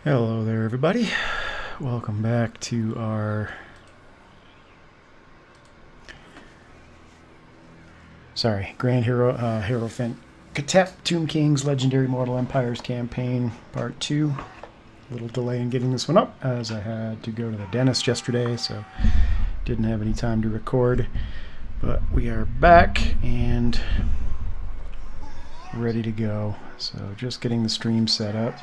Hello there, everybody. Welcome back to our Grand Hierophant Khatep, Tomb Kings, Legendary Mortal Empires Campaign, Part 2. A little delay in getting this one up, as I had to go to the dentist yesterday, so didn't have any time to record. But we are back and ready to go. So just getting the stream set up.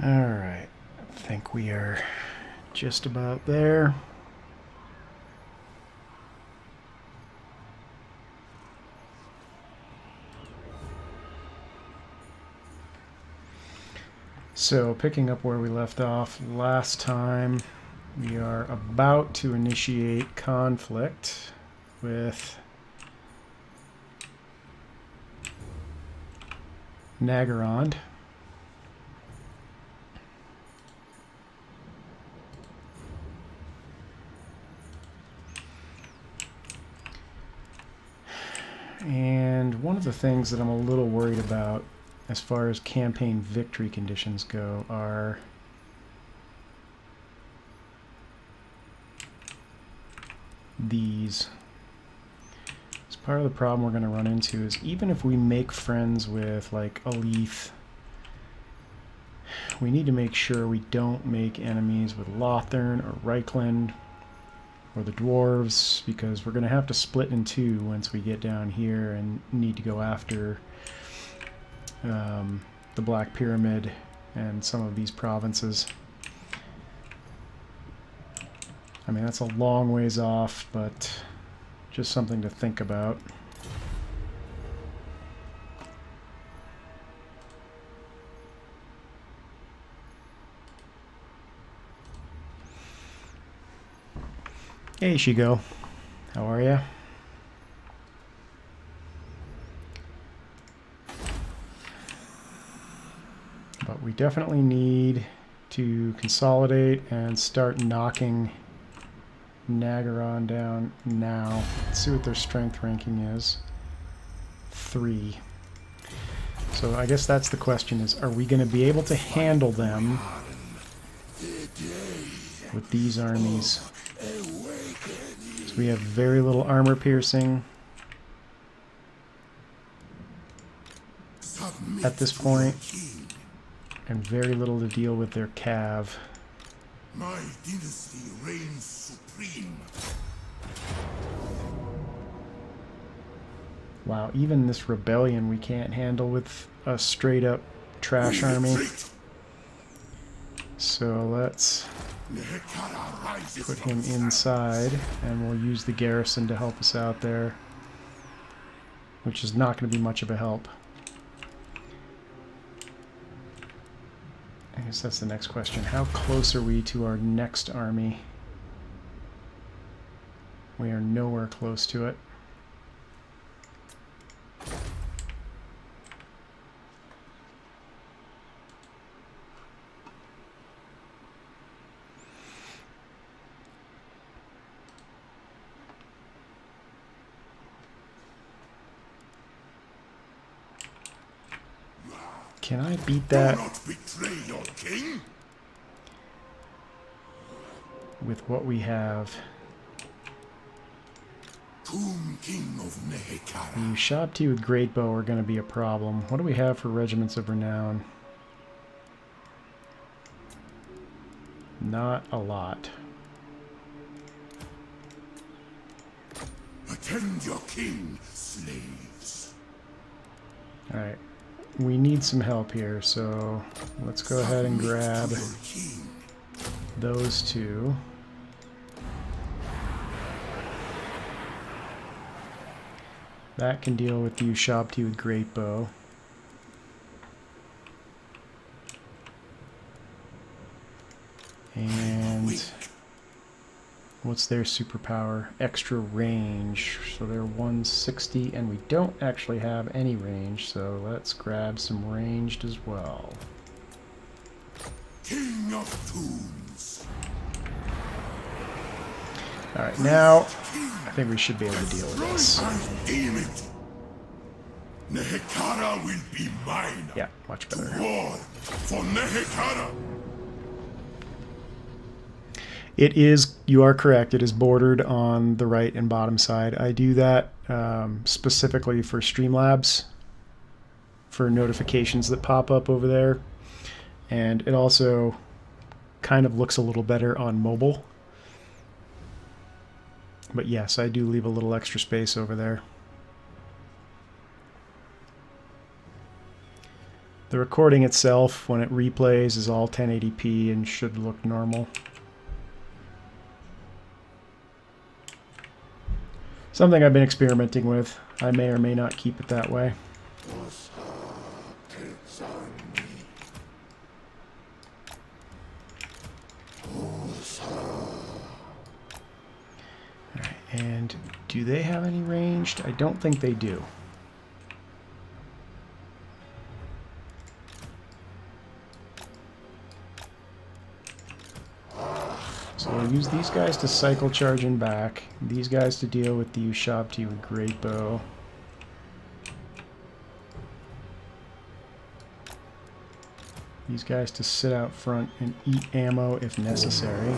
Alright, I think we are just about there. So, picking up where we left off last time, we are about to initiate conflict with Nagarond. And one of the things that I'm a little worried about as far as campaign victory conditions go are these. As part of the problem we're going to run into is even if we make friends with like Alith, we need to make sure we don't make enemies with Lothern or Reichland or the dwarves, because we're going to have to split in two once we get down here and need to go after the Black Pyramid and some of these provinces. I mean, that's a long ways off, but just something to think about. Hey, Shigo. How are ya? But we definitely need to consolidate and start knocking Nagaron down now. Let's see what their strength ranking is. 3. So I guess that's the question, is are we going to be able to handle them with these armies? So we have very little armor piercing at this point, and very little to deal with their cav. My dynasty reigns supreme. Wow, even this rebellion we can't handle with a straight up trash army. So let's put him inside, and we'll use the garrison to help us out there, which is not going to be much of a help. I guess that's the next question. How close are we to our next army? We are nowhere close to it. Can I beat that with what we have? The Shabti with Great Bow are going to be a problem. What do we have for regiments of renown? Not a lot. Attend your king, slaves. Alright. We need some help here, so let's go ahead and grab those two. That can deal with the Ushabti with Great Bow. And what's their superpower? Extra range. So they're 160, and we don't actually have any range, so let's grab some ranged as well. King of Tombs. Alright, now I think we should be able to deal with this. Deem it. Nehekara will be mine. Yeah, much better. War for Nehekara. It is, you are correct, it is bordered on the right and bottom side. I do that specifically for Streamlabs, for notifications that pop up over there. And it also kind of looks a little better on mobile. But yes, I do leave a little extra space over there. The recording itself, when it replays, is all 1080p and should look normal. Something I've been experimenting with. I may or may not keep it that way. Alright, and do they have any ranged? I don't think they do. So we'll use these guys to cycle charge in back, these guys to deal with the Ushabti with Great Bow. These guys to sit out front and eat ammo if necessary.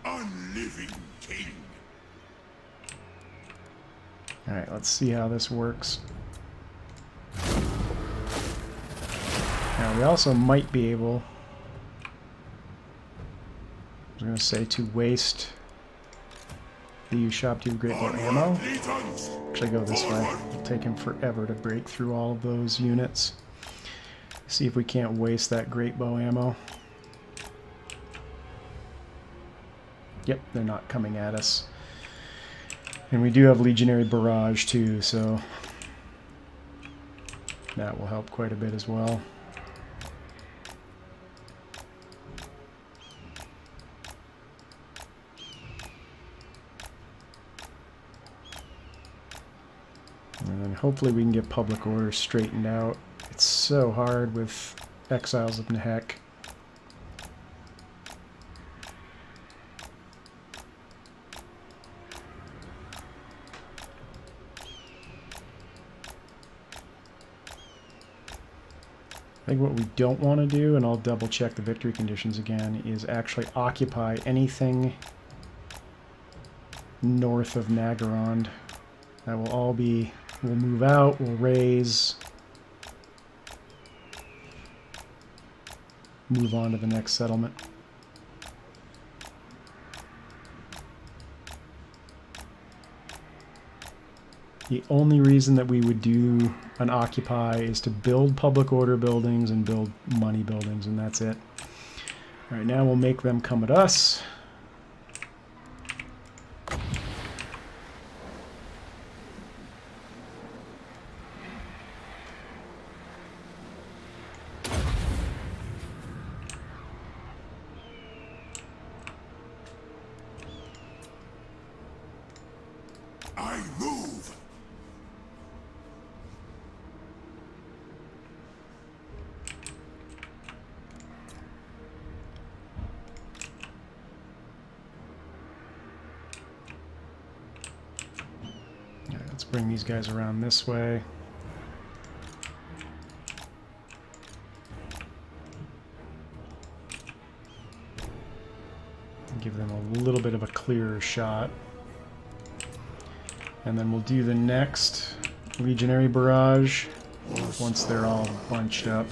Unliving king. Alright, let's see how this works. Now we also might be able, I was going to say, to waste the Ushabti with Great Bow ammo. Actually go this way. It'll take him forever to break through all of those units. See if we can't waste that Great Bow ammo. Yep, they're not coming at us. And we do have Legionary Barrage too, so that will help quite a bit as well. And then hopefully we can get public order straightened out. It's so hard with Exiles of Nehek. I think what we don't want to do, and I'll double check the victory conditions again, is actually occupy anything north of Nagarond. That will all be, we'll move out, we'll raise, move on to the next settlement. The only reason that we would do an occupy is to build public order buildings and build money buildings, and that's it. All right, now we'll make them come at us. I move. All right, let's bring these guys around this way. Give them a little bit of a clearer shot. And then we'll do the next Legionary Barrage once they're all bunched up.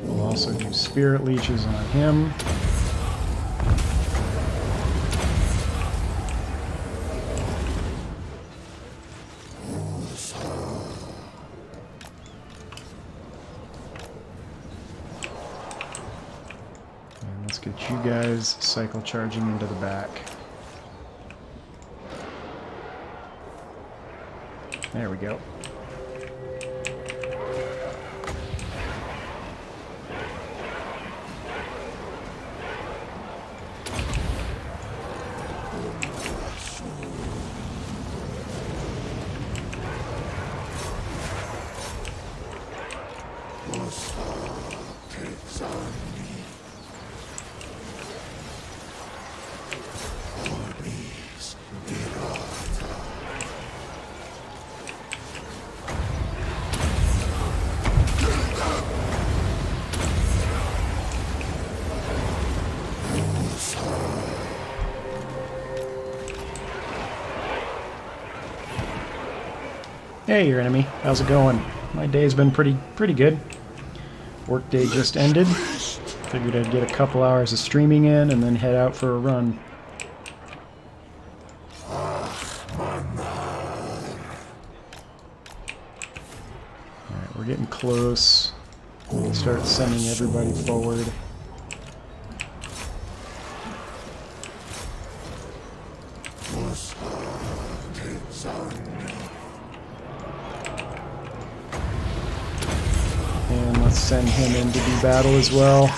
We'll also do Spirit Leeches on him. Get you guys cycle charging into the back. There we go. Hey, your enemy. How's it going? My day's been pretty good. Workday just ended. Figured I'd get a couple hours of streaming in and then head out for a run. Alright, we're getting close. We'll start sending everybody forward. And let's send him in to do battle as well.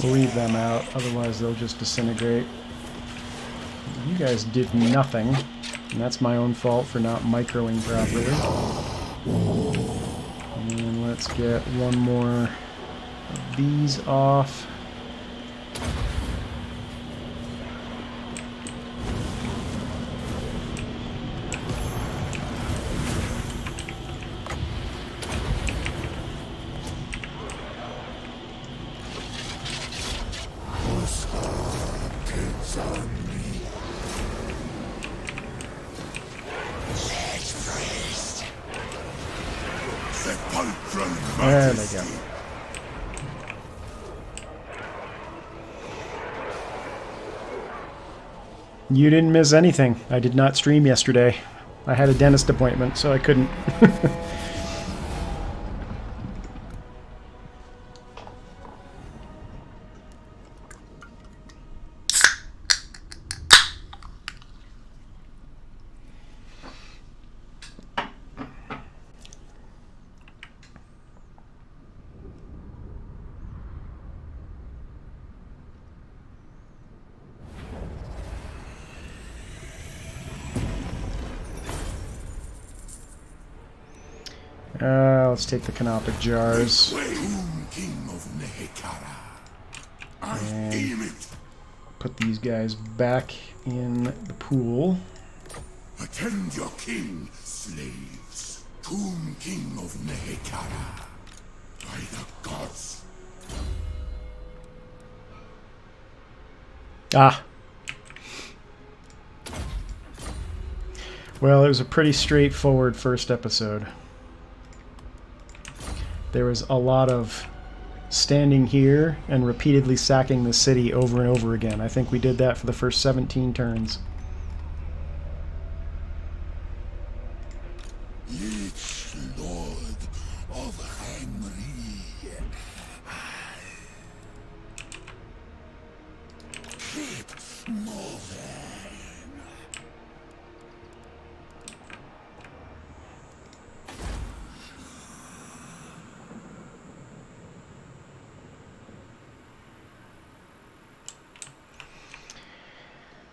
We'll leave them out, otherwise they'll just disintegrate. You guys did nothing, and that's my own fault for not microing properly. And let's get one more of these off. There they go. You didn't miss anything. I did not stream yesterday. I had a dentist appointment, so I couldn't. Let's take the canopic jars. And put these guys back in the pool. Attend your king, slaves. Tomb King of Nehekara. By the gods. Ah. Well, it was a pretty straightforward first episode. There was a lot of standing here and repeatedly sacking the city over and over again. I think we did that for the first 17 turns. Lich Lord of Henry. Keep moving.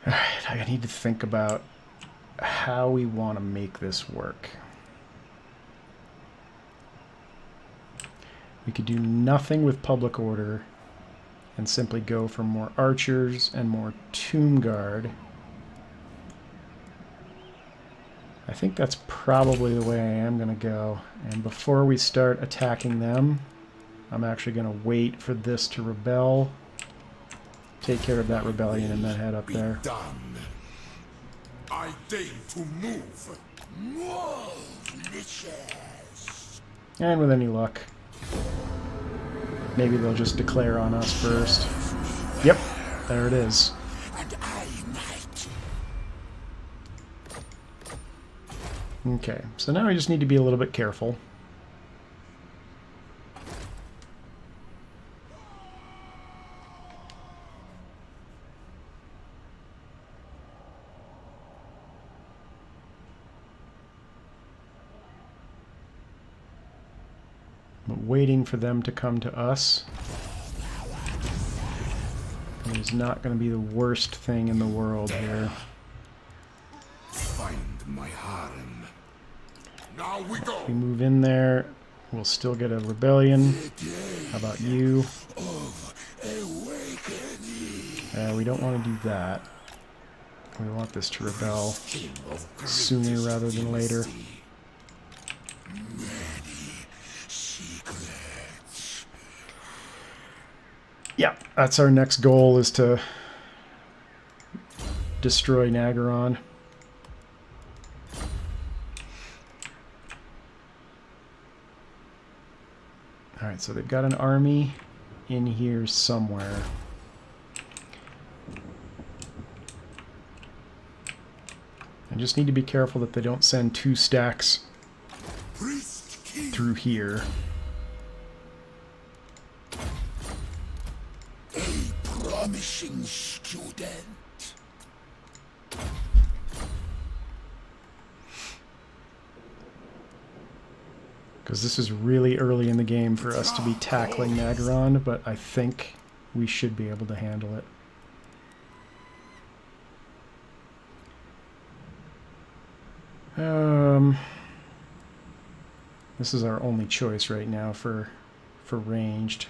Alright, I need to think about how we want to make this work. We could do nothing with public order and simply go for more archers and more tomb guard. I think that's probably the way I am going to go. And before we start attacking them, I'm actually going to wait for this to rebel. Take care of that rebellion and then head up there. Done. I deign to move. Move, liches. And with any luck, maybe they'll just declare on us first. Yep, there it is. And I might. Okay, so now I just need to be a little bit careful. But waiting for them to come to us is not going to be the worst thing in the world here. Find my harem. Now we go. If we move in there, we'll still get a rebellion. How about you? We don't want to do that. We want this to rebel sooner rather than later. Yeah, that's our next goal, is to destroy Nagaron. Alright, so they've got an army in here somewhere. I just need to be careful that they don't send 2 stacks through here. Promising student. Because this is really early in the game for us to be tackling Nagaron, but I think we should be able to handle it. This is our only choice right now for ranged.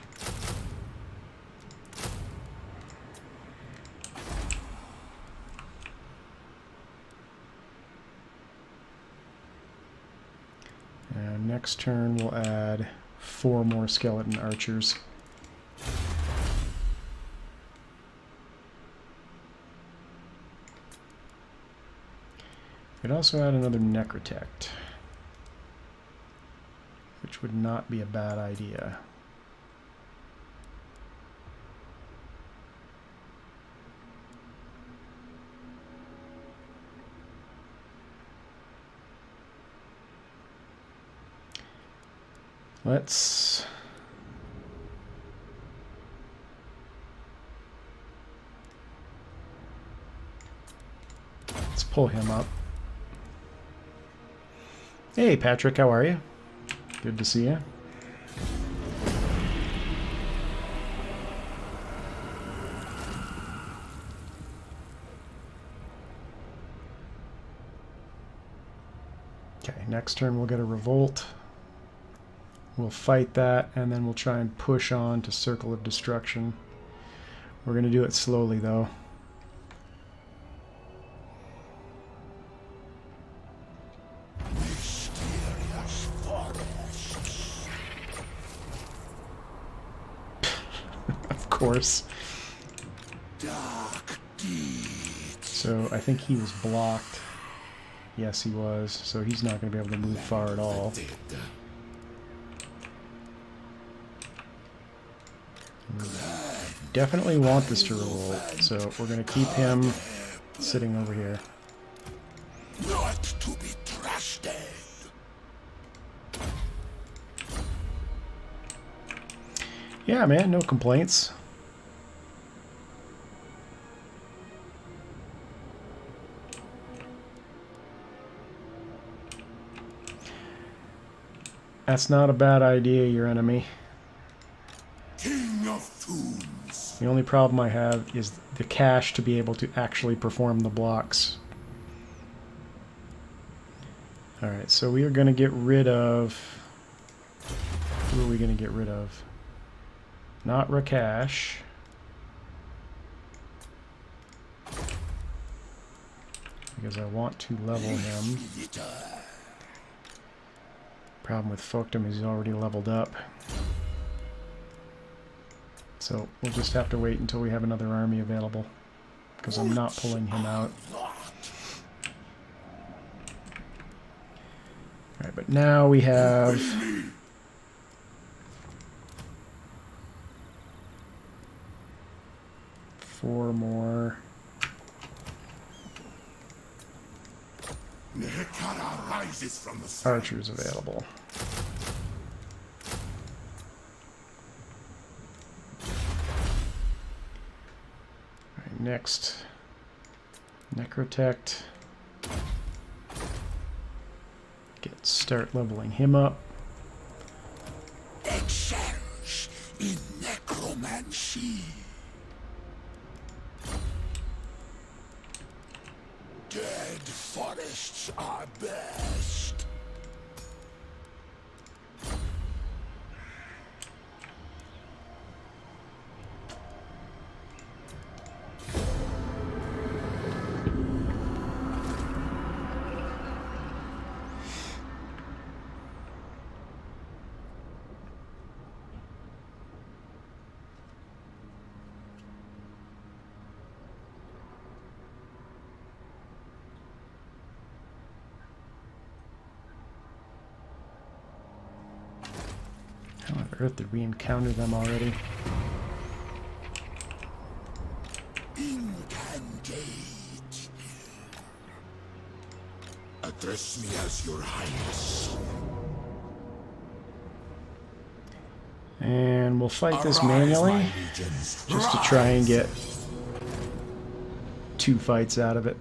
And next turn we'll add 4 more skeleton archers. We could also add another necrotect, which would not be a bad idea. Let's pull him up. Hey Patrick, how are you? Good to see you. Okay, next turn we'll get a revolt. We'll fight that, and then we'll try and push on to Circle of Destruction. We're going to do it slowly, though. Of course. So I think he was blocked. Yes, he was. So he's not going to be able to move far at all. Definitely want this to revolt, so we're going to keep him sitting over here. Not to be trusted. Yeah, man, no complaints. That's not a bad idea, your enemy. King of Tombs. The only problem I have is the cash to be able to actually perform the blocks. Alright, so we are going to get rid of... Who are we going to get rid of? Not Rakash. because I want to level him. Problem with Folkdom is he's already leveled up. So we'll just have to wait until we have another army available, because I'm not pulling him out. Alright, but now we have... four more. Rises from the Archers available. Alright, next. Necrotect. Start leveling him up. excels in necromancy. Dead forests are best. How on earth did we encounter them already? Incantate. Address me as your highness. And we'll fight this Arise, manually, my legions. just to try and get 2 fights out of it.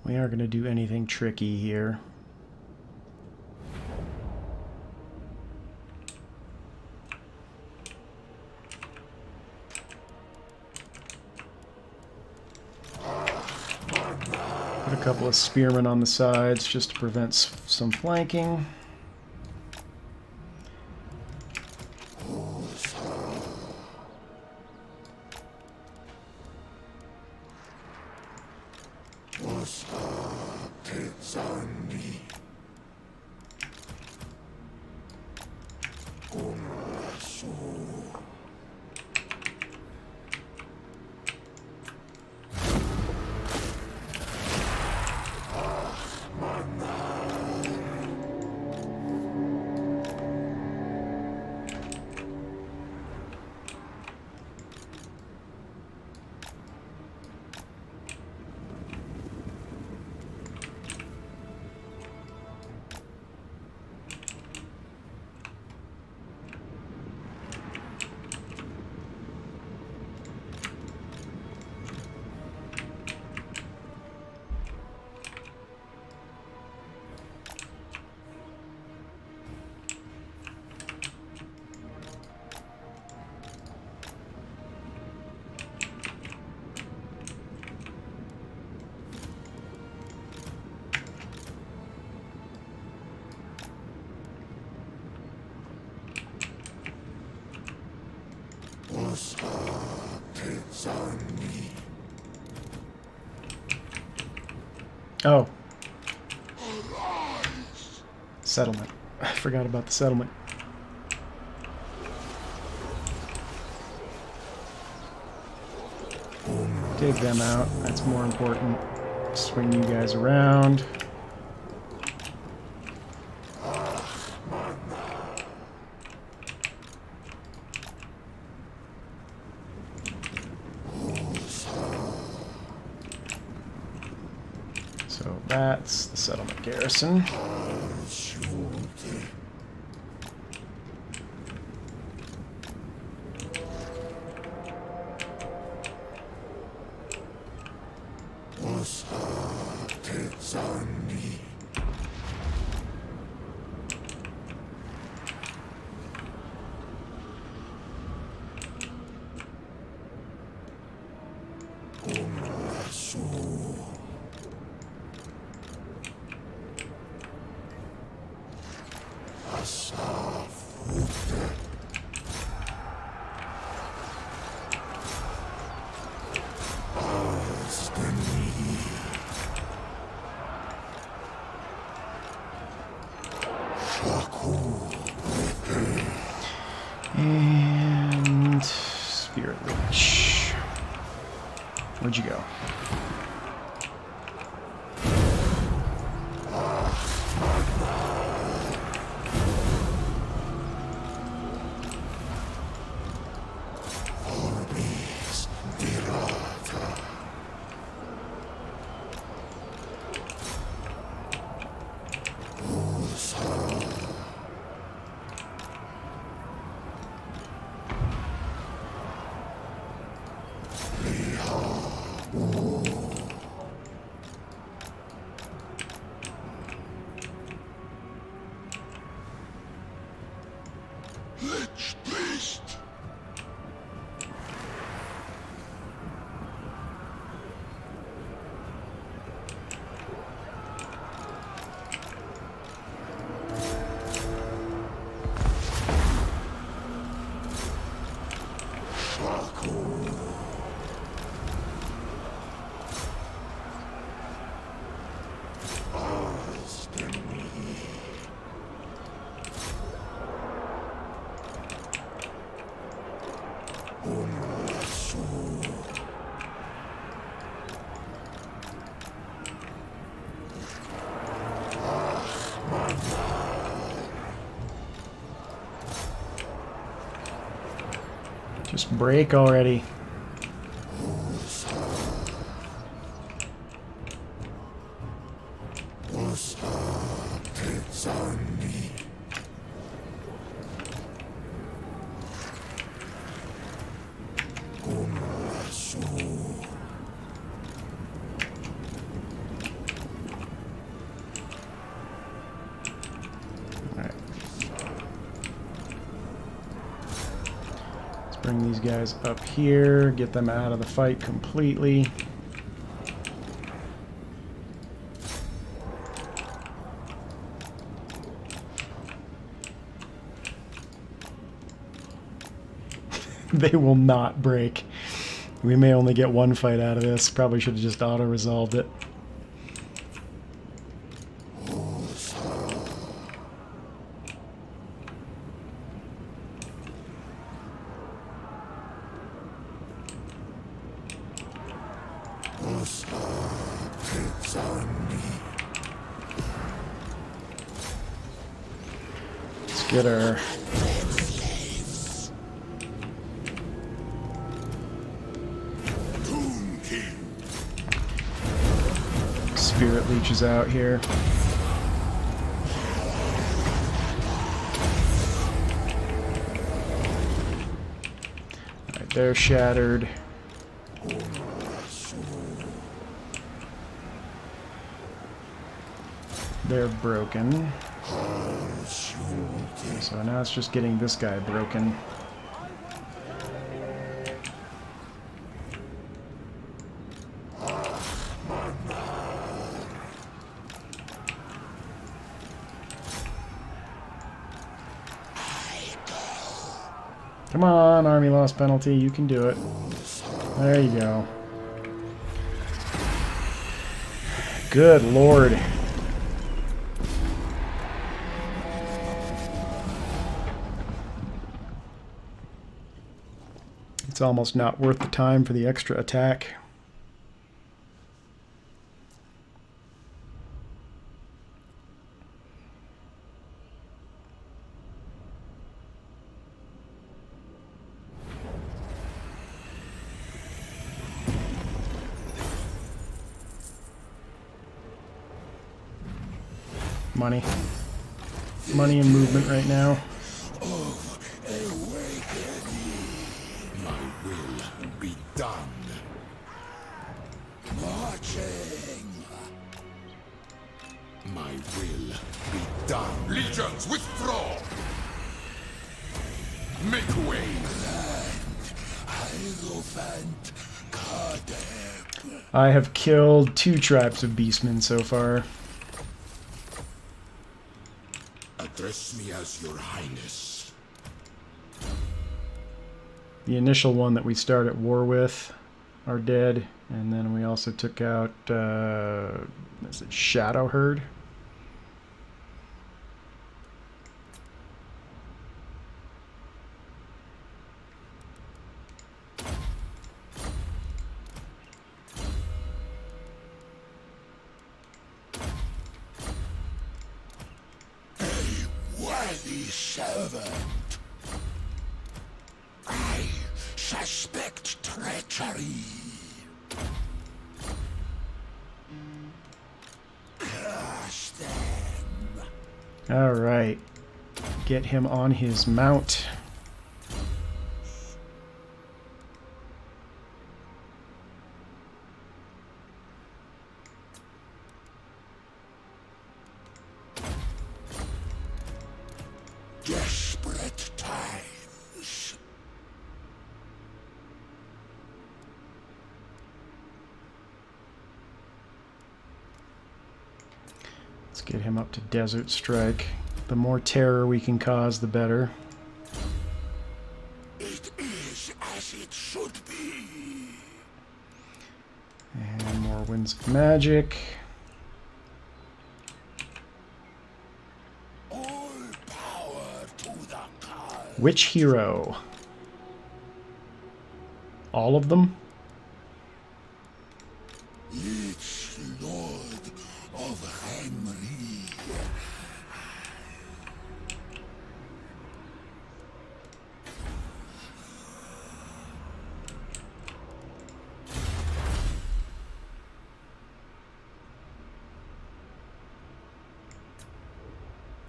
We aren't going to do anything tricky here. Put a couple of spearmen on the sides just to prevent some flanking. Oh. Settlement. I forgot about the settlement. Take them out. That's more important. Swing you guys around. So that's the settlement garrison. And Spirit Leech. Where'd you go? Just break already. Bring these guys up here, get them out of the fight completely. They will not break. We may only get one fight out of this. Probably should have just auto-resolved it. Let's get our Spirit Leeches out here. Alright, they're shattered. They're broken. So now it's just getting this guy broken. Come on, army loss penalty, you can do it. There you go. Good lord. It's almost not worth the time for the extra attack. Money. Money and movement right now. My will be done. Marching. My will be done. Legions, withdraw. Make way. Hierophant Khatep. I have killed 2 tribes of beastmen so far. Address me as your highness. The initial one that we start at war with are dead, and then we also took out is it Shadow Herd? the servant. I suspect treachery. Curse them. All right. Get him on his mount. Desperate times. Let's get him up to Desert Strike. The more terror we can cause, the better. It is as it should be. And more Winds of Magic. All power to the cause. Which hero? All of them? Lich Lord of Henry.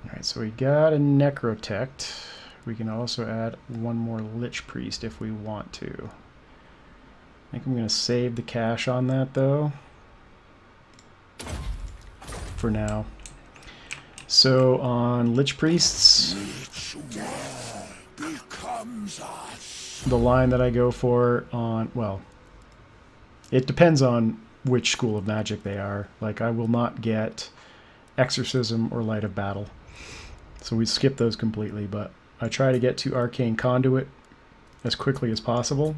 Alright, so we got a Necrotect. We can also add one more Lich Priest if we want to. I think I'm going to save the cash on that, though. For now. So, on Lich Priests, Becomes us. the line that I go for on, well, it depends on which school of magic they are. Like, I will not get Exorcism or Light of Battle. So we skip those completely, but I try to get to Arcane Conduit as quickly as possible.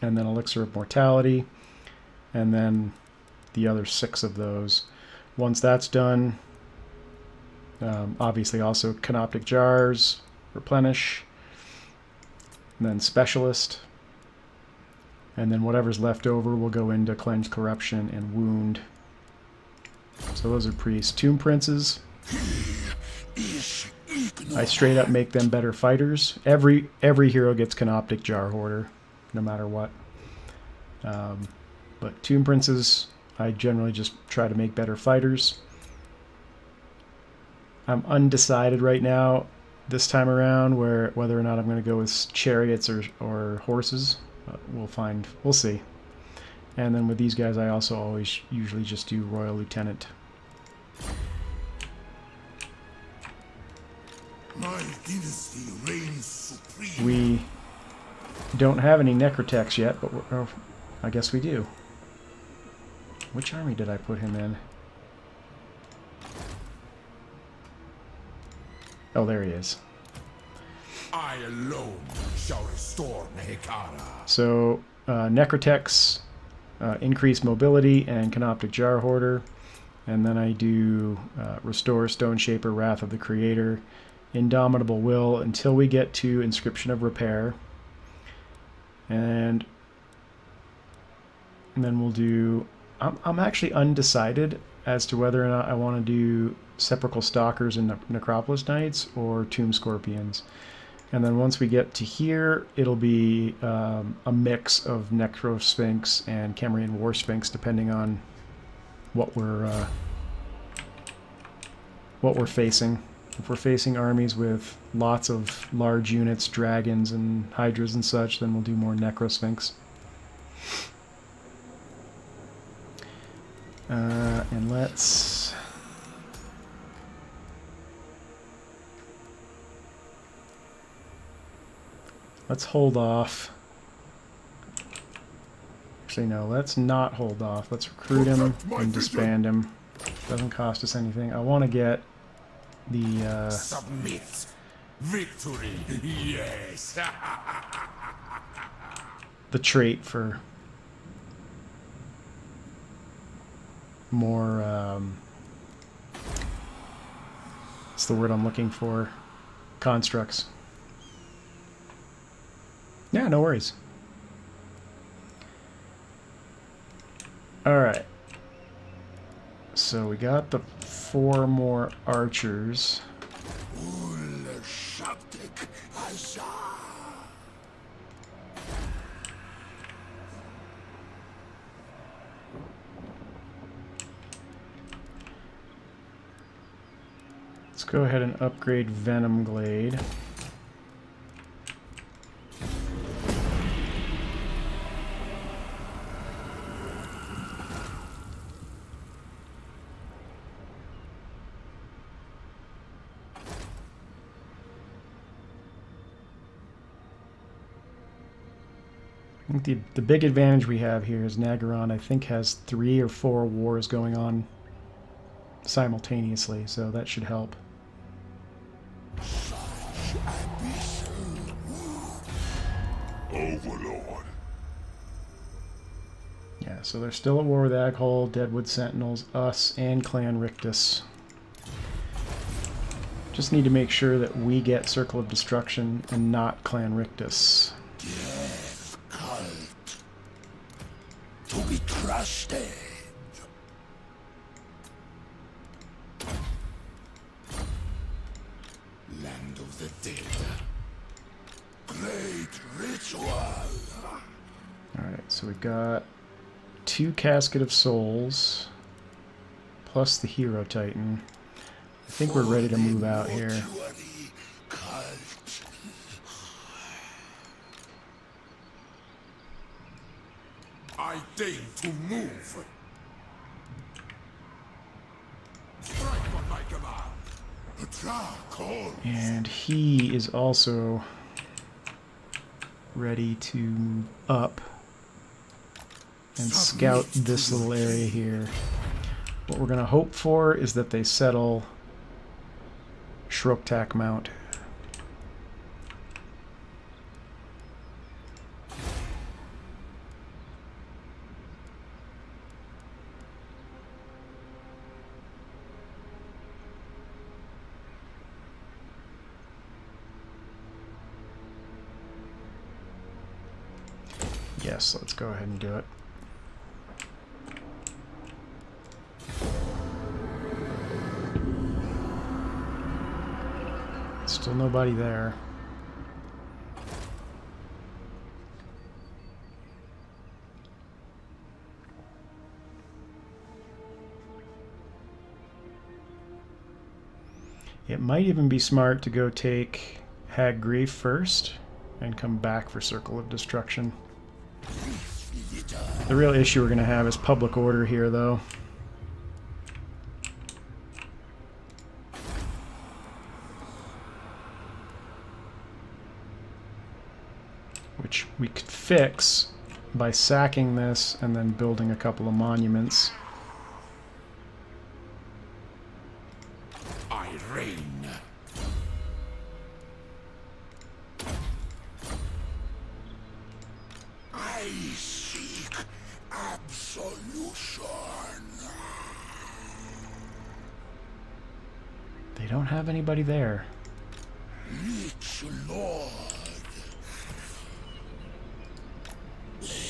And then Elixir of Mortality. And then the other 6 of those. Once that's done, obviously also Canoptic Jars, Replenish, and then Specialist. And then whatever's left over will go into Cleanse Corruption and Wound. So those are priests. Tomb Princes, I straight up make them better fighters. Every hero gets Canoptic Jar Hoarder, no matter what. But Tomb Princes, I generally just try to make better fighters. I'm undecided right now, this time around, whether or not I'm going to go with chariots or horses. We'll see. And then with these guys, I also always usually just do Royal Lieutenant. My dynasty reigns supreme. We don't have any Necrotechs yet, but I guess we do. Which army did I put him in? Oh, there he is. I alone shall restore Nehekara. So, Necrotechs increase mobility and Canoptic Jar Hoarder. And then I do Restore, Stone Shaper, Wrath of the Creator, Indomitable Will until we get to Inscription of Repair. And then we'll do... I'm actually undecided as to whether or not I want to do Sepulchral Stalkers and Necropolis Knights or Tomb Scorpions. And then once we get to here, it'll be a mix of Necrosphinx and Cambrian War Sphinx, depending on what we're facing. If we're facing armies with lots of large units, dragons and hydras and such, then we'll do more Necrosphinx. And let's hold off. Actually, no, let's not hold off. Let's recruit him and disband him. Doesn't cost us anything. I want to get the Submit. Victory. Yes. the trait for more, what's the word I'm looking for? Constructs. Yeah, no worries. Alright. So we got the 4 more archers. All Let's go ahead and upgrade Venom Glade. I think the big advantage we have here is Nagaron, I think, has 3 or 4 wars going on simultaneously, so that should help. Overlord. Yeah, so they're still at war with Aghol, Deadwood Sentinels, us, and Clan Rictus. Just need to make sure that we get Circle of Destruction and not Clan Rictus. Death cult. To be trusted. Land of the dead. Great ritual. Alright, so we've got 2 Casket of Souls, plus the Hero Titan. I think we're ready to move out here. I deign to move. Strike on my command. The charcoal. And he is also ready to move up and scout this little area here. What we're going to hope for is that they settle Shroktak Mount. Yes, let's go ahead and do it. Still nobody there. It might even be smart to go take Hag Grief first and come back for Circle of Destruction. The real issue we're going to have is public order here, though. Which we could fix by sacking this and then building a couple of monuments. I reign. I seek absolution. They don't have anybody there. Lich Lord.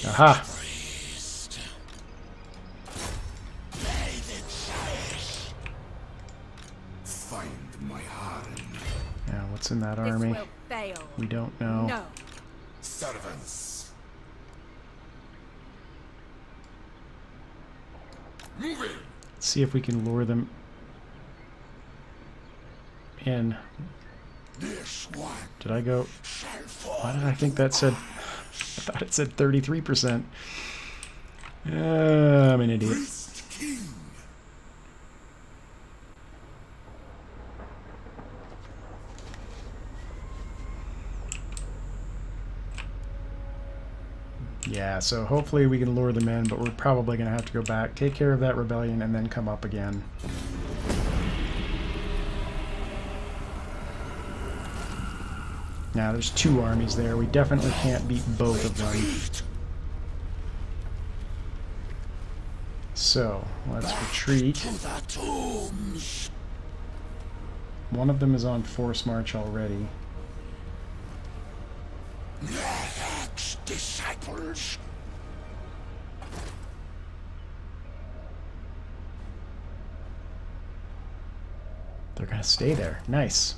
Aha! Priest. Find my harem. Yeah, what's in that This army? will fail. We don't know. No. Servants. Moving. Let's see if we can lure them in. This one Did I go? shall fall. Why did I think that said? I thought it said 33%. I'm an idiot. Priest King. Yeah, so hopefully we can lure them in, but we're probably going to have to go back, take care of that rebellion, and then come up again. Now, there's 2 armies there. We definitely can't beat both of them. So, let's retreat. To the tombs. One of them is on force march already. Nehek's disciples. They're going to stay there. Nice.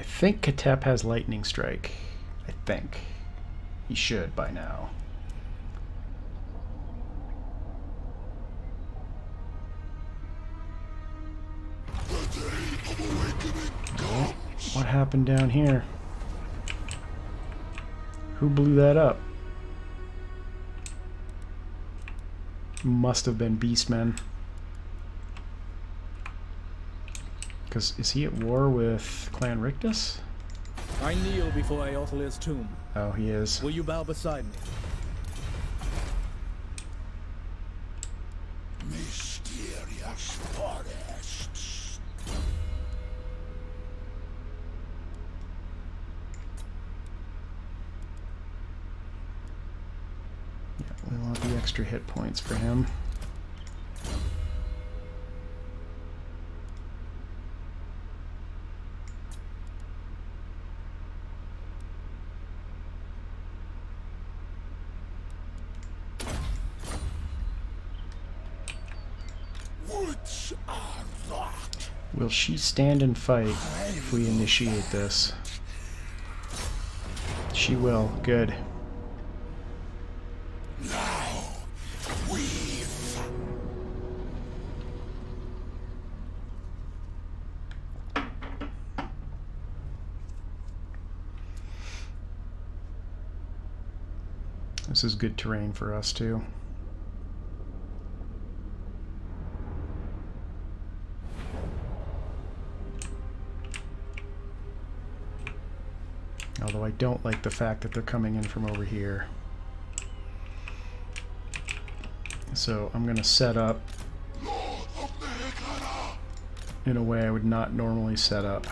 think Khatep has lightning strike. I think. He should by now. Oh, what happened down here? Who blew that up? Must have been Beastmen. Because is he at war with Clan Rictus? I kneel before Eothilir's tomb. Oh, he is. Will you bow beside me? Mysterious forests. Yeah, we want the extra hit points for him. Woods are rot. Will she stand and fight if we initiate this? She will. Good. Now, weave. This is good terrain for us too. Although I don't like the fact that they're coming in from over here. So I'm going to set up Lord of Nehekara. in a way I would not normally set up.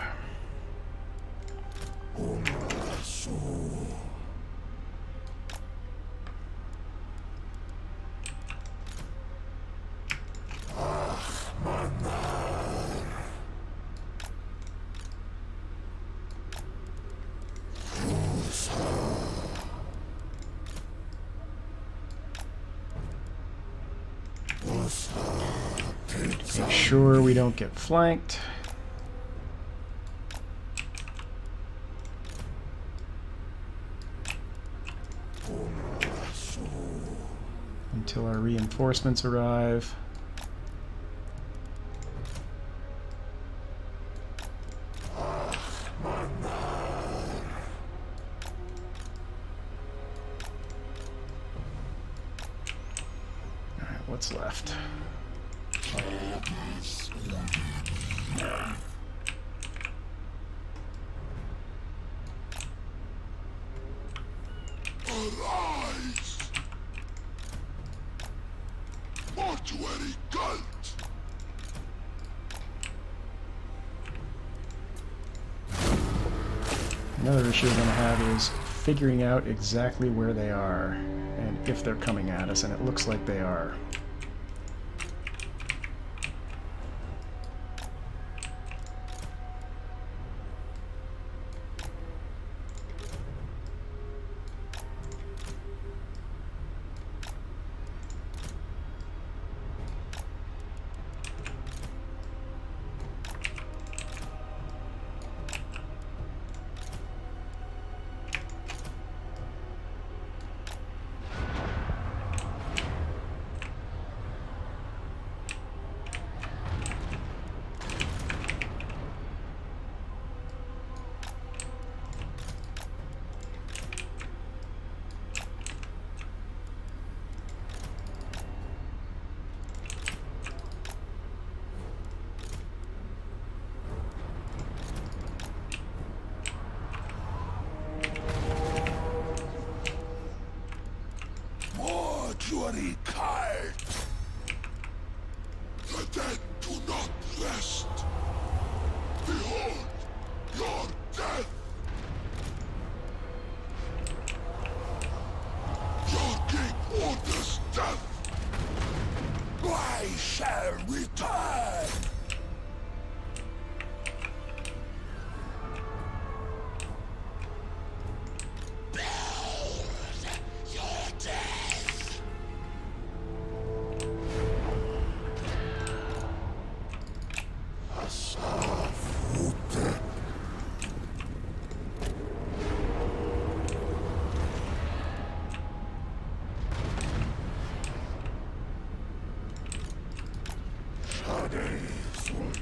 Make sure we don't get flanked. Until our reinforcements arrive. Alright, what's left? Arise! Mortuary cult! Another issue we're going to have is figuring out exactly where they are and if they're coming at us, and it looks like they are. Mortuary cult! The dead do not rest! Behold your death! Your king orders death! I shall return!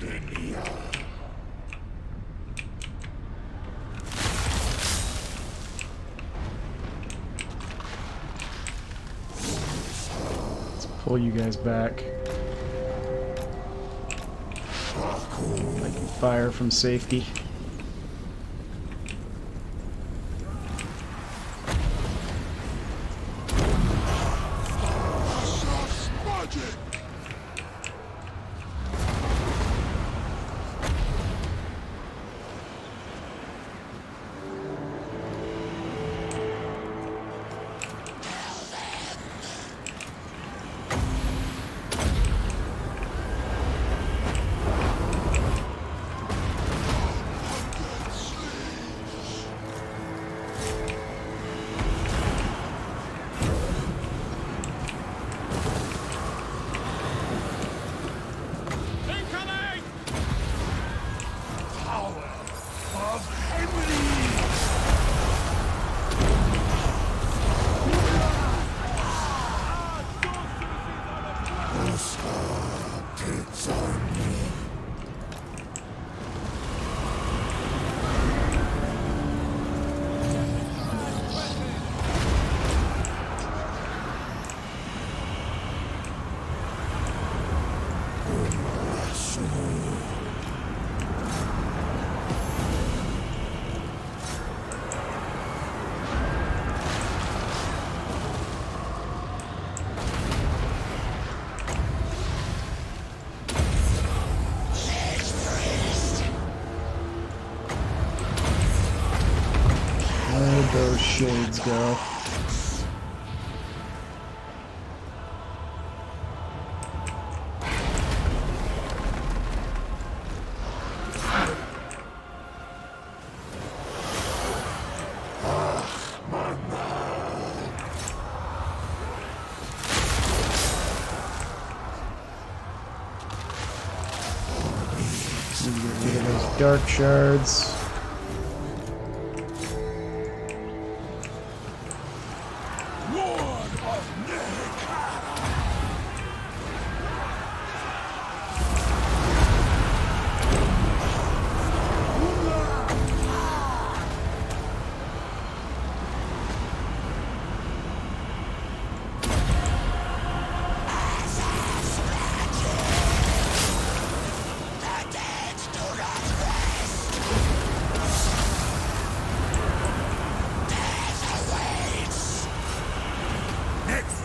Let's pull you guys back. I can fire from safety. Where'd those shades go? Need to get rid of those dark shards.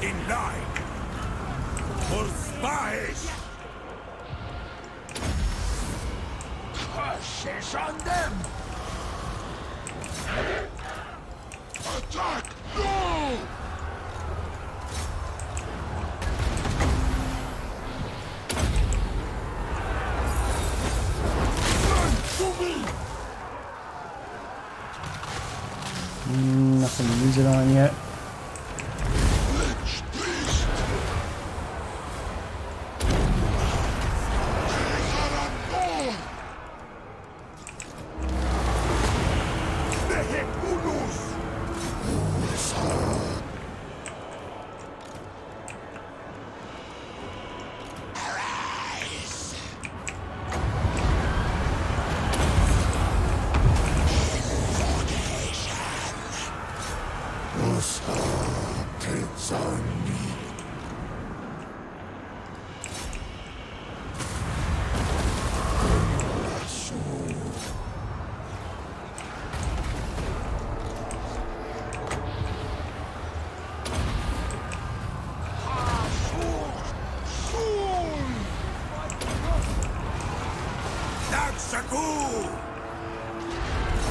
In line for spies. Curses on them! Attack! No! Run to me! Nothing to use it on yet.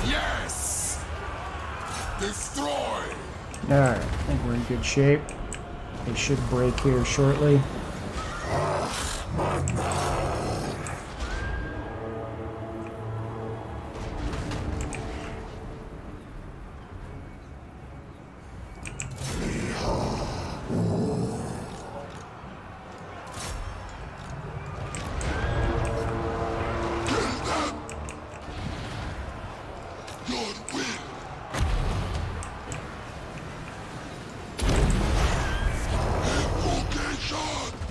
Yes! Destroy! Alright, I think we're in good shape. They should break here shortly. Invocation!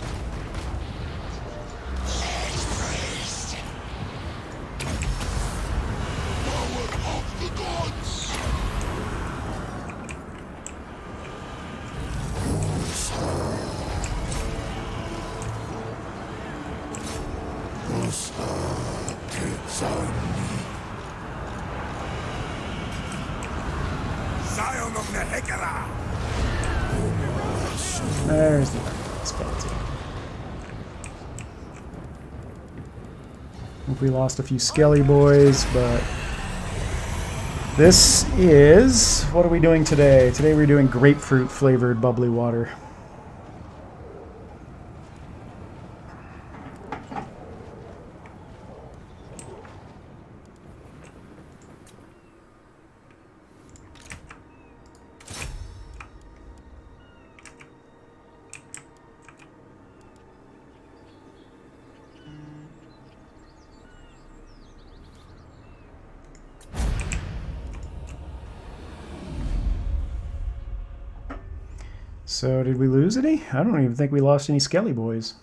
Zion of Nehekara! There's the skeleton. Hope we lost a few skelly boys, but this is... What are we doing today? Today we're doing grapefruit flavored bubbly water. So, did we lose any? I don't even think we lost any skelly boys.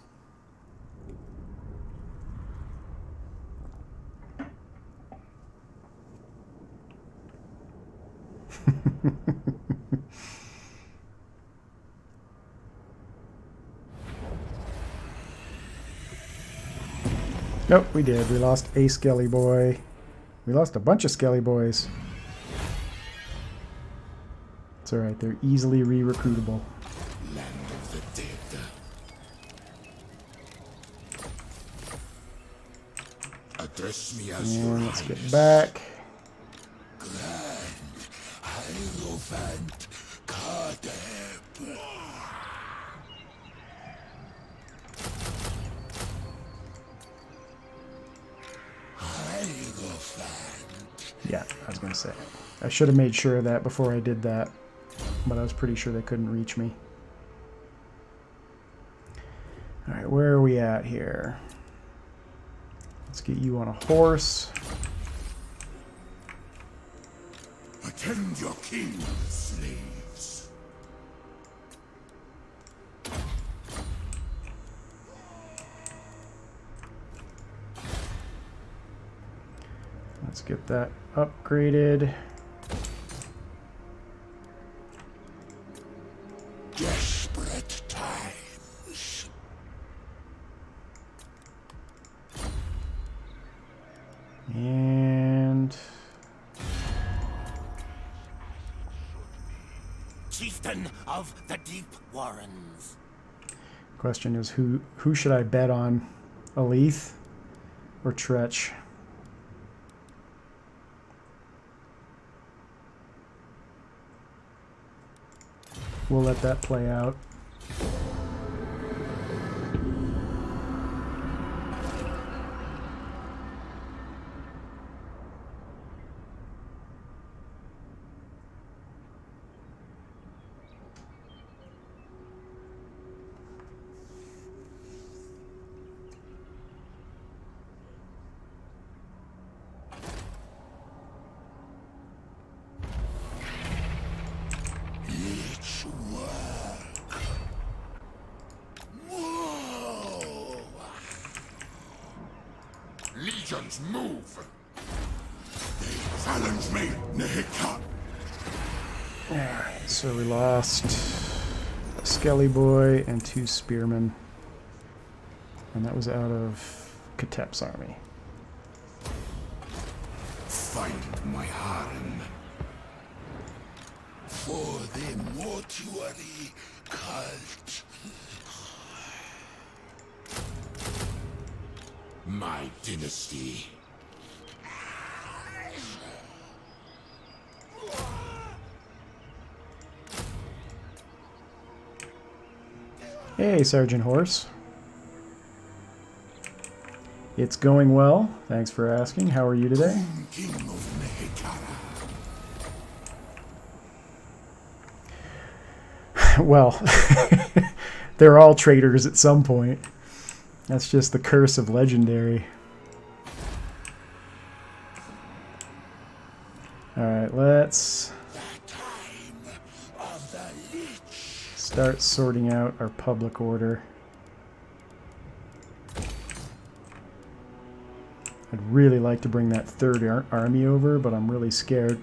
Nope, we did. We lost a skelly boy. We lost a bunch of skelly boys. It's alright, they're easily re-recruitable. Land of the dead. Address me as your And let's get highness. back. Grand Hierophant Khatep. Hierophant. Yeah, I was going to say. I should have made sure of that before I did that. But I was pretty sure they couldn't reach me. Alright, where are we at here? Let's get you on a horse. Attend your king, slaves. Let's get that upgraded. Desperate times. And Chieftain of the Deep Warrens. question is who should I bet on? Aleth or Tretch? We'll let that play out. Let's work. Whoa. Legions move. They challenge me, Neheka. Alright, so we lost a Skelly Boy and 2 Spearmen. And that was out of Khatep's army. Find my harem. For the mortuary cult. My dynasty. Hey, Sergeant Horse. It's going well. Thanks for asking. How are you today? King of Nehekara. Well, they're all traitors at some point. That's just the curse of Legendary. Alright, let's start sorting out our public order. I'd really like to bring that third army over, but I'm really scared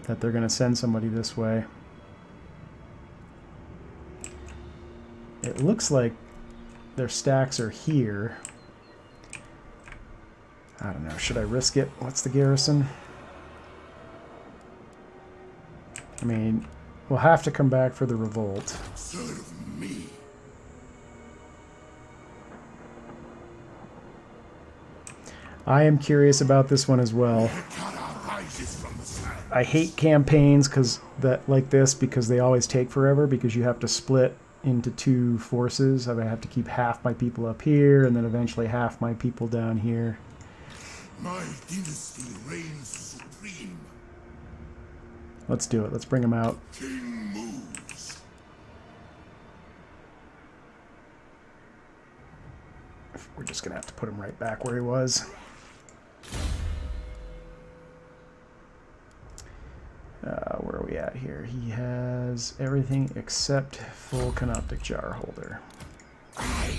that they're going to send somebody this way. It looks like their stacks are here. I don't know. Should I risk it? What's the garrison? I mean, we'll have to come back for the revolt. Serve me. I am curious about this one as well. Kara rises from the sand. I hate campaigns like this because they always take forever because you have to split into two forces. I have to keep half my people up here and then eventually half my people down here. My dynasty reigns supreme. Let's do it. Let's bring them out. King moves. We're just going to have to put him right back where he was. Where are we at here? He has everything except full canoptic jar holder. I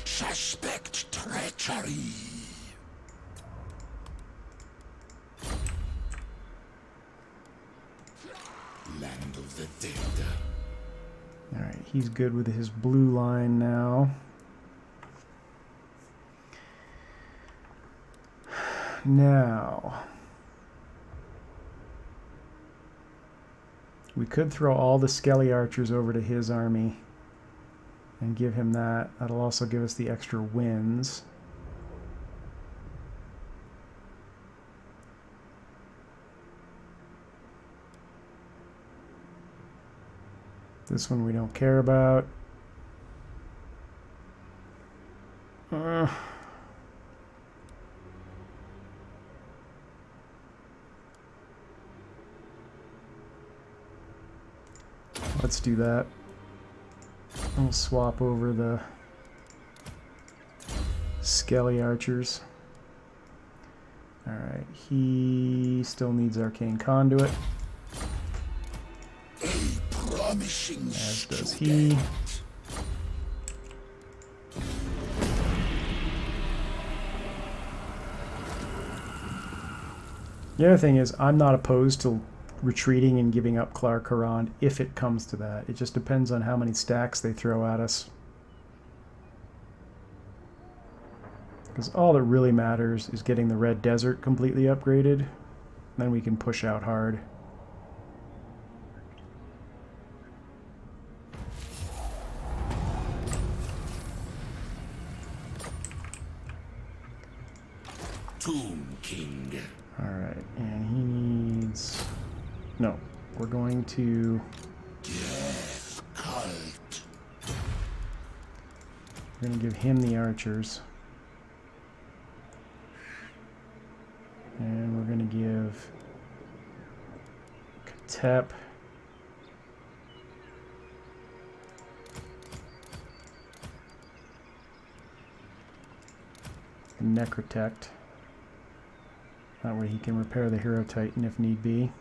suspect treachery. Land of the dead. Alright, he's good with his blue line now. Now, we could throw all the Skelly archers over to his army and give him that. That'll also give us the extra wins. This one we don't care about. Let's do that. We'll swap over the Skelly archers. Alright, he still needs Arcane Conduit. Promising As does he. The other thing is, I'm not opposed to retreating and giving up Clark-Haran if it comes to that. It just depends on how many stacks they throw at us. Because all that really matters is getting the Red Desert completely upgraded. Then we can push out hard. Tomb King. Alright, and he needs... No, we're going to... Death Cult. We're going to give him the archers. And we're going to give Khatep the Necrotect. That way he can repair the Hero Titan if need be.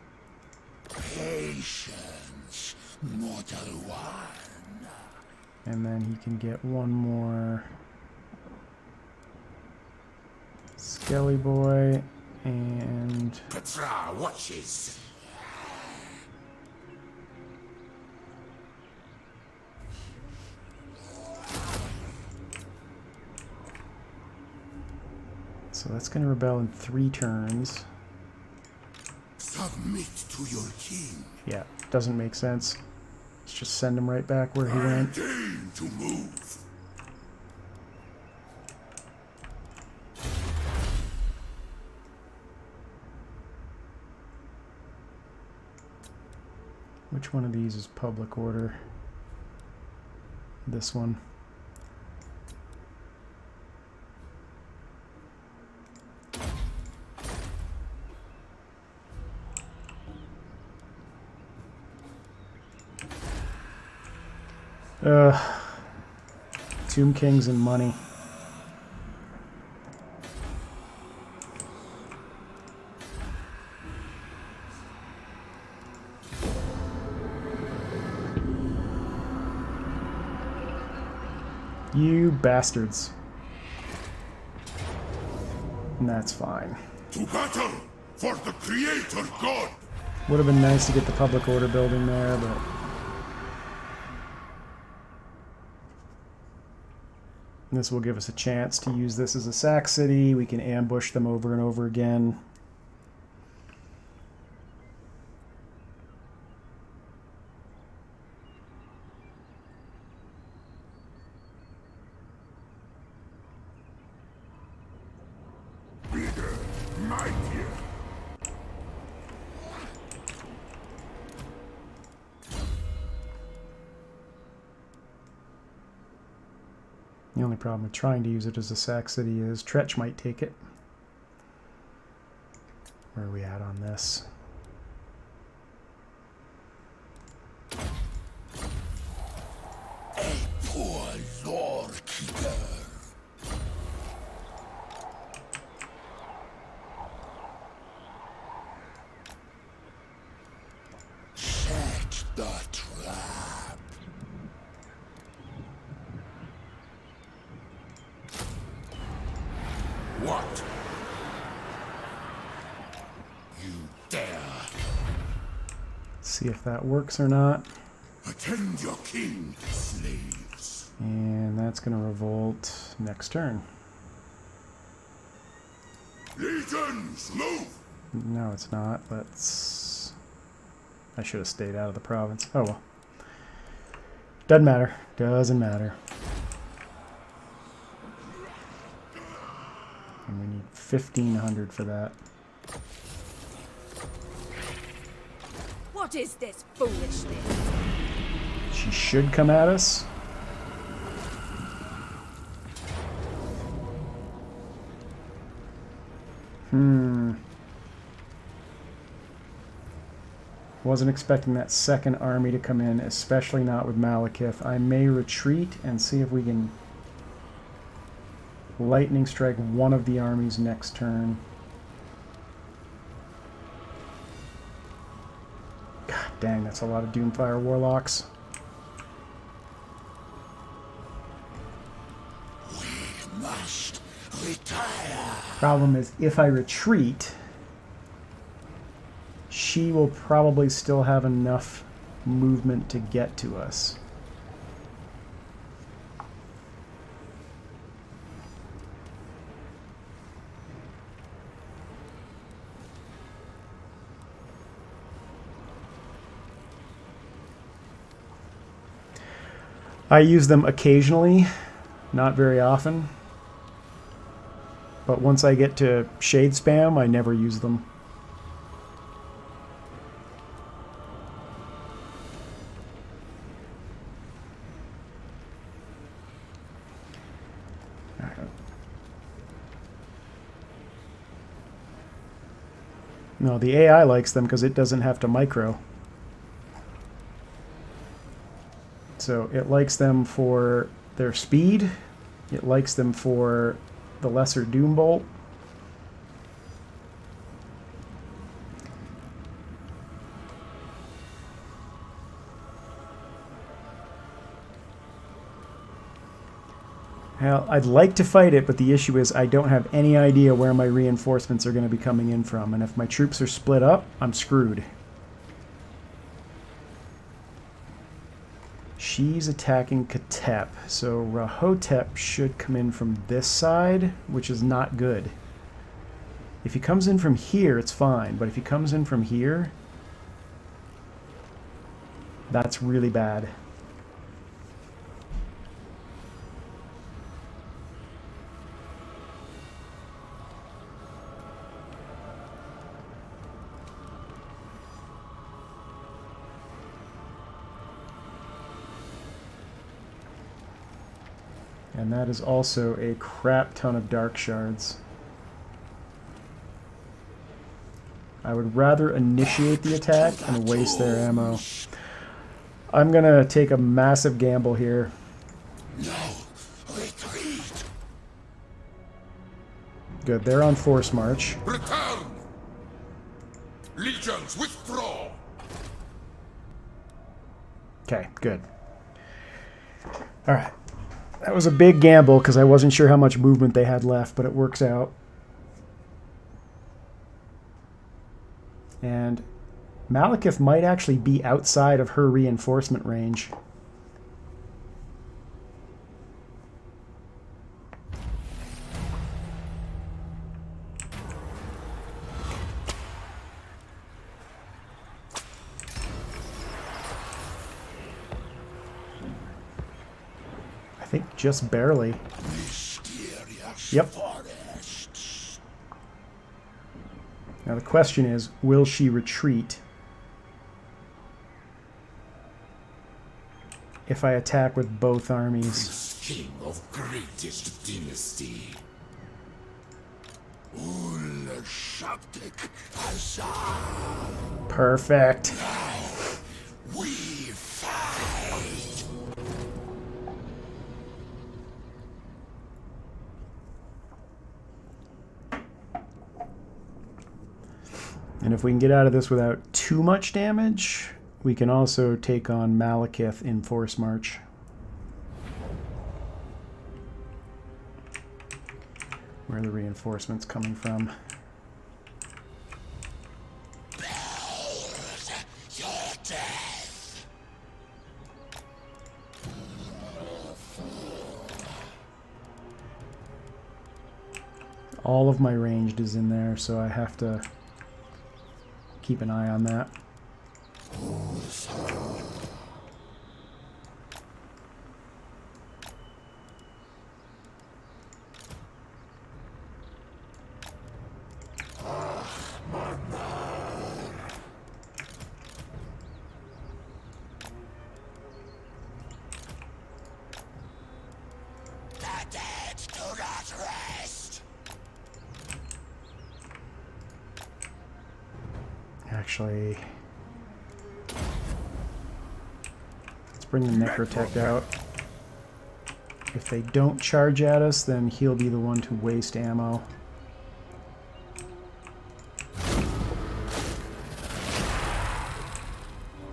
Patience, mortal one. And then he can get one more Skelly Boy and... Petra watches. So that's going to rebel in 3 turns. Submit to your king. Yeah, doesn't make sense. Let's just send him right back where he went. Deign to move. Which one of these is public order? This one. Tomb Kings and money. You bastards. And that's fine. To battle for the Creator God. Would have been nice to get the public order building there, but... This will give us a chance to use this as a sack city. We can ambush them over and over again. Bigger, mightier. The only problem with trying to use it as a sack city is Tretch might take it. Where are we at on this? A poor lord keeper. Set the trap. What? You dare? See if that works or not. Attend your king, slaves. And that's going to revolt next turn. Legions, move! No, it's not. Let's... I should have stayed out of the province. Oh well. Doesn't matter. Doesn't matter. And we need 1,500 for that. What is this foolishness? She should come at us. Wasn't expecting that second army to come in, especially not with Malekith. I may retreat and see if we can lightning strike one of the armies next turn. God dang, that's a lot of Doomfire Warlocks. We must retire. Problem is, if I retreat, she will probably still have enough movement to get to us. I use them occasionally, not very often. But once I get to shade spam, I never use them. No, the AI likes them because it doesn't have to micro. So it likes them for their speed. It likes them for the lesser Doom Bolt. Well, I'd like to fight it, but the issue is I don't have any idea where my reinforcements are going to be coming in from. And if my troops are split up, I'm screwed. She's attacking Khatep, so Rahotep should come in from this side, which is not good. If he comes in from here, it's fine, but if he comes in from here, that's really bad. And that is also a crap ton of dark shards. I would rather initiate the attack and waste their ammo. I'm gonna take a massive gamble here. No, retreat. Good, they're on force march. Return. Legions, withdraw. Okay, good. Alright. That was a big gamble because I wasn't sure how much movement they had left, but it works out. And Malekith might actually be outside of her reinforcement range. think just barely. Mysterious Yep. forests. Now the question is, will she retreat if I attack with both armies? King of greatest dynasty. Ul Shabdik Azar. Perfect. We fight. And if we can get out of this without too much damage, we can also take on Malekith in Force March. Where are the reinforcements coming from? Your death. All of my ranged is in there, so I have to keep an eye on that. The dead do not rest. Actually, let's bring the Necrotech out. If they don't charge at us, then he'll be the one to waste ammo.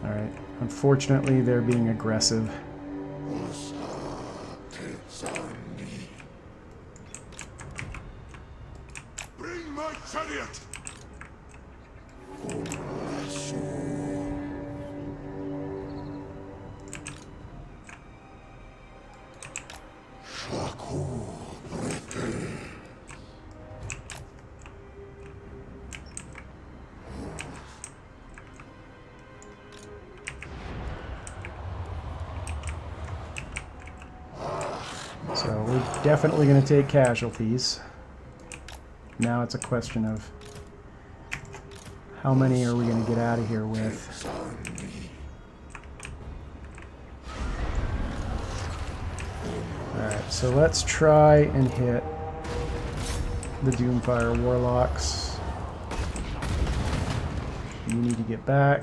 Alright, unfortunately they're being aggressive. Bring my chariot. So we're definitely going to take casualties. Now it's a question of how many are we going to get out of here with. Alright, so let's try and hit the Doomfire Warlocks. You need to get back.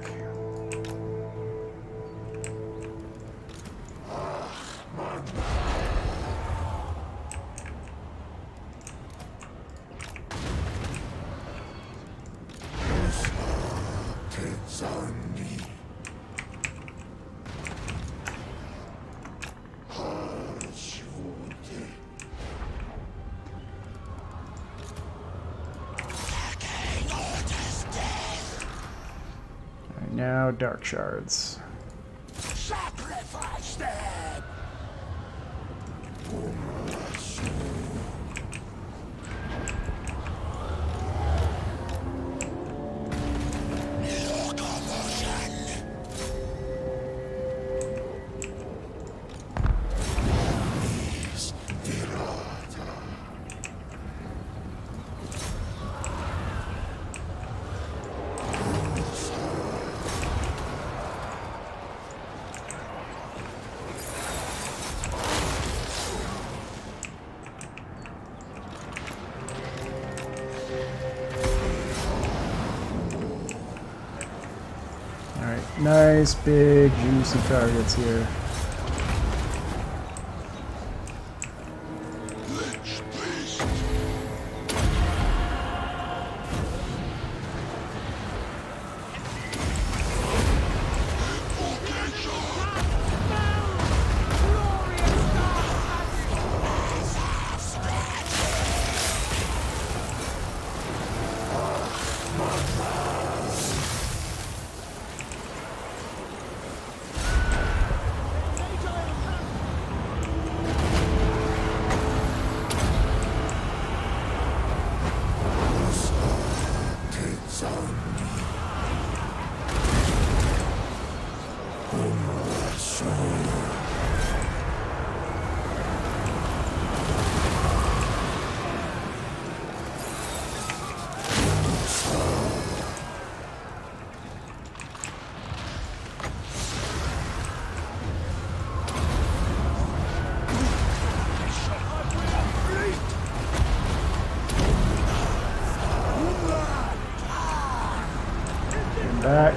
Alright, now Dark Shards. Sacrifice them. Alright, nice big juicy targets here. back.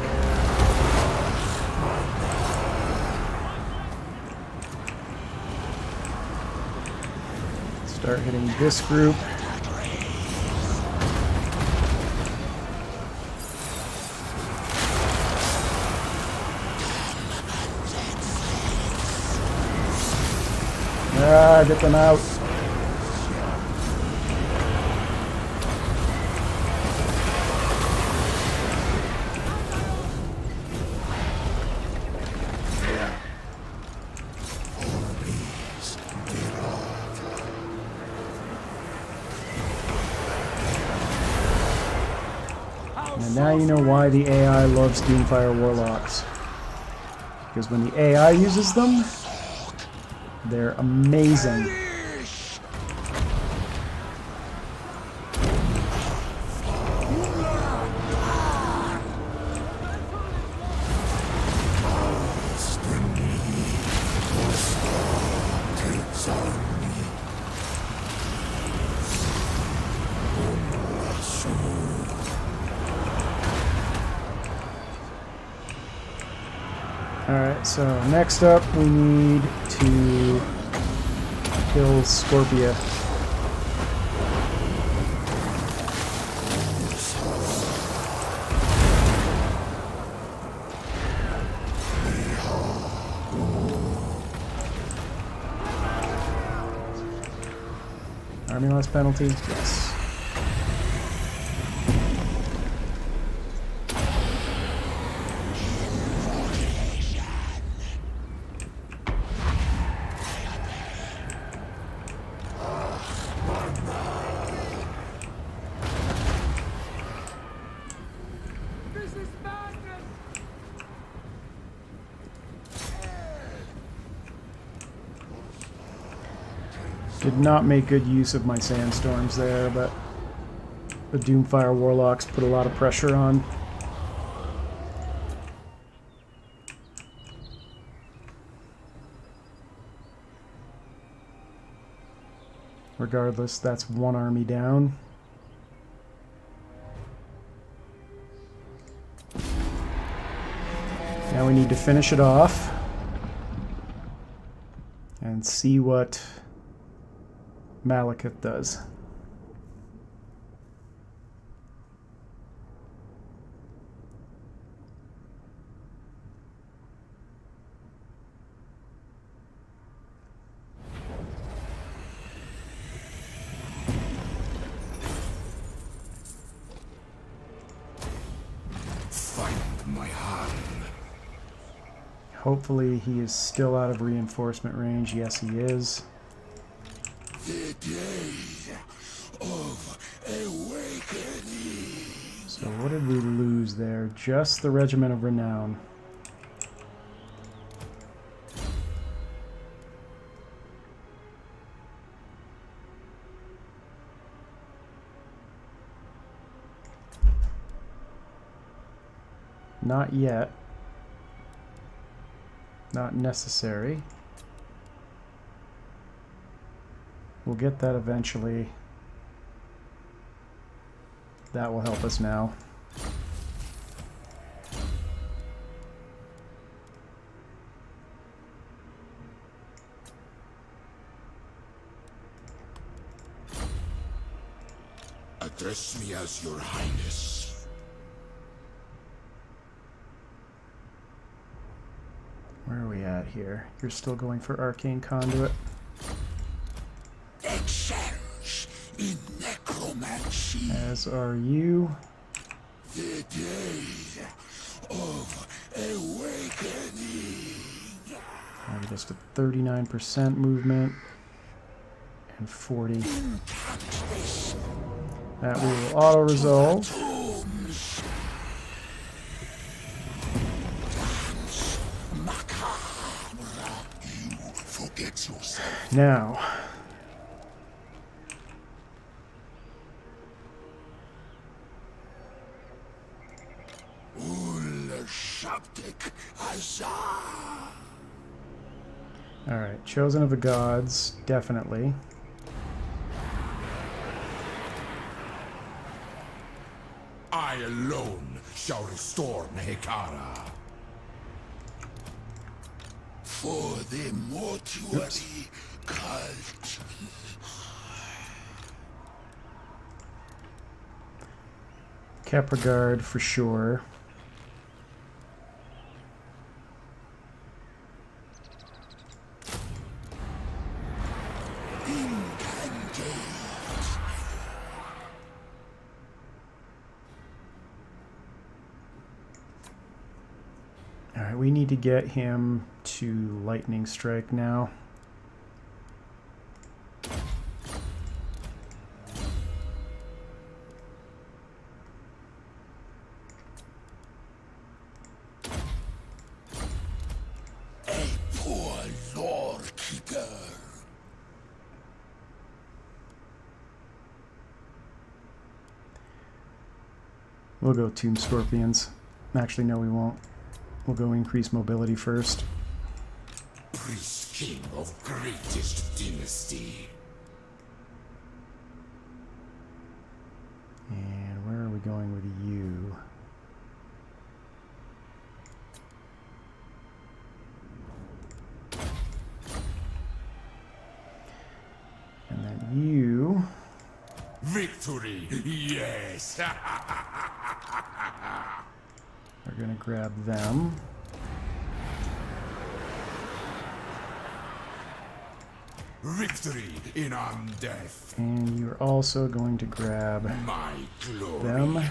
Start hitting this group. Ah, get them out. And now you know why the AI loves Doomfire Warlocks. Because when the AI uses them, they're amazing. Alright, so next up we need to kill Scorpia. Army loss penalty? Yes. Did not make good use of my sandstorms there, but the Doomfire Warlocks put a lot of pressure on. Regardless, that's one army down. Now we need to finish it off and see what Malekith does. Find my hand. Hopefully he is still out of reinforcement range. Yes, he is. The day of awakening. So what did we lose there? Just the Regiment of Renown. Not yet. Not necessary. We'll get that eventually. That will help us now. Address me as Your Highness. Where are we at here? You're still going for Arcane Conduit? Exchange in necromancy. As are you. The day of awakening. Just a 39% movement and 40. That we will auto-resolve. Now, alright, Chosen of the Gods, definitely. I alone shall restore Nehekara. For the mortuary cult. Kepragard for sure. Alright, we need to get him to Lightning Strike now. We'll go Tomb Scorpions. Actually, no, we won't. We'll go increase mobility first. Priest king of greatest dynasty. And where are we going with you? And then you... Victory, yes! We're going to grab them. Victory in undeath. And you're also going to grab My glory. them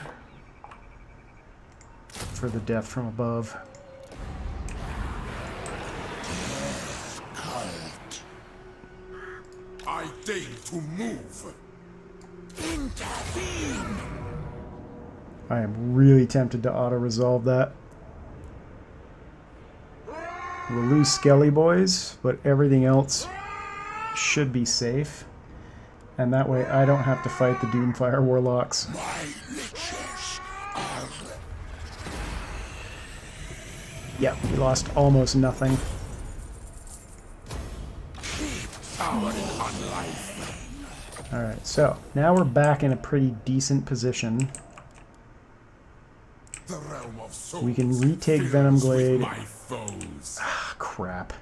for the death from above. Cult. I deign to move. Intervene. I am really tempted to auto-resolve that. We'll lose Skelly Boys, but everything else should be safe. And that way I don't have to fight the Doomfire Warlocks. My lichens are... Yep, we lost almost nothing. Keep our on life. Alright, so now we're back in a pretty decent position. The realm of souls We can retake fills Venom with Glade. my foes. Ah, crap.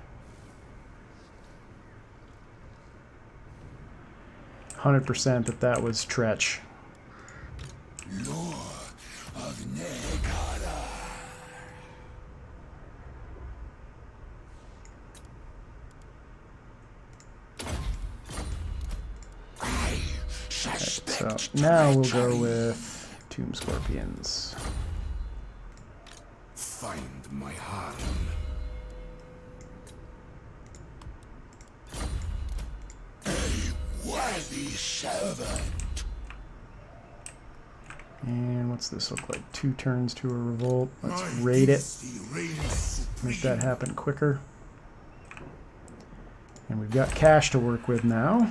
100% that was Tretch. Lord of Negara. I suspect. So now we'll go with Tomb Scorpions. Find my harem. A worthy servant. And what's this look like? 2 turns to a revolt. Let's My raid it. dynasty reigns Make supreme. that happen quicker. And we've got cash to work with now.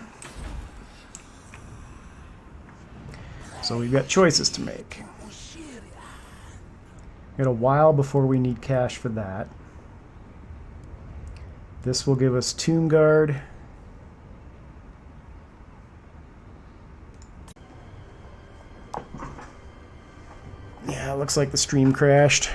So we've got choices to make. We got a while before we need cash for that. This will give us Tomb Guard. Yeah, it looks like the stream crashed.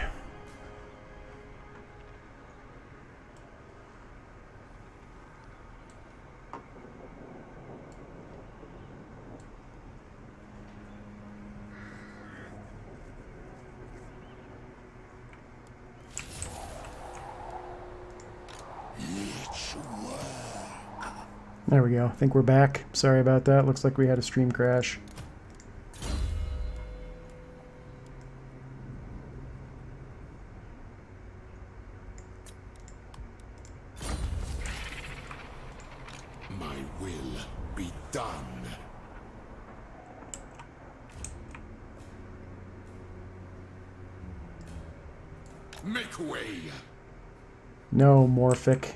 There we go. I think we're back. Sorry about that. Looks like we had a stream crash. My will be done. Make way. No, Morphic.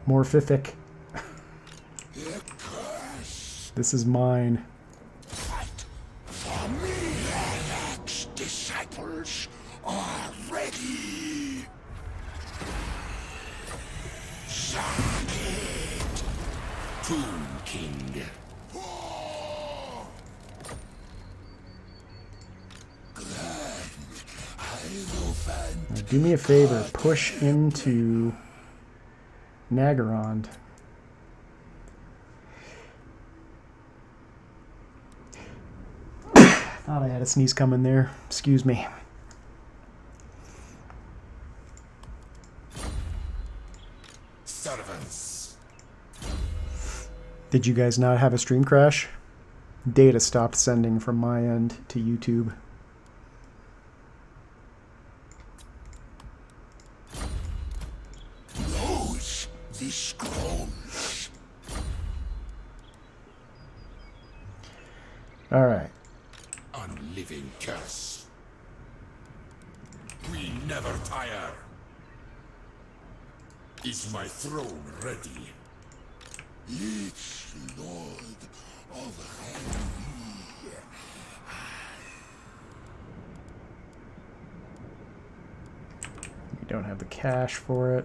Morphific. The curse. This is mine. Fight for me. Alex disciples are ready. Target. Tomb King. Now, do me a favor, push into Nagarond. Thought I had a sneeze coming there. Excuse me. Servants. Did you guys not have a stream crash? Data stopped sending from my end to YouTube. Those the scrolls. All right. Unliving curse. We never tire. Is my throne ready? Each lord of Henry. We don't have the cash for it.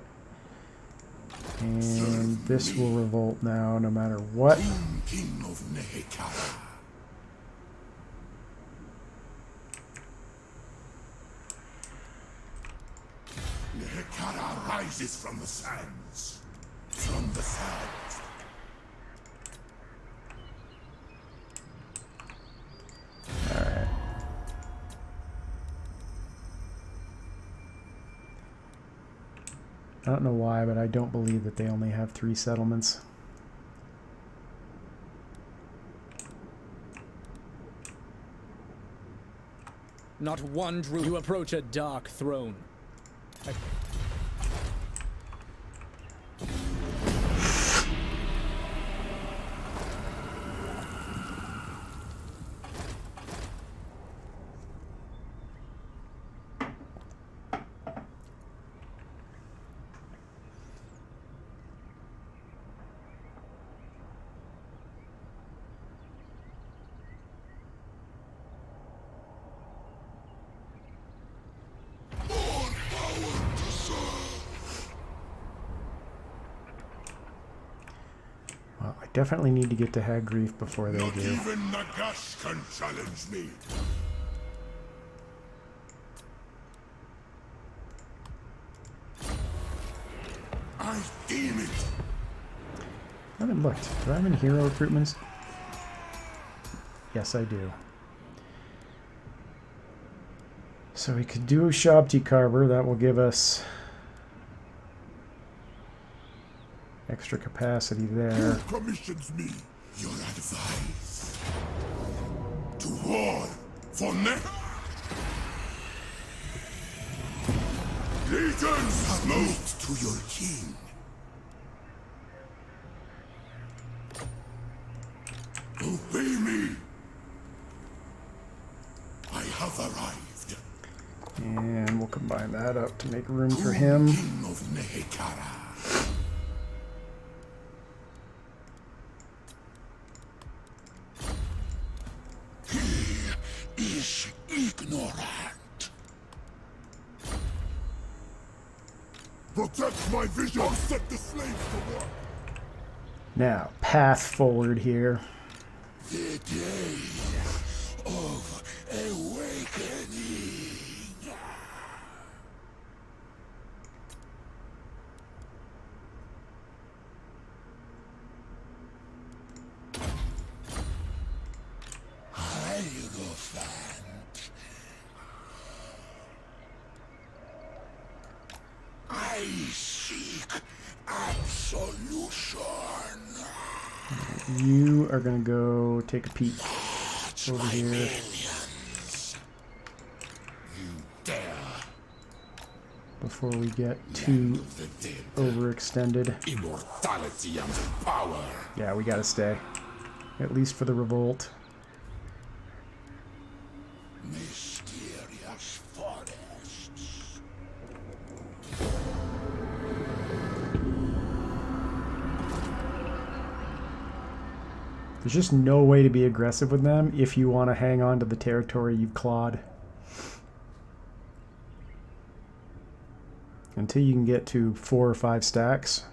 And this will revolt now, no matter what. King of Nehekara. Nehekara rises from the sands. From the sands. Alright. I don't know why, but I don't believe that they only have 3 settlements. Not one drew. You approach a dark throne. Well, I definitely need to get to Hagreef before they Not do. even Nagash can challenge me. I deem it. I haven't looked. Do I have any hero recruitments? Yes, I do. So we could do Shabti Carver. That will give us extra capacity there. Who commissions me? Your advice. To war for Legions! Submit to your king. Obey me. I have arrived. And we'll combine that up to make room for him. King of Nehekara. He is ignorant. Protect my vision. I'll set the slaves to work. Now, path forward here. The day of awakening. Hierophant. I seek absolution. You are going to go take a peek over here. Minions. You dare. Before we get too Of the dead. overextended. Immortality and power. Yeah, we got to stay. At least for the revolt. Mysterious forests. There's just no way to be aggressive with them if you want to hang on to the territory you've clawed. Until you can get to 4 or 5 stacks.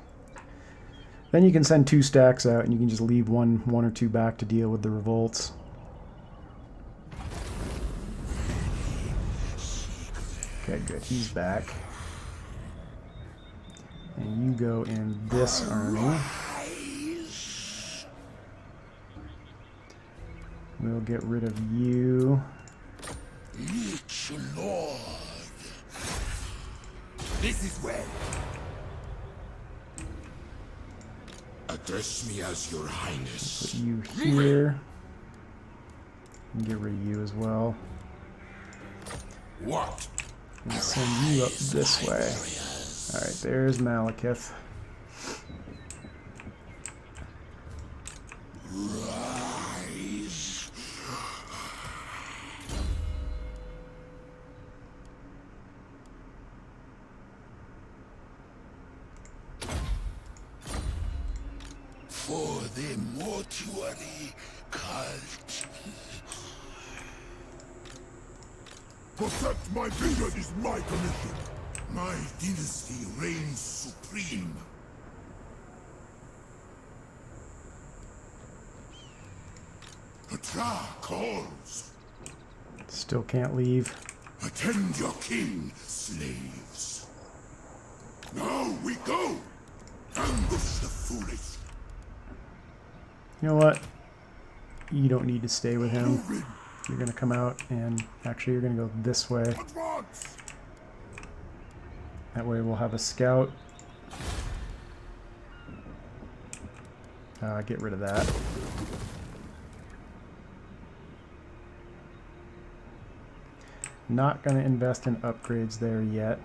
Then you can send 2 stacks out and you can just leave one or 2 back to deal with the revolts. Okay, good. He's back. And you go in this army. We'll get rid of you. Rich Lord. This is well. Address me as your highness. Put you here. And get rid of you as well. What? And send you up this way. Alright, there's Malekith. Rise. For the mortuary cult. Protect my vision is my commission. My dynasty reigns supreme. Petra calls. Still can't leave. Attend your king, slaves. Now we go. Ambush the foolish. You know what? You don't need to stay with him. Moving. You're going to come out and actually you're going to go this way. Advance. That way we'll have a scout. Get rid of that. Not going to invest in upgrades there yet.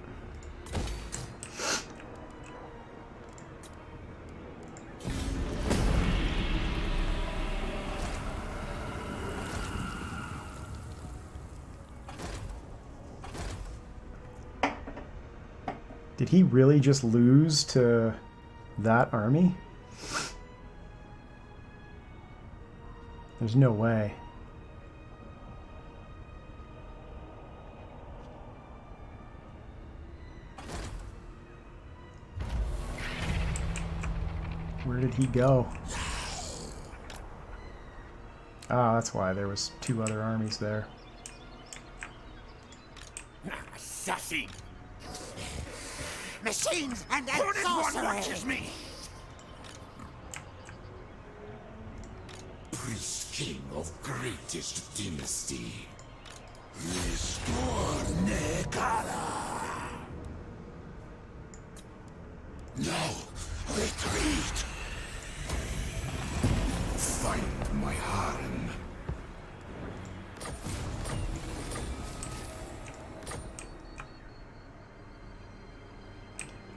Did he really just lose to that army? There's no way. Where did he go? Ah, that's why there was two other armies there. Sassy. Machines and One sorcery! watches me. Priest king of greatest dynasty. Restore Negara. Now, retreat. Find my harem.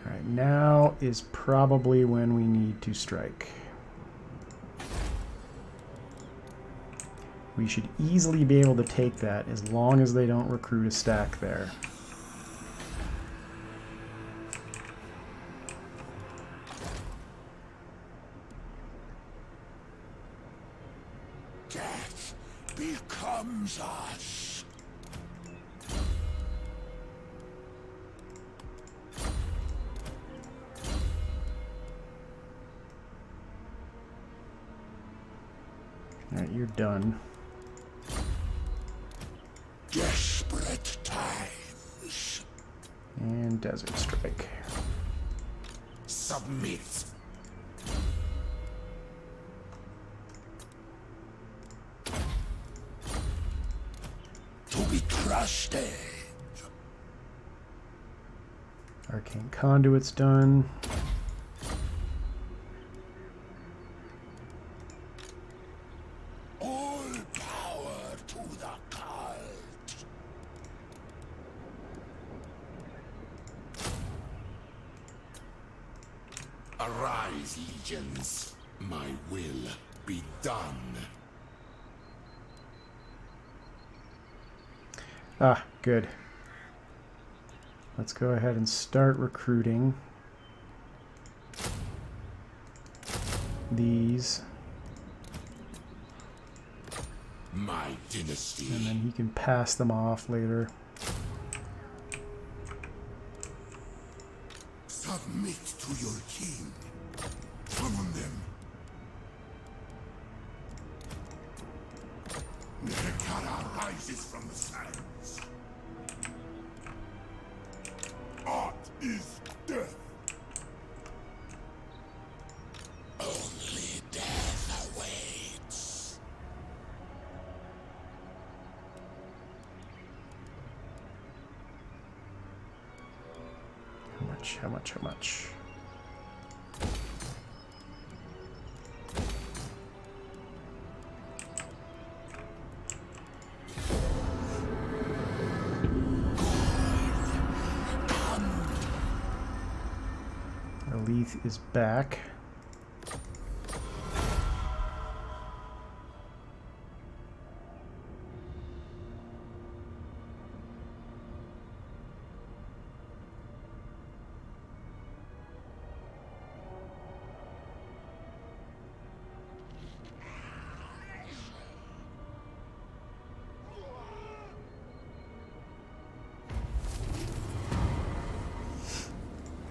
Alright, now is probably when we need to strike. We should easily be able to take that as long as they don't recruit a stack there. Death becomes us. Alright, you're done. Desperate times. And Desert Strike. Submit. To be crushed. Arcane Conduit's done. All power to the cult. Arise, legions. My will be done. Ah, good. Let's go ahead and start recruiting these, My dynasty. and then he can pass them off later. Submit to your king. Summon them. Nekara rises from the sands. is death. Only death awaits. How much? How much? How much? Leith is back.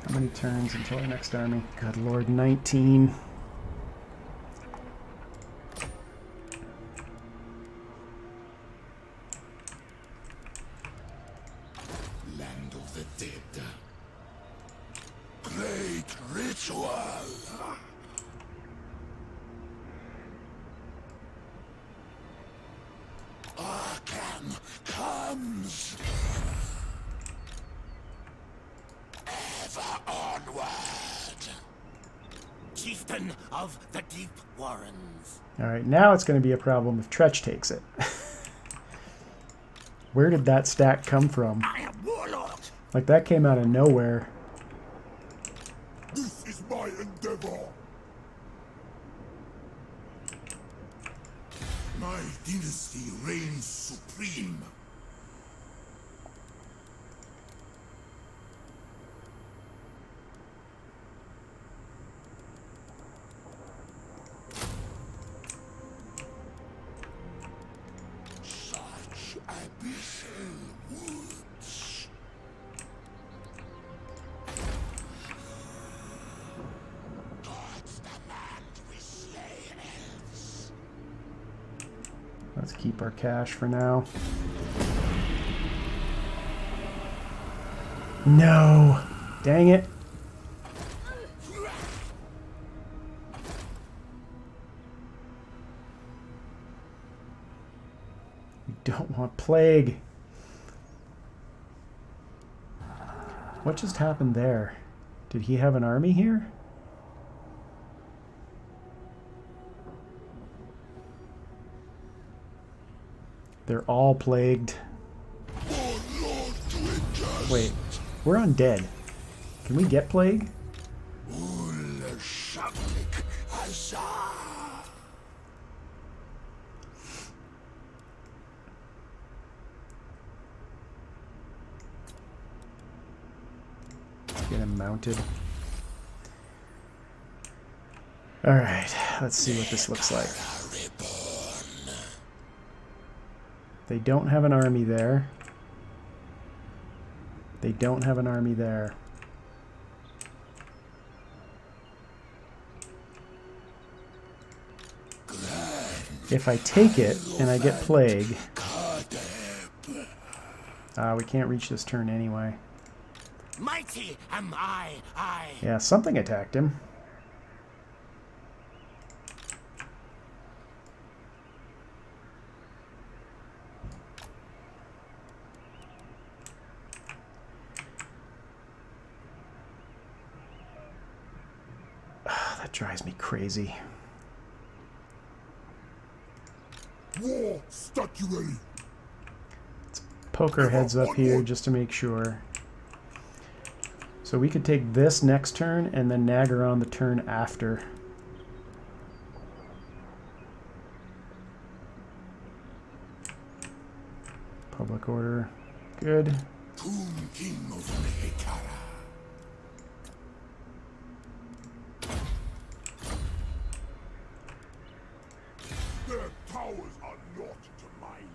How many turns until our next army? Good Lord, 19. Land of the dead. Great ritual. Arkham comes. Ever onward. Chieftain of the Deep Warrens. Alright, now it's going to be a problem if Tretch takes it. Where did that stack come from? I am Warlord. Like, that came out of nowhere. This is my endeavor. My dynasty reigns supreme. Such abyssal woods. God's demand we slay elves. Let's keep our cash for now. No! Dang it. We don't want plague. What just happened there? Did he have an army here? They're all plagued. Wait, we're undead. Can we get plague? Get him mounted. Alright, let's see what this looks like. They don't have an army there. They don't have an army there. If I take it and I get plague, we can't reach this turn anyway. Mighty am I. Yeah, something attacked him. That drives me crazy. War statuary. Let's poke our heads up here just to make sure. So we could take this next turn and then Nagaron the turn after. Public order. Good. Tomb King of Mehekara. Their towers are not to mine.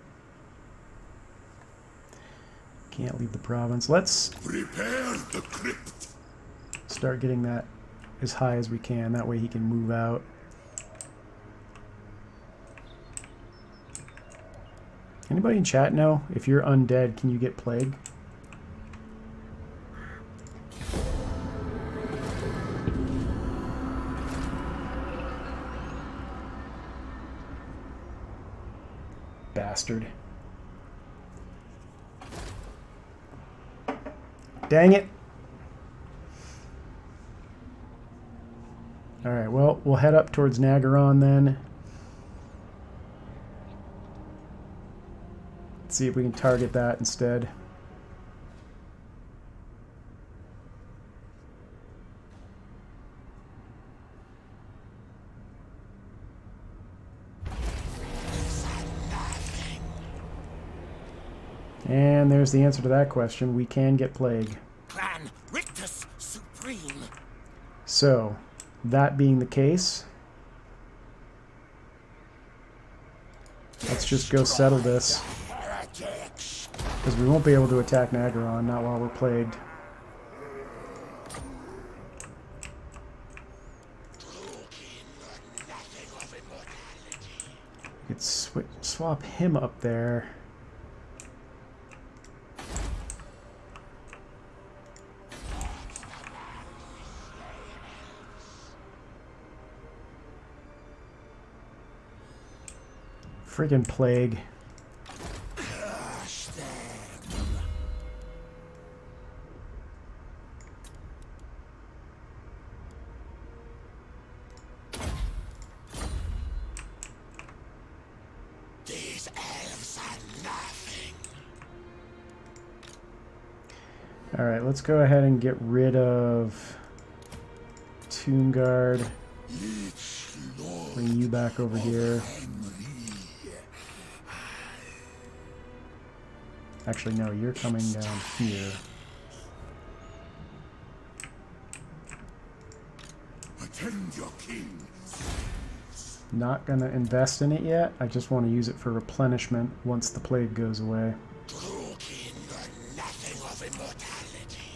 Can't leave the province. Let's Prepare the crypt. start getting that as high as we can. That way he can move out. Anybody in chat know if you're undead, can you get plague? bastard. Dang it. Alright, well, we'll head up towards Nagaron then. Let's see if we can target that instead. And there's the answer to that question. We can get plague. Clan Rictus Supreme. So, that being the case, let's just go settle this. Because we won't be able to attack Nagaron, not while we're plagued. We could swap him up there. Friggin' plague. These elves are nothing. Alright, let's go ahead and get rid of Tomb Guard. Bring you back over here. Actually, no, you're coming down here. Attend your king. Not gonna invest in it yet. I just want to use it for replenishment once the plague goes away. King, nothing of immortality.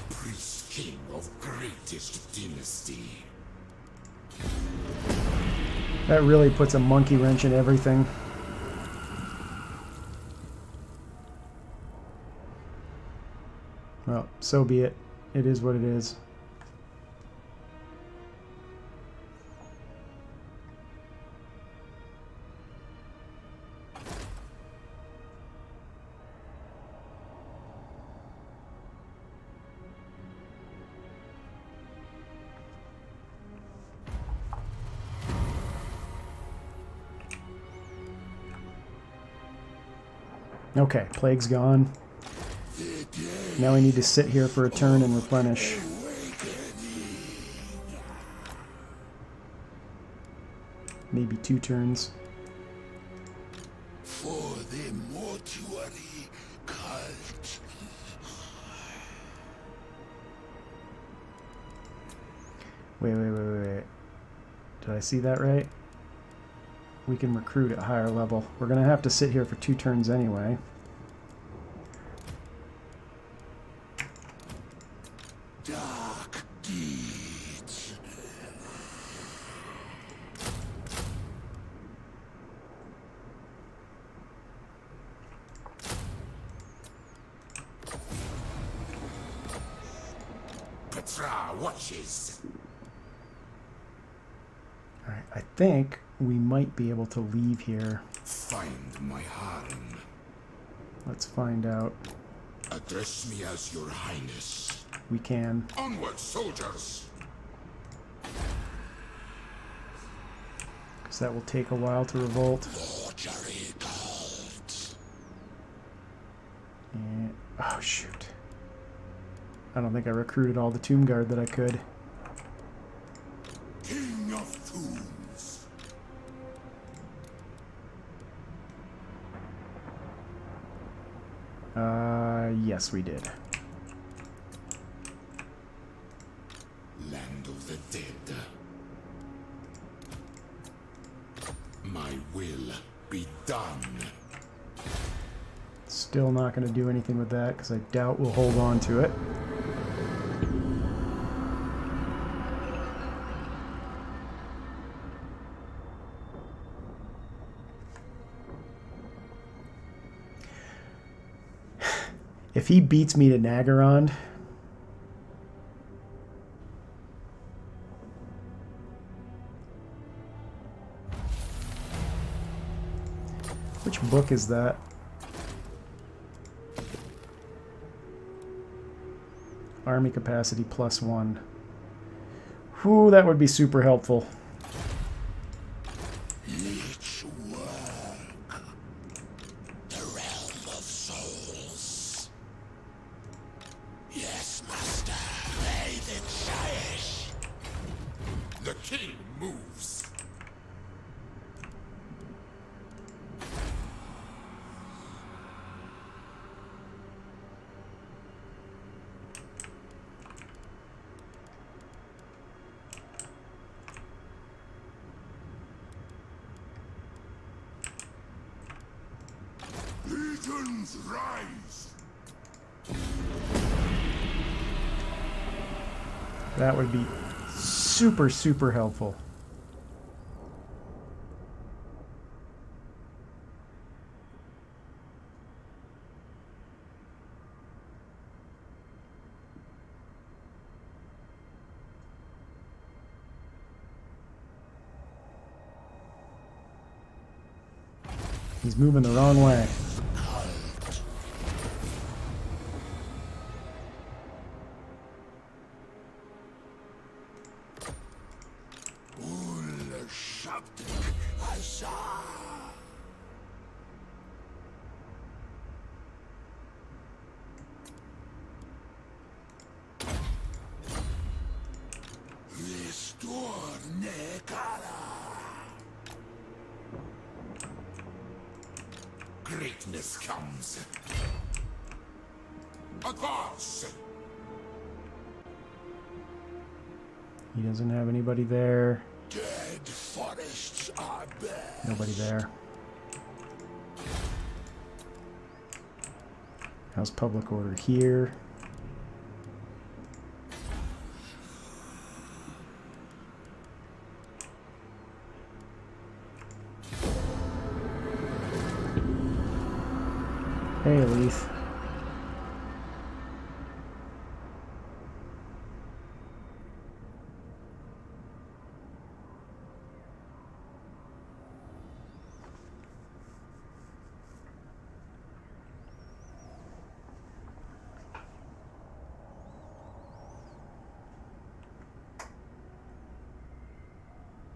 Priest king of greatest dynasty. That really puts a monkey wrench in everything. Well, so be it. It is what it is. Okay, plague's gone. Now we need to sit here for a turn and replenish. Maybe 2 turns. For the mortuary cult. Wait. Did I see that right? We can recruit at higher level. We're going to have to sit here for 2 turns anyway. Dark deeds. Petra watches. Alright, I think we might be able to leave here. Find my harem. Let's find out. Address me as your highness. We can. Onward, soldiers! Because that will take a while to revolt. Mortuary cult. And, oh, shoot. I don't think I recruited all the Tomb Guard that I could. King of tombs. Yes, we did. Land of the dead. My will be done. Still not going to do anything with that because I doubt we'll hold on to it. If he beats me to Nagaron, Which book is that? Army capacity +1. Whew, that would be super helpful. Let's work. The realm of souls. Yes, master. Bathe in Shaish. The king moves. Legions rise. That would be super, super helpful. He's moving the wrong way. Greatness comes. Advance. He doesn't have anybody there. Dead forests are bare. Nobody there. How's public order here? Hey, Leaf.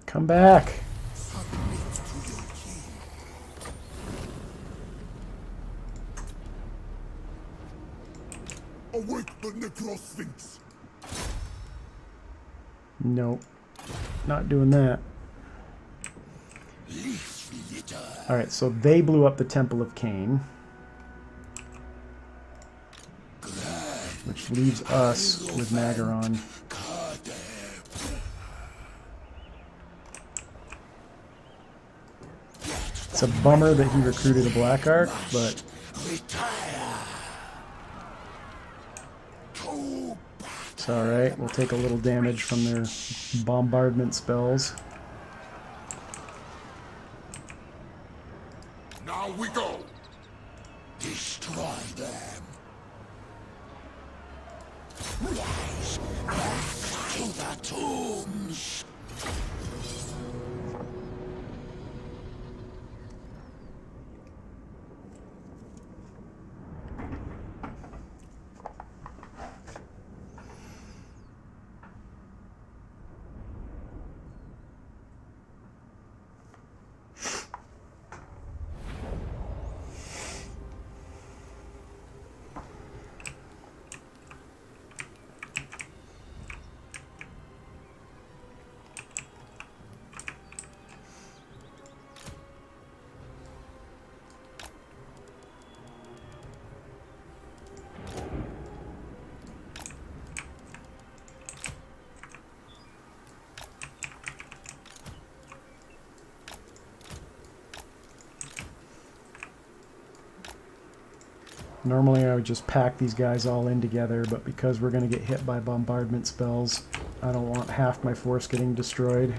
Come back. Submit to your king. Awake the Necrosphinx. Nope. Not doing that. Leaf litter. Alright, so they blew up the Temple of Cain. Which leaves us with Nagaron. Khatep. It's a bummer that he recruited a Black Ark, but Retire. To it's alright. We'll take a little damage from their bombardment spells. now we go. Destroy them. Rise back to the tombs. Normally I would just pack these guys all in together, but because we're going to get hit by bombardment spells, I don't want half my force getting destroyed.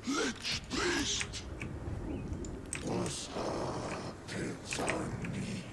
Lich beast. Was on me.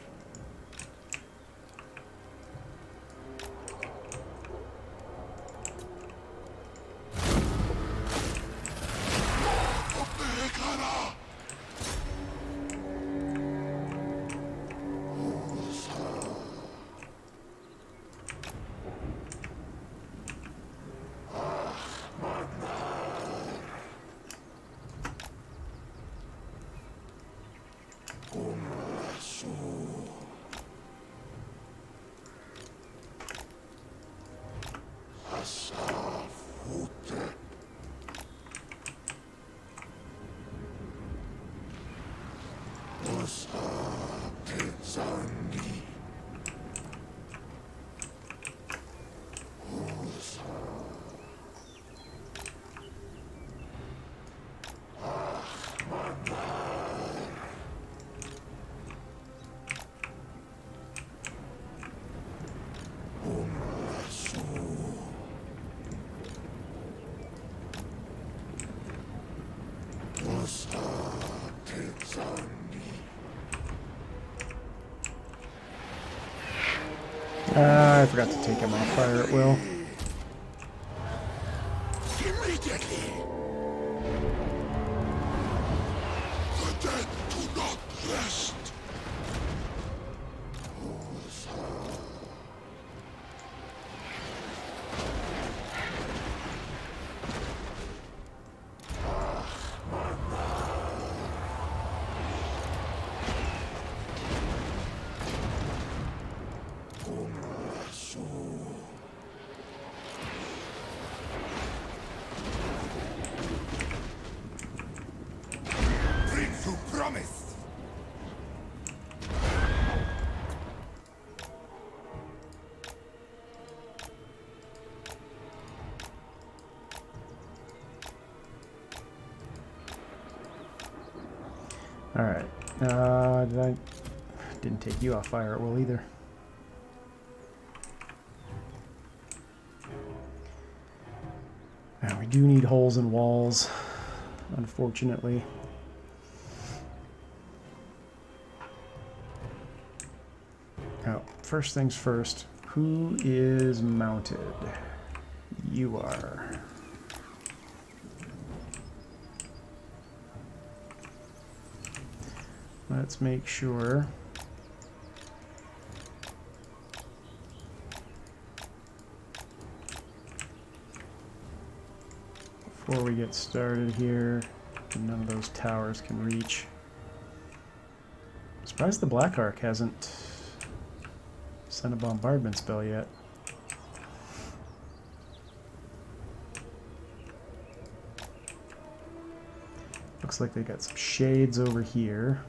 I forgot to take him off fire at will. Immediately! The dead do not rest! Breakthrough promised! Alright. Didn't take you off fire at will either. Now, we do need holes in walls, unfortunately. Now, first things first, who is mounted? You are. Let's make sure. Before we get started here, none of those towers can reach. I'm surprised the Black Ark hasn't sent a bombardment spell yet. Looks like they got some shades over here.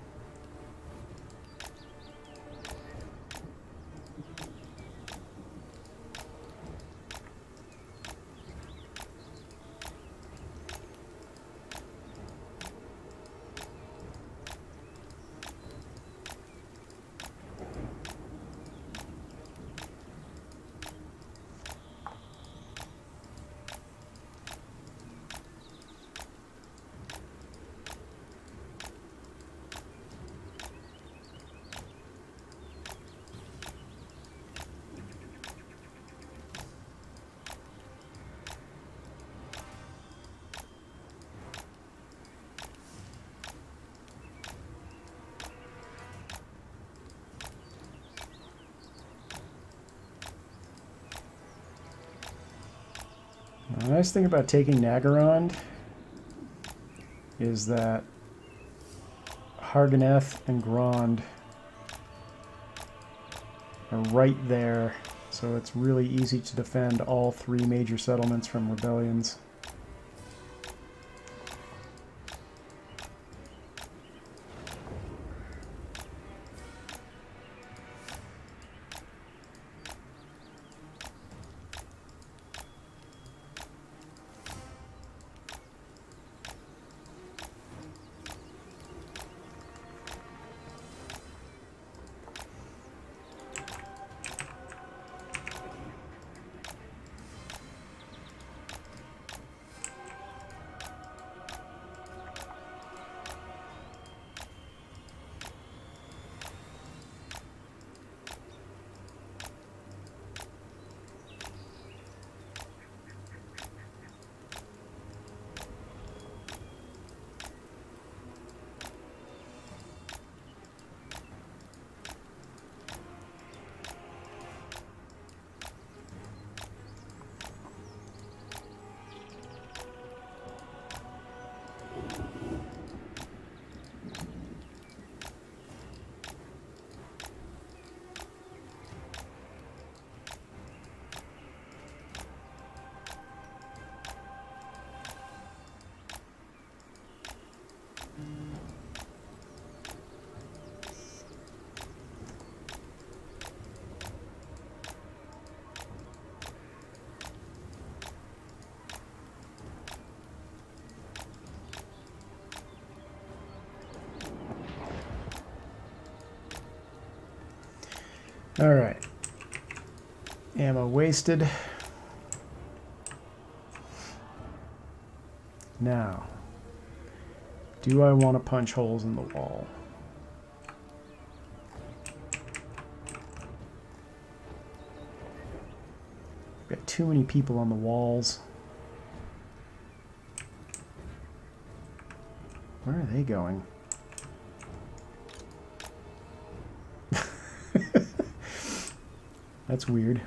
The nice thing about taking Nagarond is that Harganeth and Grond are right there, so it's really easy to defend all three major settlements from rebellions. All right. Ammo wasted. Now, do I want to punch holes in the wall? Got too many people on the walls. Where are they going? That's weird.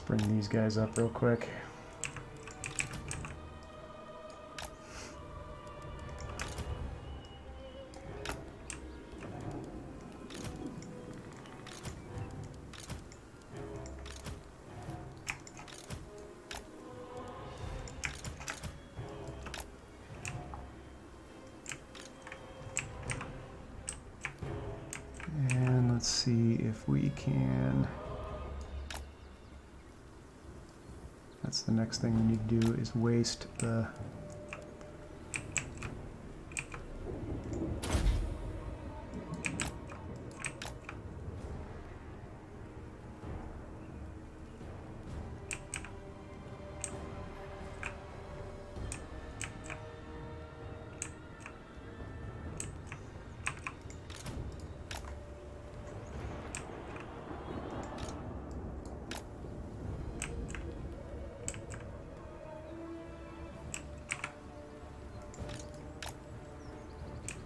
Bring these guys up real quick. And let's see if we can... That's the next thing we need to do, is waste the...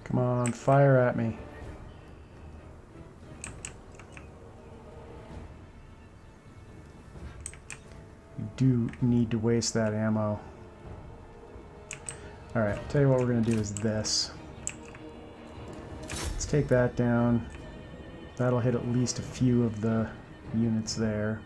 Come on, fire at me. You do need to waste that ammo. Alright, tell you what we're going to do is this. Let's take that down. That'll hit at least a few of the units there.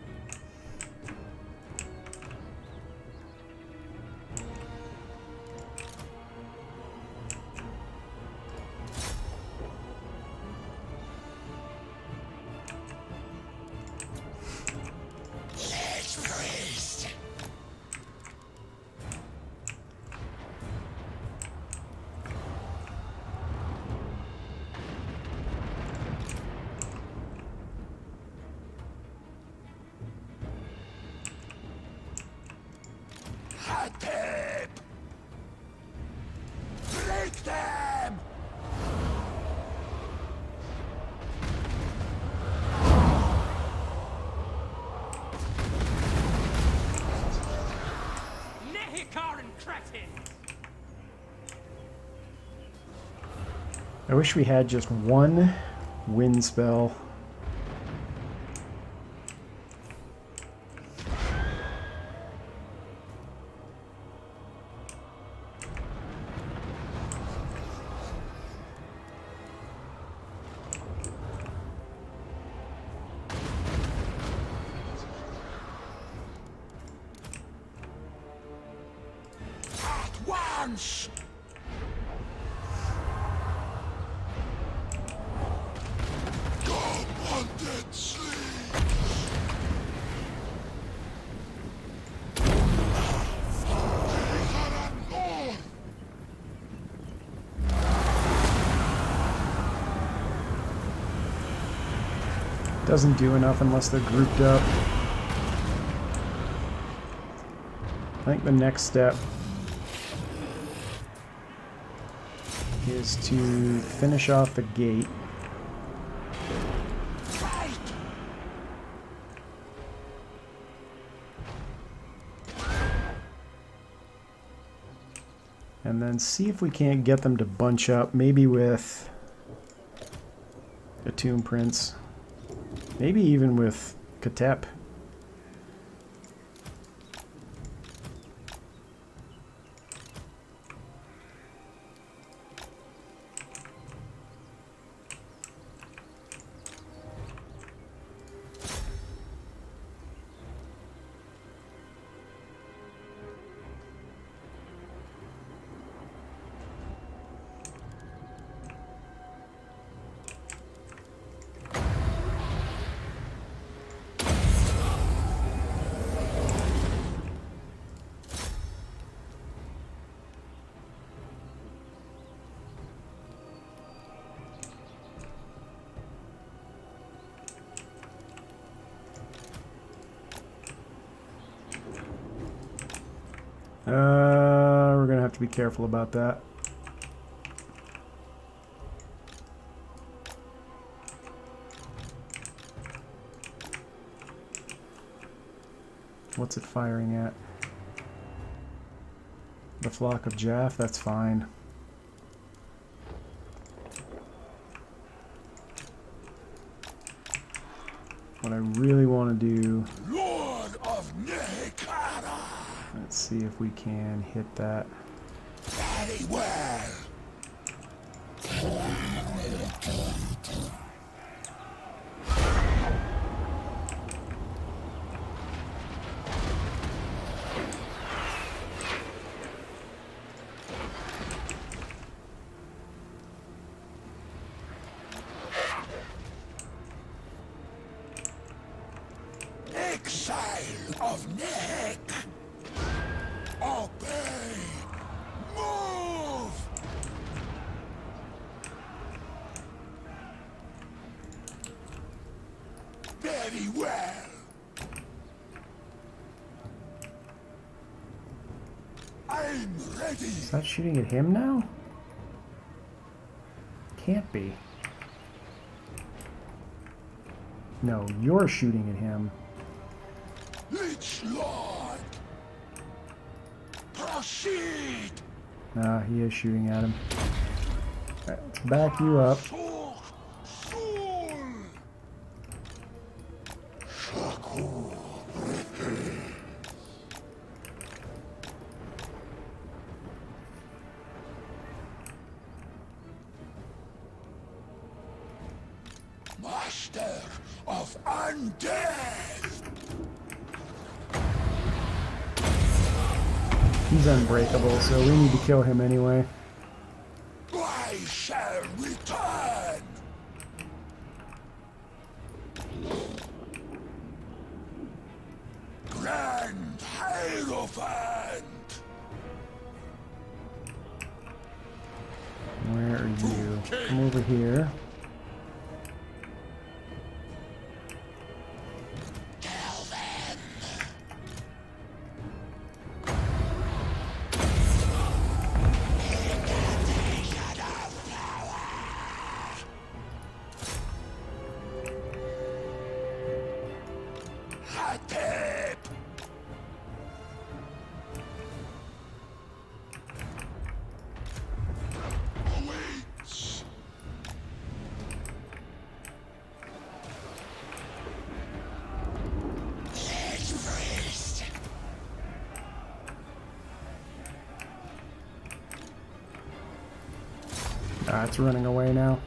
Khatep! Break them! I wish we had just one wind spell. At once! Doesn't do enough unless they're grouped up. I think the next step is to finish off the gate. And then see if we can't get them to bunch up, maybe with a Tomb Prince. Maybe even with Khatep. We're gonna have to be careful about that. What's it firing at? The flock of Jaff? That's fine. What I really want to do... Lord of Nehekara! Let's see if we can hit that. Very well. Exile of Neck! Obey! Move! Very well. I'm ready. Is that shooting at him now? Can't be. No, you're shooting at him. Lich Lord! Proceed! Nah, he is shooting at him. Alright, let's back you up. Soul! Shakur! Master of Undead! He's unbreakable, so we need to kill him anyway. I shall return! Grand Hierophant! Where are you? Come over here. Tell them! Khatep! Awaits! Priest! Ah, it's running away now.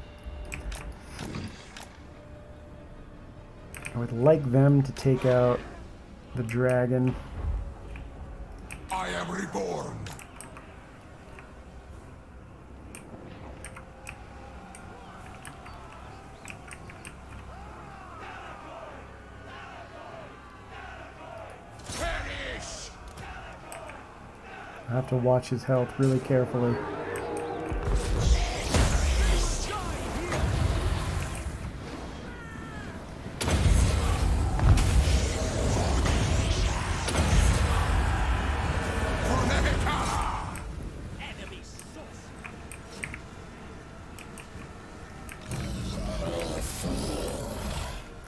I would like them to take out the dragon. I am reborn! Perish! I have to watch his health really carefully.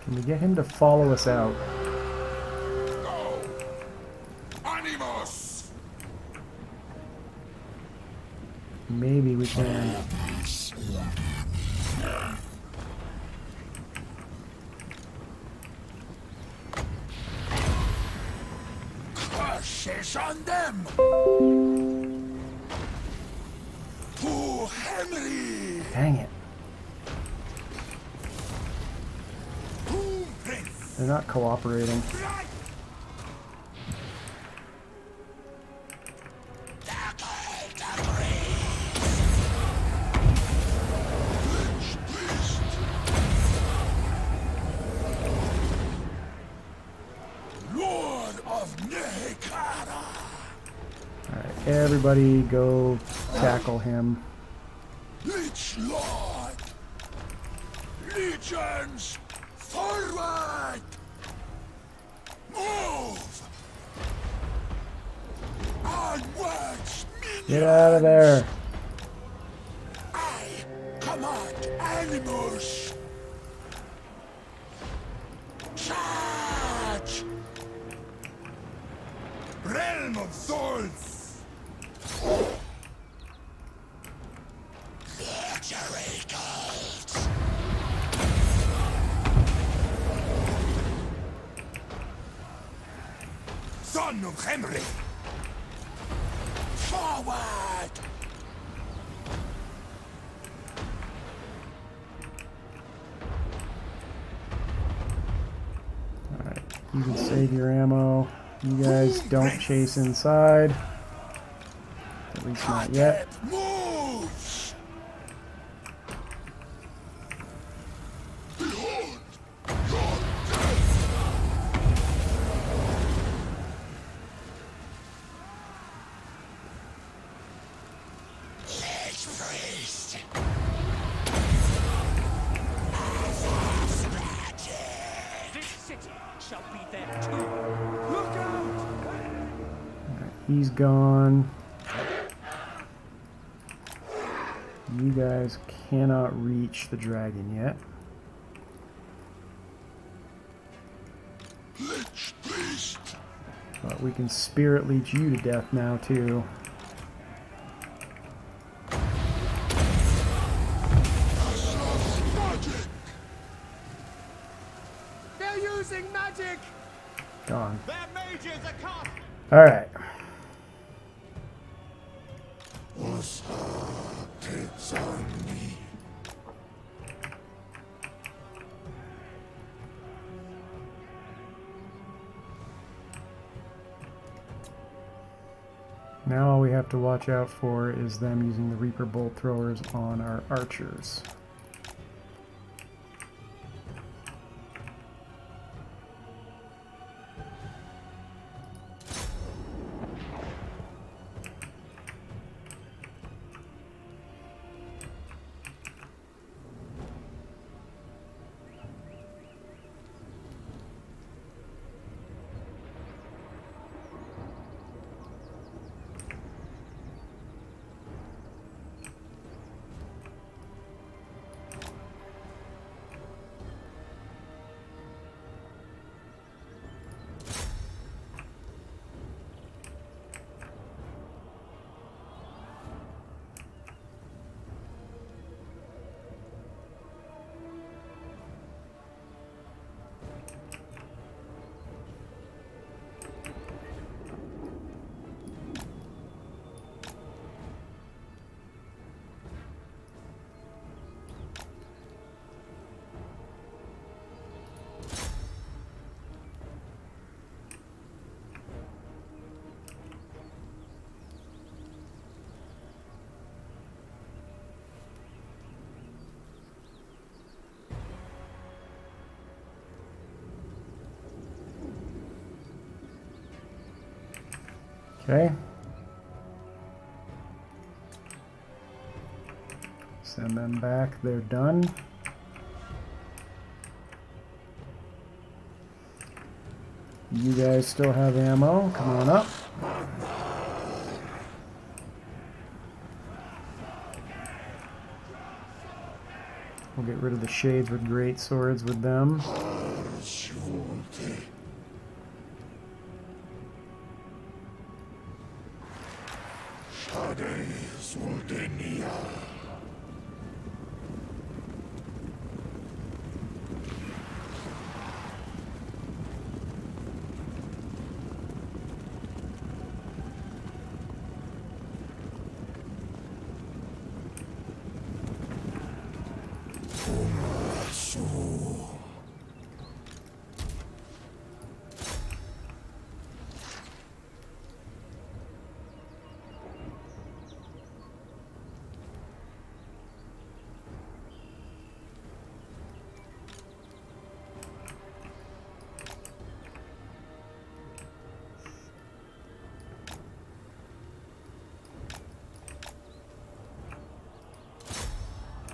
Can we get him to follow us out? Go! Animus! Maybe we can. Curses on them! To Henry! Dang it. To Prince! They're not cooperating. Right! Lord of Nehekara! Alright, everybody go tackle him. Lich Lord! Legions, forward! Move! On Get out of there. I command ambush. Charge! Realm of Souls! Victory cult! Son of Henry! Forward! Alright, you can save your ammo. You guys don't chase inside. At least not yet. Move! Behold your death! Lich priest! This city shall be there too. Look out! He's gone. You guys cannot reach the dragon yet. Lich priest! But we can spirit leech you to death now too. Magic! They're using magic! Gone. Their mages are cast! Alright. Was it's on me. Now all we have to watch out for is them using the Reaper bolt throwers on our archers. Okay. Send them back. They're done. You guys still have ammo. Come on up. We'll get rid of the shades with great swords with them.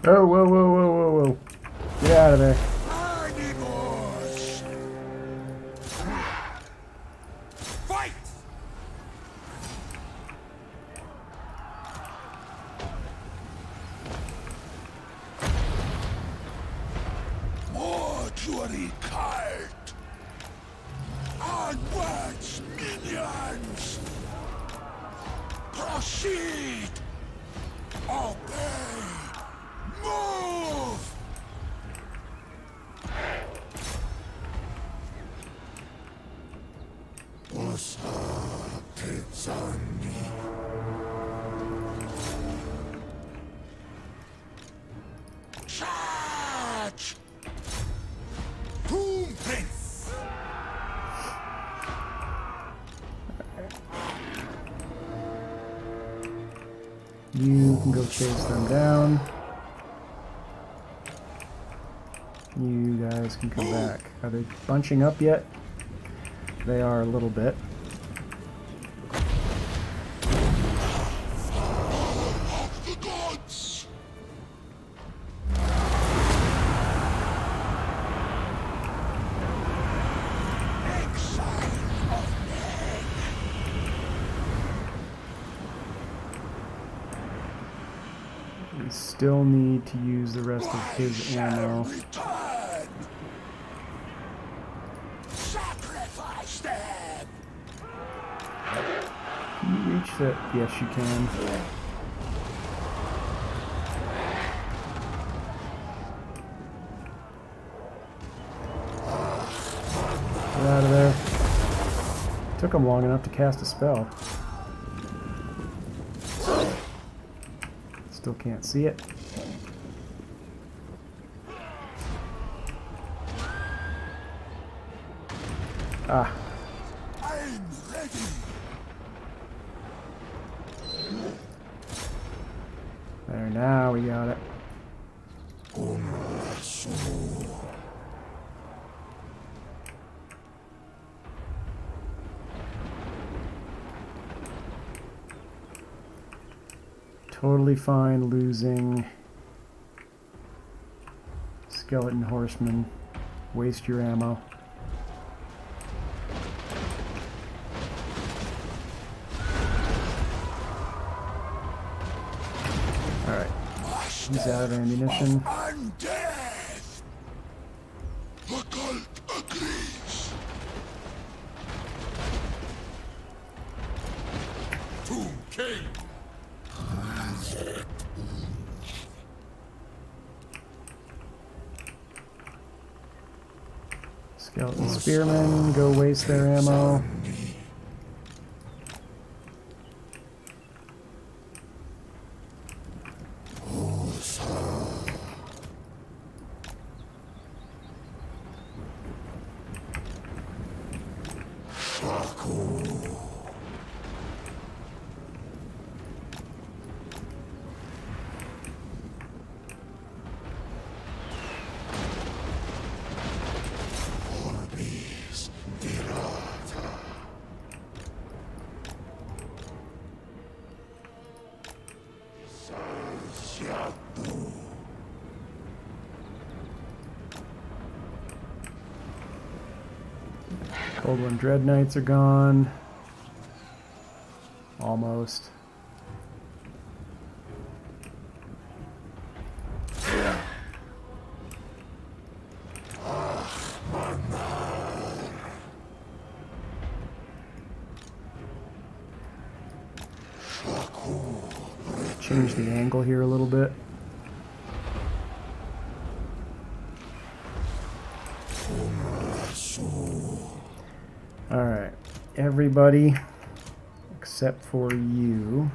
Oh, whoa, whoa, whoa, whoa, whoa. Get out of there. Animals! Fight! Glory cult! Onwards, minions! Proceed! Obey! Move! Osa Pizzani. Charge! Boom, Prince! You can go chase them down. You guys can come back. Are they bunching up yet? They are a little bit. The gods! Exile of men! We still need to use the rest of his ammo. Return! Sacrifice them! Can you reach that? Yes, you can. Get out of there. Took him long enough to cast a spell. Still can't see it. Ah, I'm ready! there, now we got it. Totally fine losing skeleton horsemen. Waste your ammo. Alright, he's out of ammunition. Undead! The cult agrees! Tomb King! Skeleton spearmen, go waste their ammo. Cold One Dread Knights are gone. Almost. Change the angle here a little bit. Alright, everybody except for you.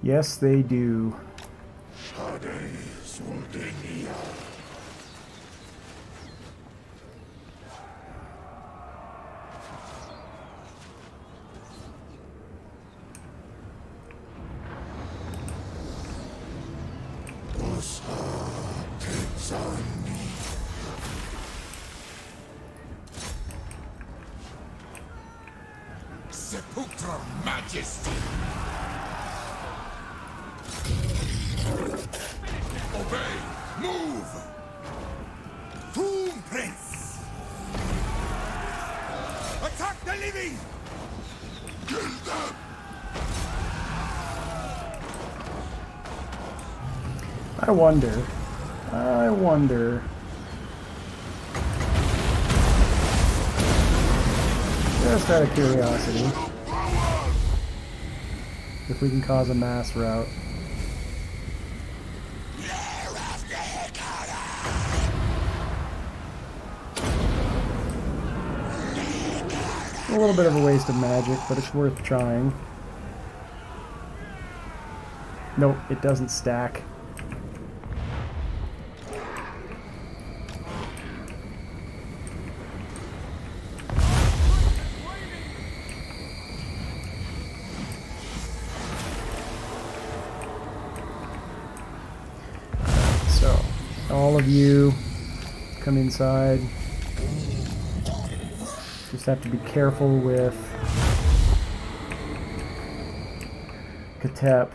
Yes, they do. Sepulchral Majesty! Obey! Move! Tomb Prince! Attack the living! Kill them! I wonder I wonder. Just out of curiosity, if we can cause a mass rout. A little bit of a waste of magic, but it's worth trying. Nope, it doesn't stack. So, all of you come inside. Just have to be careful with Khatep.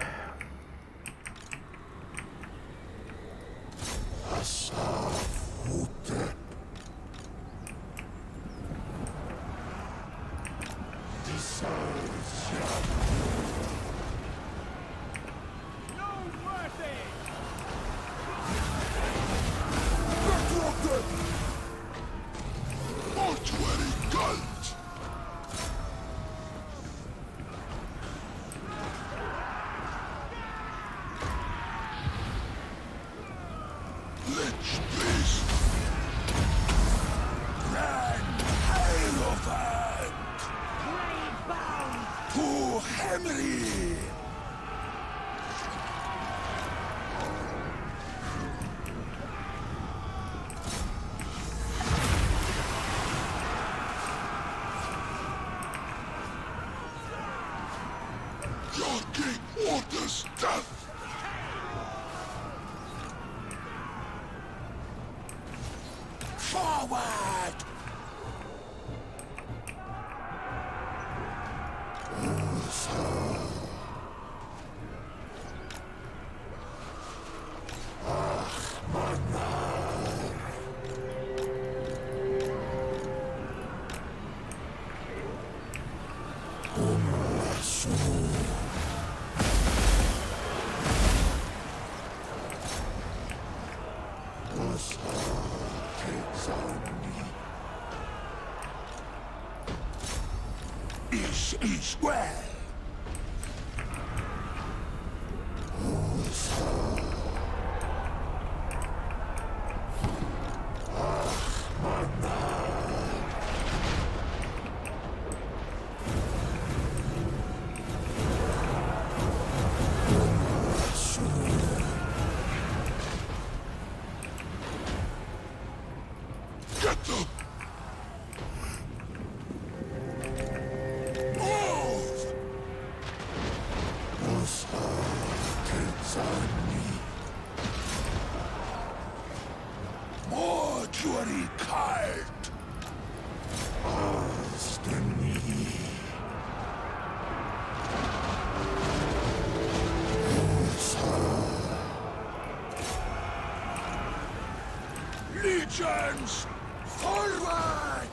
Legions, forward!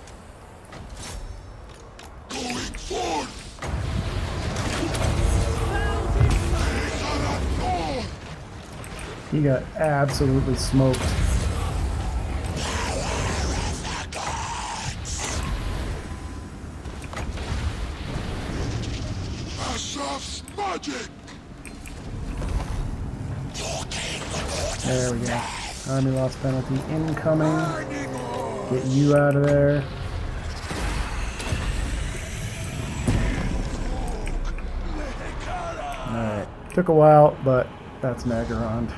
Going forth! He got absolutely smoked. Asaf's magic! There we go. Army loss penalty incoming. Get you out of there. Alright. Took a while, but that's Nagarond.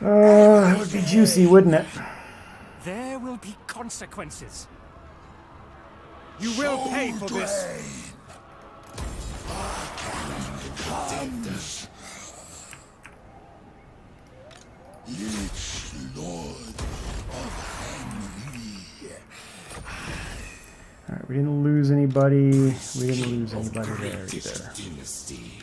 That would be juicy, wouldn't it? There will be consequences. You will pay for this. comes. Lich Lord of Henry. Alright, we didn't lose anybody. We didn't lose anybody there either. Dynasty.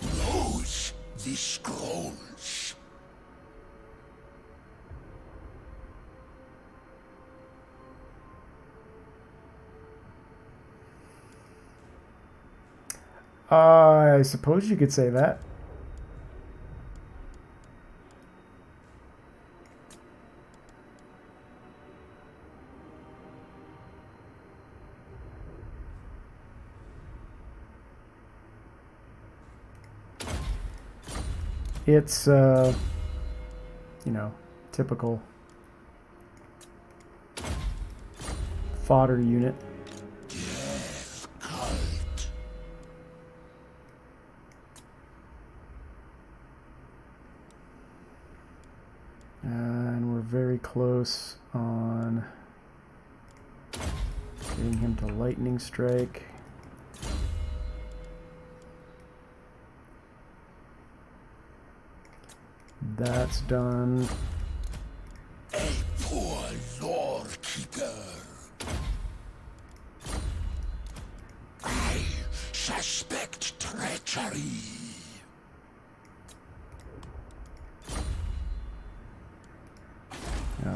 Those the scrolls. I suppose you could say that. It's, you know, typical fodder unit. And we're very close on getting him to lightning strike. That's done. A poor lore keeper. I suspect treachery.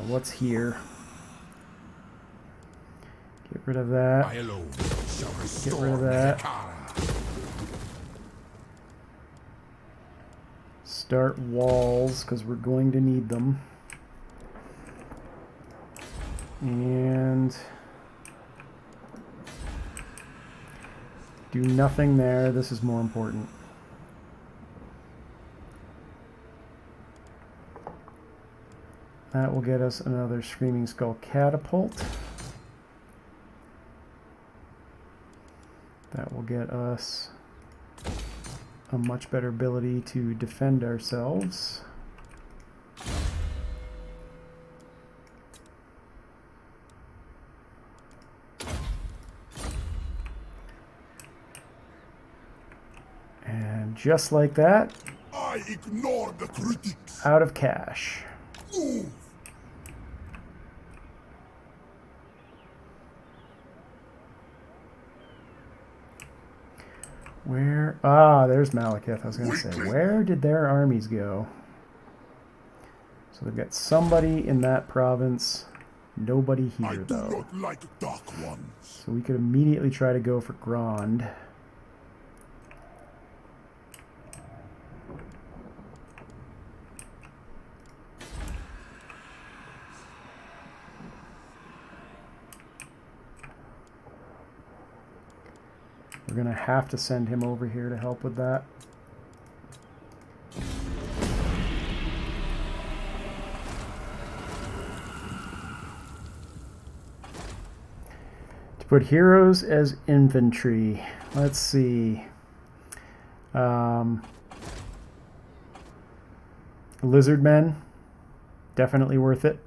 What's here? Get rid of that. I alone shall Get restore rid of that. Nekara. Start walls, because we're going to need them. And do nothing there. This is more important. That will get us another Screaming Skull catapult. That will get us a much better ability to defend ourselves. And just like that, I ignore the critics. out of cash. Move. Where? Ah, there's Malekith. I was going to say, where did their armies go? So they've got somebody in that province. Nobody I here, do though. not like dark ones. So we could immediately try to go for Grand. We're going to have to send him over here to help with that. To put heroes as infantry. Let's see. Lizard men. Definitely worth it.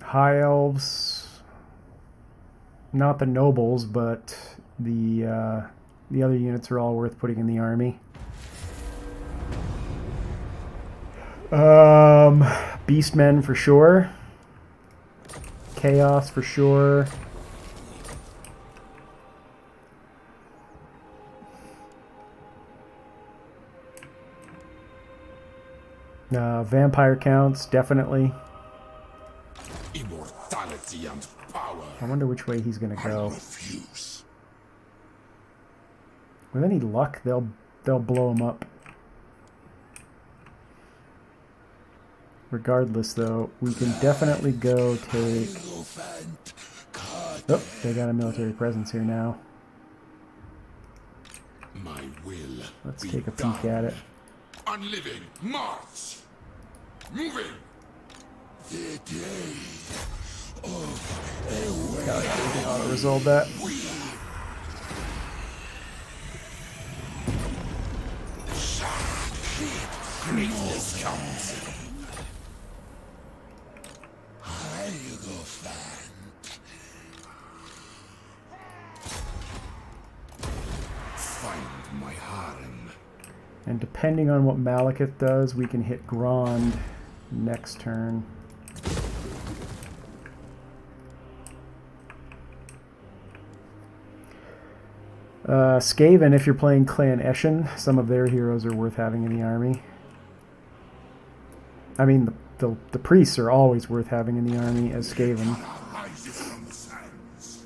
High elves, not the nobles, but the other units are all worth putting in the army. Beastmen for sure. Chaos for sure. Vampire counts, definitely. Immortality and power. I wonder which way he's going to I go. refuse. With any luck, they'll blow him up. Regardless, though, we can definitely go take... Hierophant Khatep. Oh, they got a military presence here now. My will. Let's be take a done. peek at it. Unliving, march. Moving. The day of God, we can auto-resolve that. greatness comes. And depending on what Malekith does, we can hit Grond next turn. Skaven, if you're playing Clan Eshin, some of their heroes are worth having in the army. I mean, the priests are always worth having in the army as Skaven. Rises from the sands.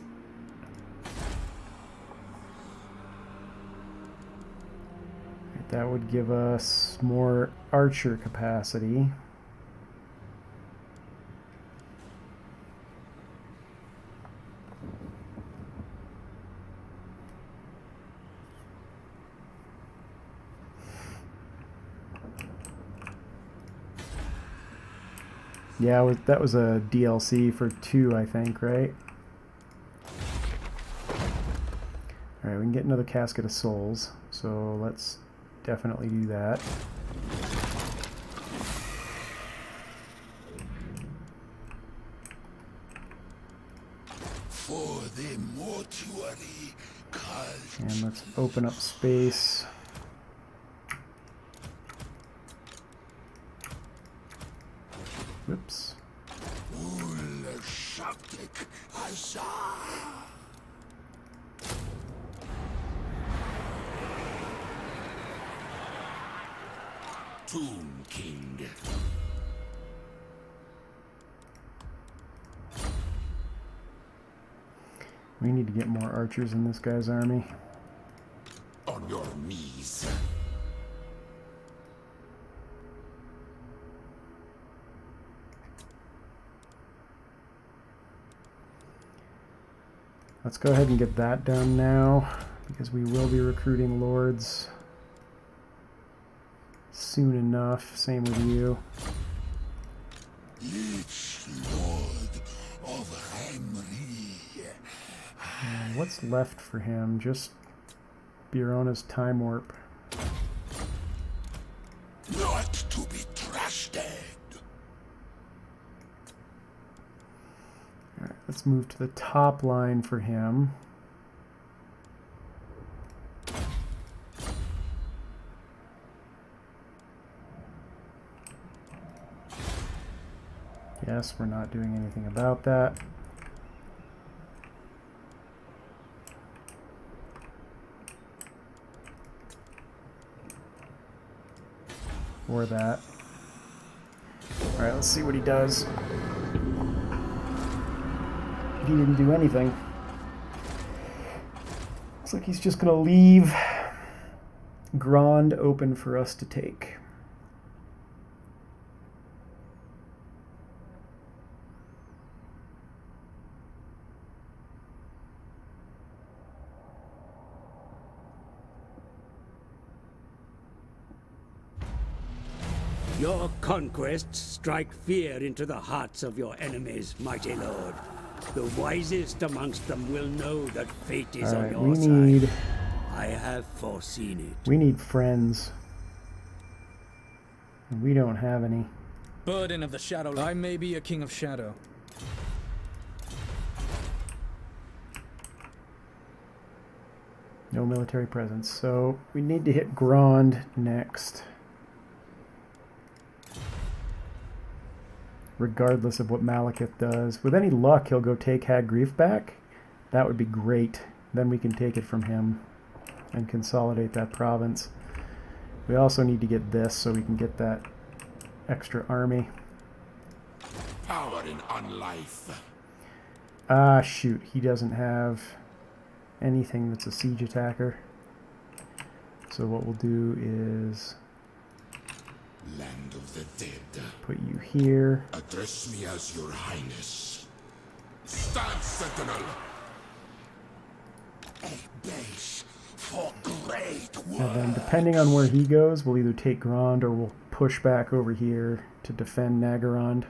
That would give us more archer capacity. Yeah, that was a DLC for 2, I think, right? Alright, we can get another Casket of Souls, so let's definitely do that. For the mortuary cult. And let's open up space. Whoops. Tomb King. We need to get more archers in this guy's army. On your knees. Let's go ahead and get that done now, because we will be recruiting lords soon enough. Same with you. Lich Lord of Hemri. And what's left for him? Just Birona's Time Warp. Not to be trusted. Alright, let's move to the top line for him. Yes, we're not doing anything about that. Or that. Alright, let's see what he does. He didn't do anything. Looks like he's just going to leave Grond open for us to take. Your conquests strike fear into the hearts of your enemies, mighty lord. The wisest amongst them will know that fate is on your side. I have foreseen it. We need friends. And we don't have any. Burden of the Shadow. I may be a king of Shadow. No military presence. So we need to hit Grond next. Regardless of what Malekith does. With any luck, he'll go take Hag Grief back. That would be great. Then we can take it from him and consolidate that province. We also need to get this so we can get that extra army. Power in unlife. Ah, shoot. He doesn't have anything that's a siege attacker. So what we'll do is Land of the dead. put you here. Address me as your highness. Stand, sentinel. A base for great work. And then depending on where he goes, we'll either take Grond or we'll push back over here to defend Nagarond.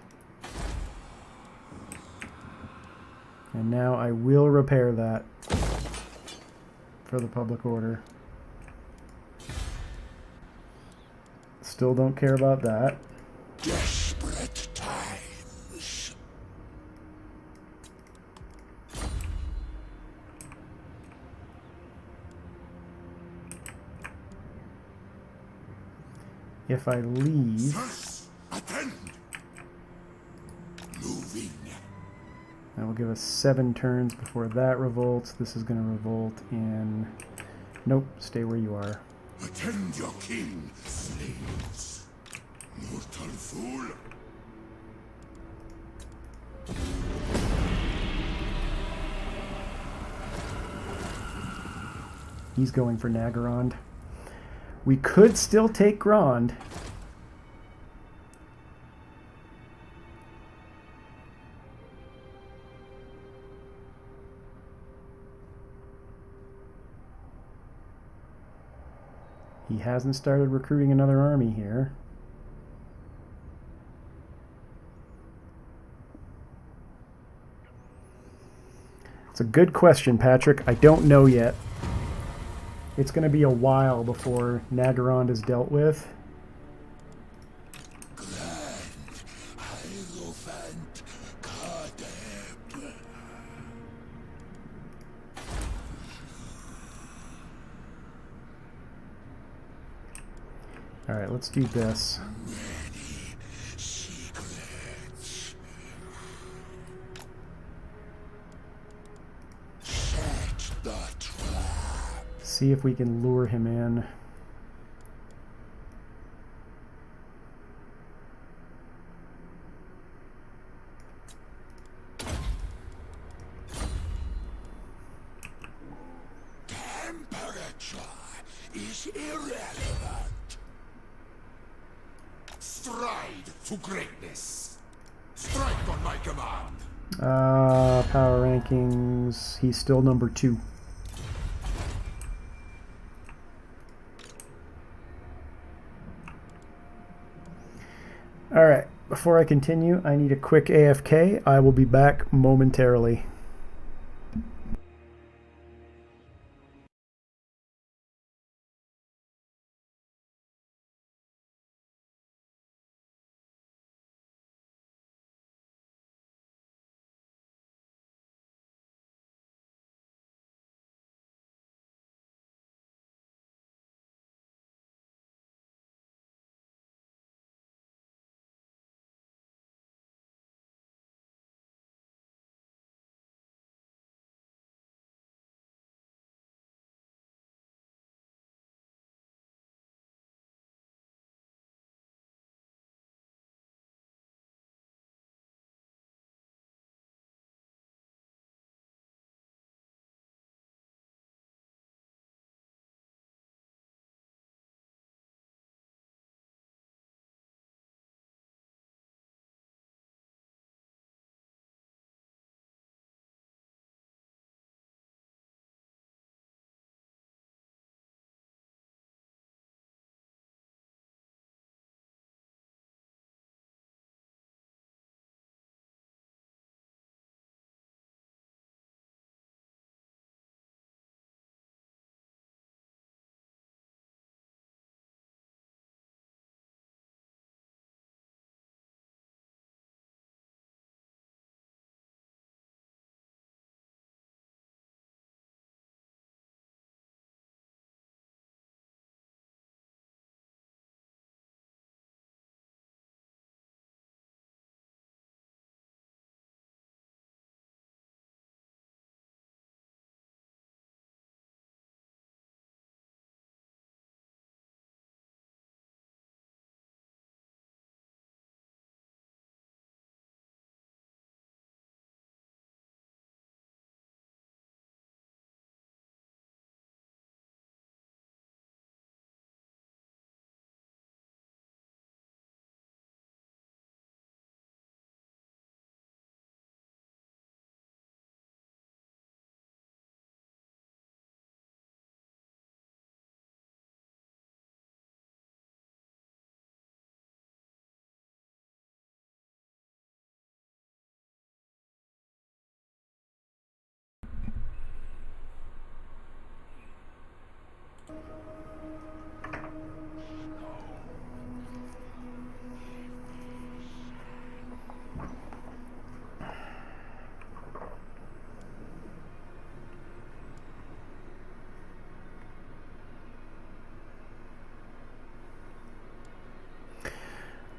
And now I will repair that for the public order. Still don't care about that. Desperate times. if I leave... Sirs, attend! Moving. That will give us 7 turns before that revolts. This is going to revolt in... Nope, stay where you are. Attend your king, slaves. Mortal fool. He's going for Nagarond. We could still take Grond. He hasn't started recruiting another army here. It's a good question, Patrick. I don't know yet. It's going to be a while before Nagarond is dealt with. Hierophant Khatep. Alright, let's do this. Secrets. Set the trap. See if we can lure him in. Temperature is irrelevant. Stride to greatness. Strike on my command. Power rankings. He's still number 2. Alright, before I continue, I need a quick AFK. I will be back momentarily.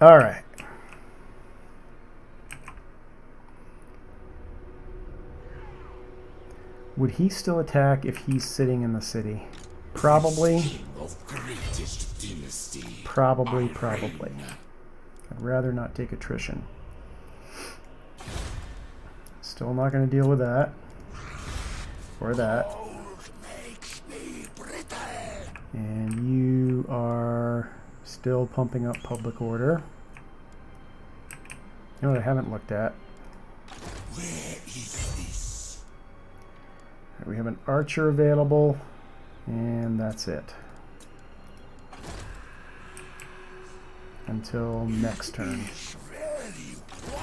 All right. Would he still attack if he's sitting in the city? Probably. Of greatest dynasty. Probably. I'd rather not take attrition. Still not going to deal with that. Or that. And you are still pumping up public order. You know what I haven't looked at? Where is this? Right, we have an archer available, and that's it. Until next turn. It's very wide.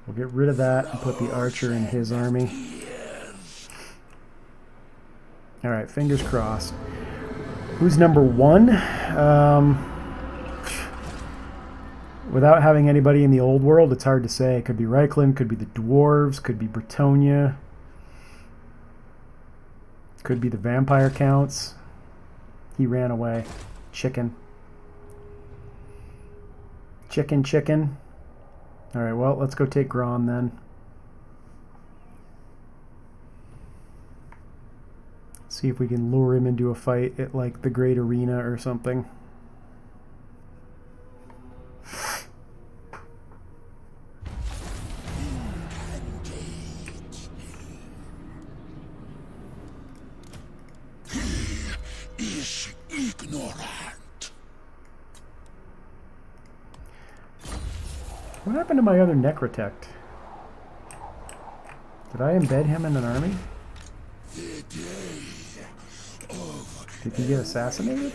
We'll get rid of that and put the archer in his army. Alright, fingers crossed. Who's number 1? Without having anybody in the old world, it's hard to say. It could be Reichland, could be the dwarves, could be Bretonia, could be the vampire counts. He ran away. Chicken. Chicken. Alright, well, let's go take Gron then. See if we can lure him into a fight at, like, the Great Arena or something. He is ignorant. What happened to my other Necrotect? Did I embed him in an army? The day of Did he get assassinated?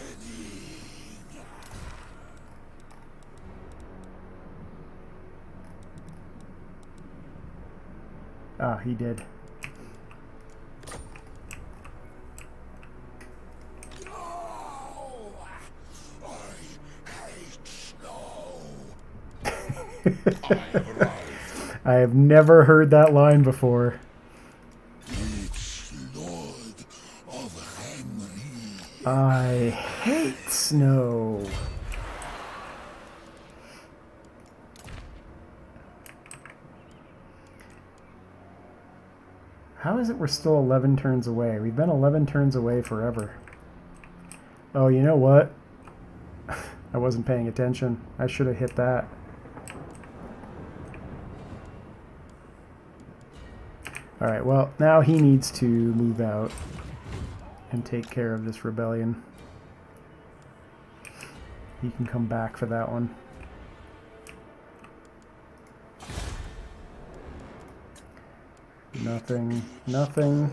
Ah, he did. no. I hate snow. I have never heard that line before. It's Lord of Henry. I hate snow. How is it we're still 11 turns away? We've been 11 turns away forever. Oh, you know what? I wasn't paying attention. I should have hit that. Alright, well, now he needs to move out and take care of this rebellion. He can come back for that one. Nothing.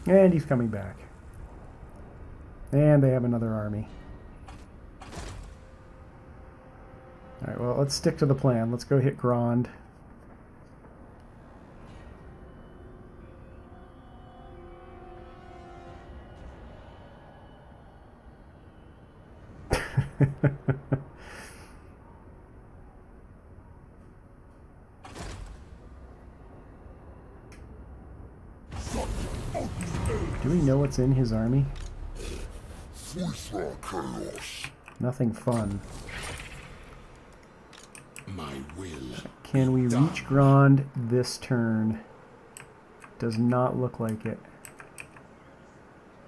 And he's coming back. And they have another army. Alright, well, let's stick to the plan. Let's go hit Grond. Do we know what's in his army? Chaos. Nothing fun. My will. Can we reach Grond this turn? Does not look like it.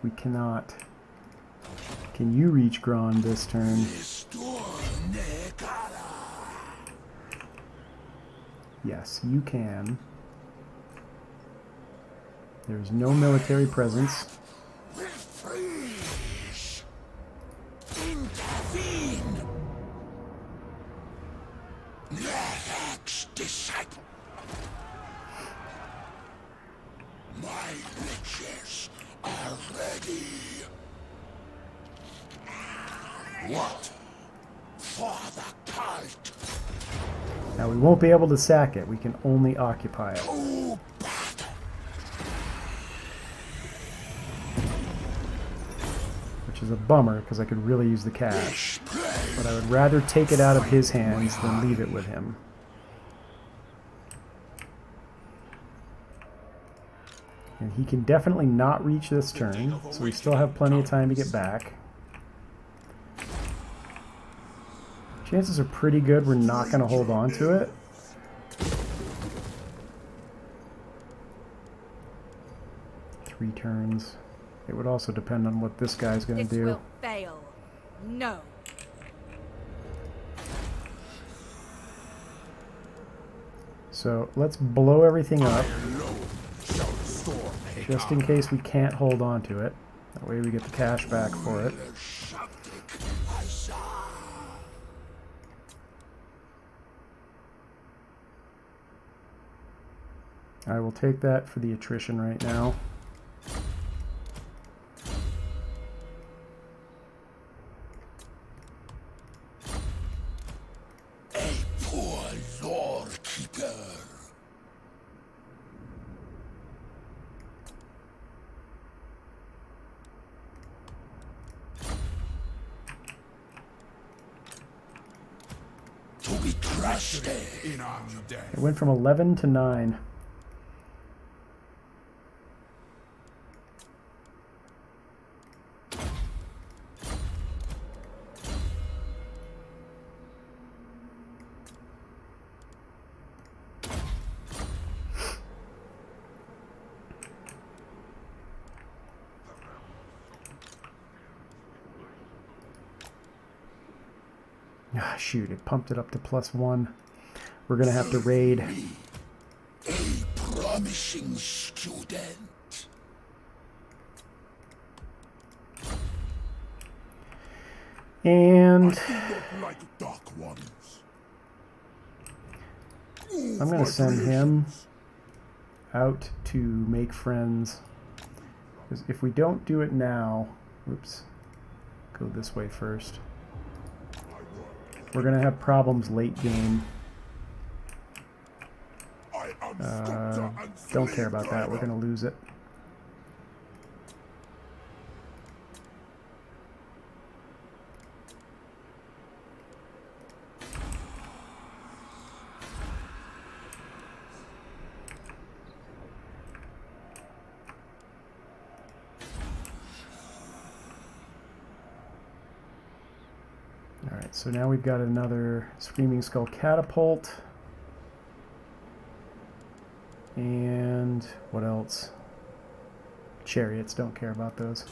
We cannot. Can you reach Grond this turn? Yes, you can. There's no military presence. Intervene. Next disciple. My riches are ready. What? For the cult. Now we won't be able to sack it. We can only occupy it. To battle. Which is a bummer because I could really use the cash. Play But I would rather take it out of his hands than leave it with him. And he can definitely not reach this turn, so we still have plenty of time to get back. Chances are pretty good we're not going to hold on to it. Three turns. It would also depend on what this guy's going to This do. will fail. No. So let's blow everything up, just in case we can't hold on to it. That way we get the cash back for it. I will take that for the attrition right now. A poor lore keeper. To be crushed in armed death. It went from 11 to 9. Ah, shoot, it pumped it up to +1. We're going to have to raid. A promising student. And Like dark ones. I'm going to send him out to make friends. Because if we don't do it now... Oops. Go this way first. We're going to have problems late game. Don't care about that. We're going to lose it. Alright, so now we've got another Screaming Skull Catapult. And what else? Chariots, don't care about those.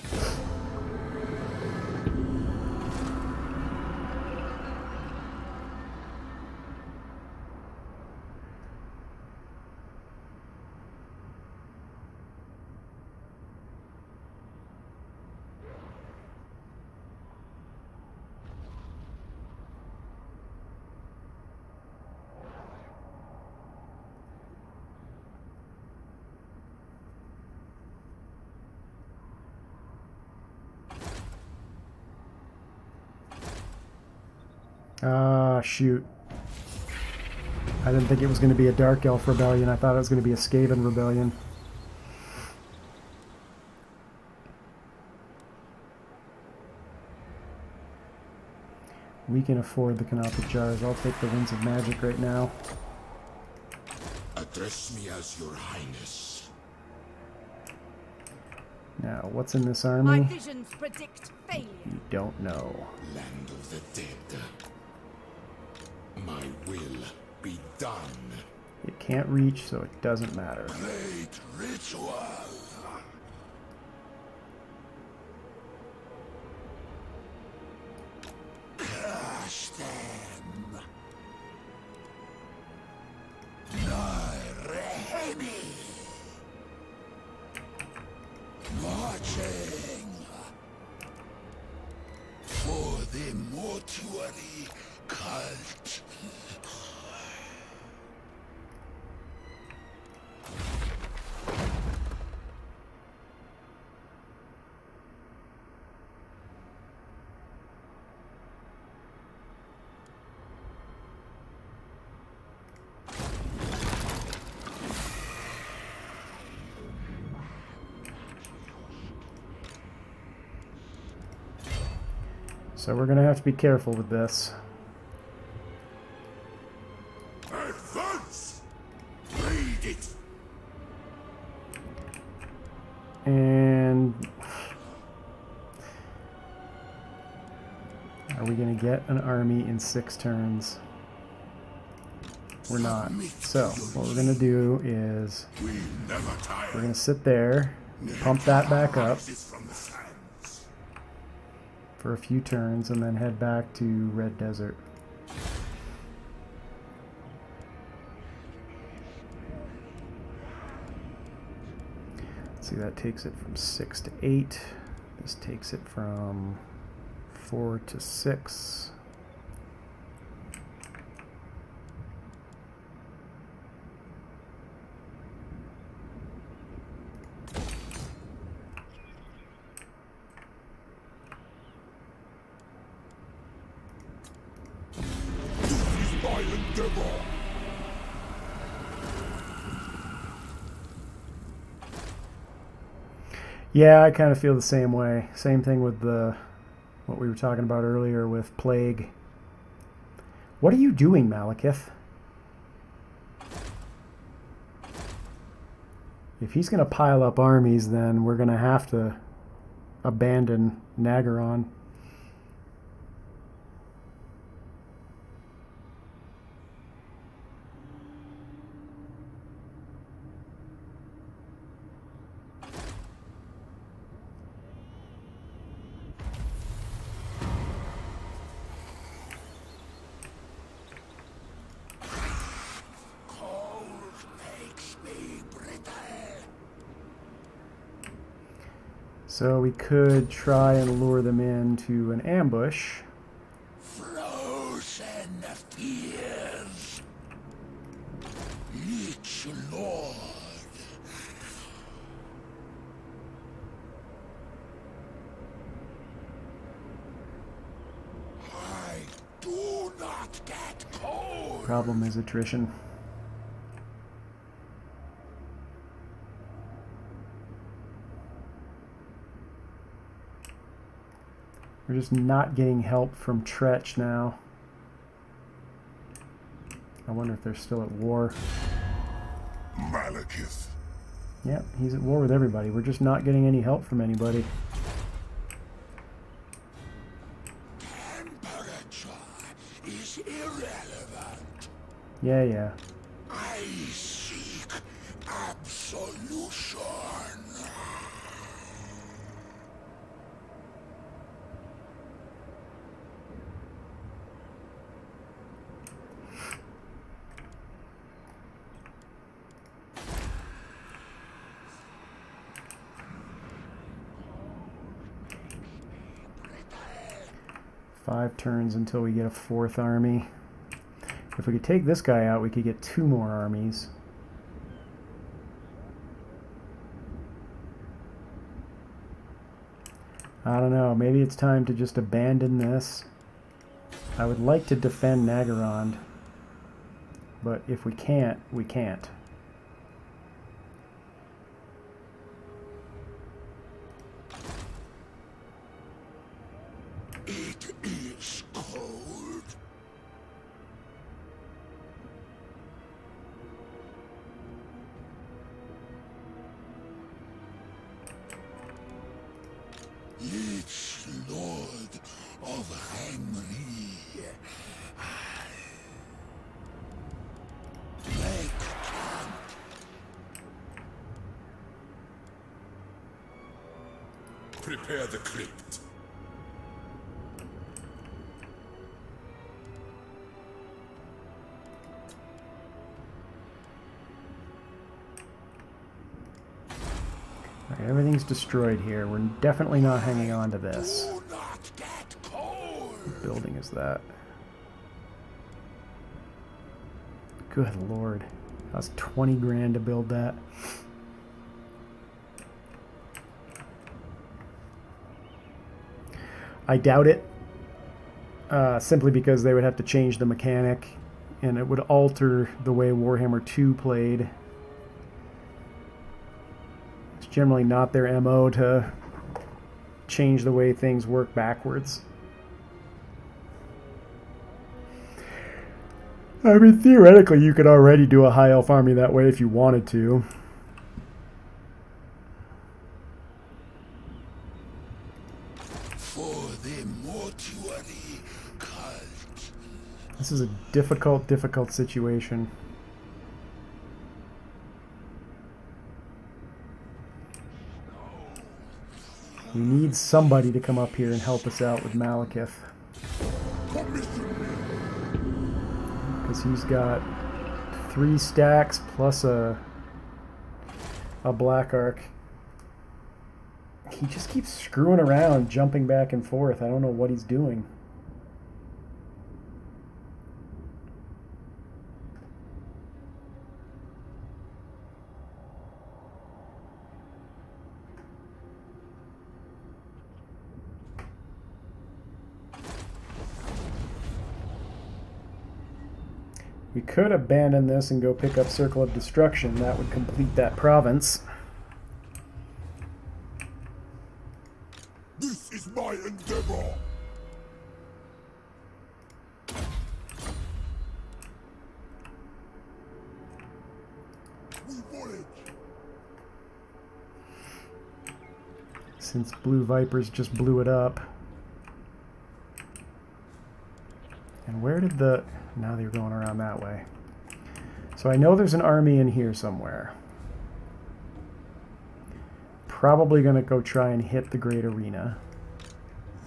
Ah, shoot. I didn't think it was going to be a Dark Elf Rebellion. I thought it was going to be a Skaven Rebellion. We can afford the Canopic Jars. I'll take the Winds of Magic right now. Address me as your highness. Now, what's in this My army? visions predict failure. You don't know. Land of the dead. My will be done. It can't reach, so it doesn't matter. Great ritual. Crush them. Rehemi. Marching for the mortuary cult. So we're going to have to be careful with this. Advance! Raid it! And are we going to get an army in 6 turns? We're not. So what we're going to do is We never tire. we're going to sit there, pump that back up Rises from the sands. for a few turns, and then head back to Red Desert. See, that takes it from 6 to 8. This takes it from 4 to 6. Violent devil! Yeah, I kind of feel the same way. Same thing with the what we were talking about earlier with Plague. What are you doing, Malekith? If he's going to pile up armies, then we're going to have to abandon Nagaron. So we could try and lure them into an ambush. Frozen fears. Lich Lord. I do not get cold. Problem is attrition. We're just not getting help from Tretch now. I wonder if they're still at war. Malekith. Yep, he's at war with everybody. We're just not getting any help from anybody. Temperature is irrelevant. Yeah. I seek absolution. 5 turns until we get a 4th army. If we could take this guy out, we could get 2 more armies. I don't know, maybe it's time to just abandon this. I would like to defend Nagaron, but if we can't, we can't. It is cold. Lich Lord of Henry. Make camp. Prepare the crypt. Alright, everything's destroyed here. We're definitely not hanging on to this. Do not get cold. What building is that? Good lord. Cost 20 grand to build that. I doubt it. Simply because they would have to change the mechanic and it would alter the way Warhammer 2 played. It's generally not their MO to change the way things work backwards. I mean, theoretically, you could already do a high elf army that way if you wanted to. For the mortuary cult. This is a difficult situation. We need somebody to come up here and help us out with Malekith. Because he's got 3 stacks plus a black arc. He just keeps screwing around, jumping back and forth. I don't know what he's doing. We could abandon this and go pick up Circle of Destruction. That would complete that province. This is my endeavor. We want it. Since Blue Vipers just blew it up. And where did the... Now they're going around that way. So I know there's an army in here somewhere. Probably going to go try and hit the Great Arena.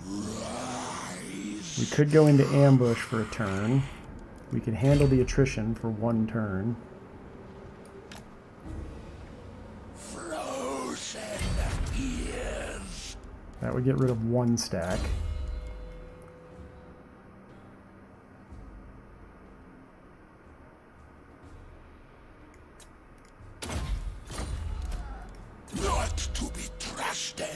We could go into ambush for a turn. We could handle the attrition for 1 turn. Frozen ears. That would get rid of 1 stack. Not to be trusted.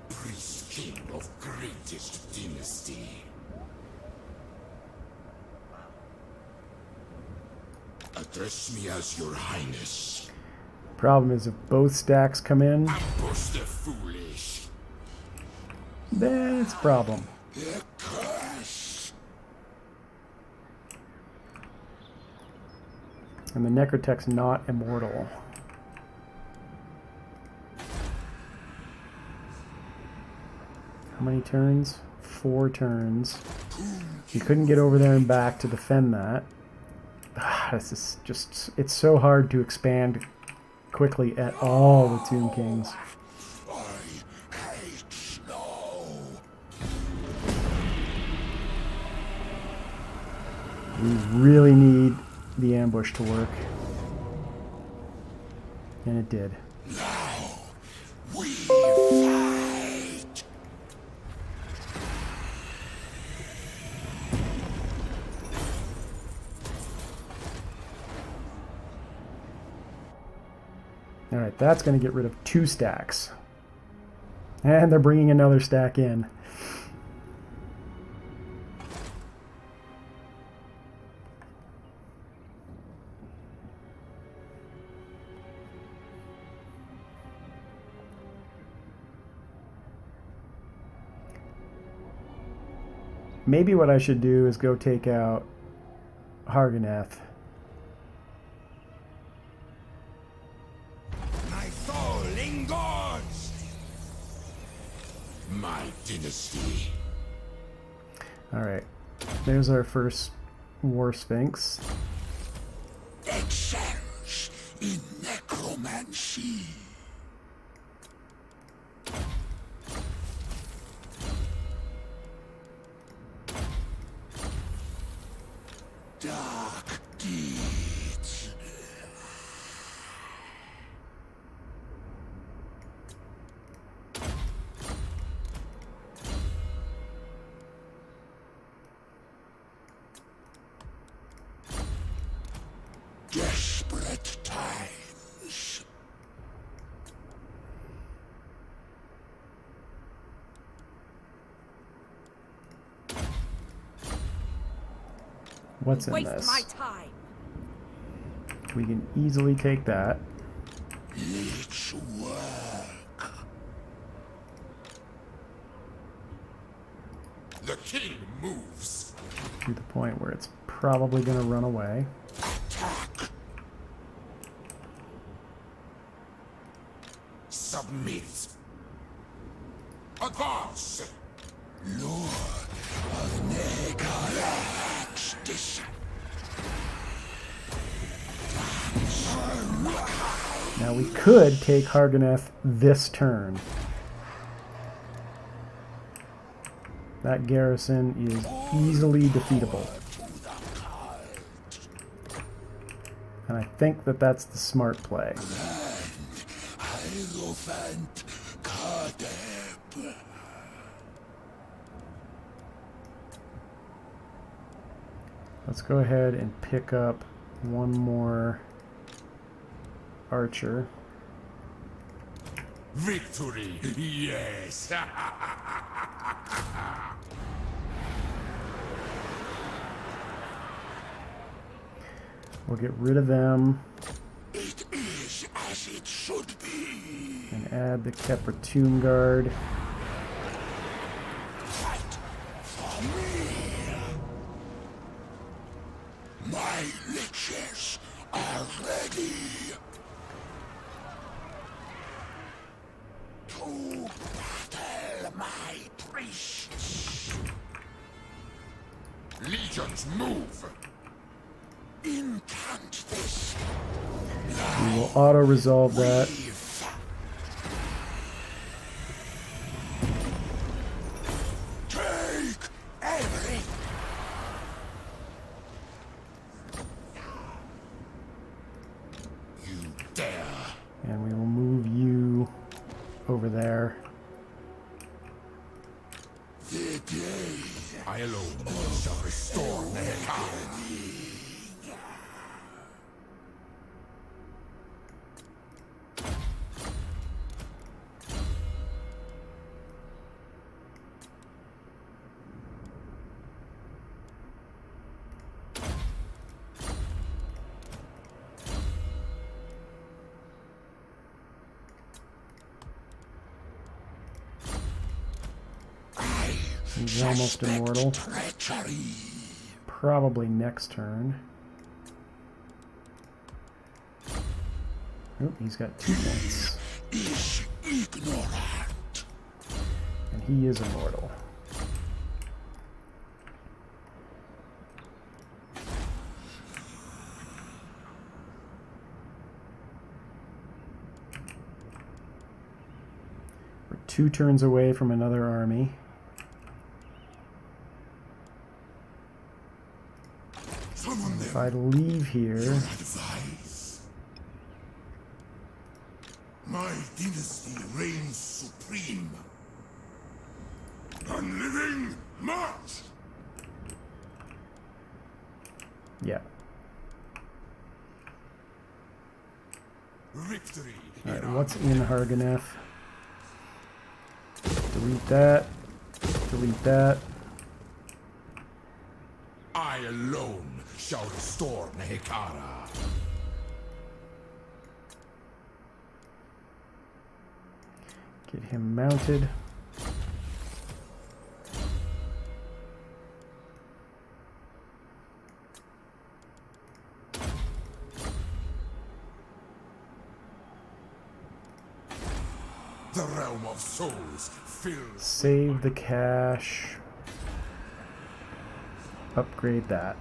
Priest king of greatest dynasty. Address me as your highness. Problem is, if both stacks come in, Ambush the foolish. then it's a problem. The curse. And the Necrotech's not immortal. How many turns? 4 turns. You couldn't get over there and back to defend that. This is just... It's so hard to expand quickly at all with Tomb Kings. I hate snow. We really need the ambush to work. And it did. Now we fight. Alright, that's going to get rid of 2 stacks. And they're bringing another stack in. Maybe what I should do is go take out Harganeth. My soul lingers. My dynasty. Alright, there's our first War Sphinx. Excels in necromancy. Dark deeds. Desperate times. What's in Waste this? my time. We can easily take that. It's work. king moves. To the point where it's probably going to run away. Submit. Advance. Lord of Negalaxis. Now we could take Harganeth this turn. That garrison is easily defeatable. And I think that that's the smart play. Hierophant Khatep. Let's go ahead and pick up one more archer. Victory, yes. We'll get rid of them It is as it should be. and add the Kepra Tomb Guard. Fight for me. My liches are ready. To battle my priests. Legions move. Incant this. We will auto-resolve that. Leave. Take everything. You dare. And we will move you over there. The day I alone shall restore Nehekar. He's almost immortal. Treachery. Probably next turn. Oh, he's got 2 points. Is ignorant. And he is immortal. We're 2 turns away from another army. Summon If them. I leave here, Advise. My dynasty reigns supreme. Unliving march. yeah. Victory. Alright, what's in Harganeth? Delete that. Delete that. I alone shall restore Nehekara. Get him mounted. The realm of souls fills. Save the cache. Upgrade that.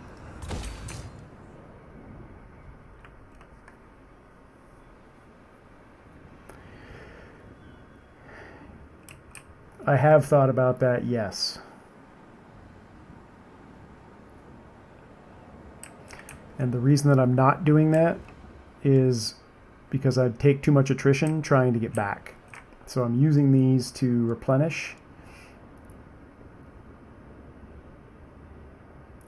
I have thought about that, yes. And the reason that I'm not doing that is because I'd take too much attrition trying to get back. So I'm using these to replenish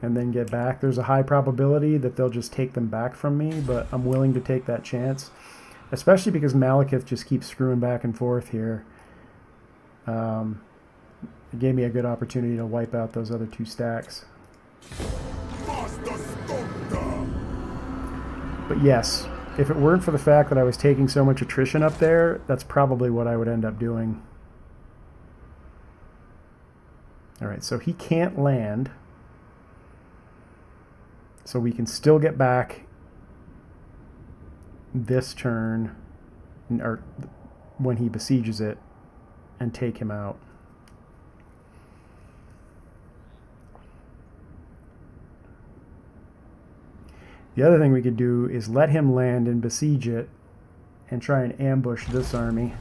and then get back. There's a high probability that they'll just take them back from me, but I'm willing to take that chance, especially because Malekith just keeps screwing back and forth here. It gave me a good opportunity to wipe out those other 2 stacks. But yes, if it weren't for the fact that I was taking so much attrition up there, that's probably what I would end up doing. Alright, so he can't land. So we can still get back this turn, or when he besieges it, and take him out. The other thing we could do is let him land and besiege it and try and ambush this army.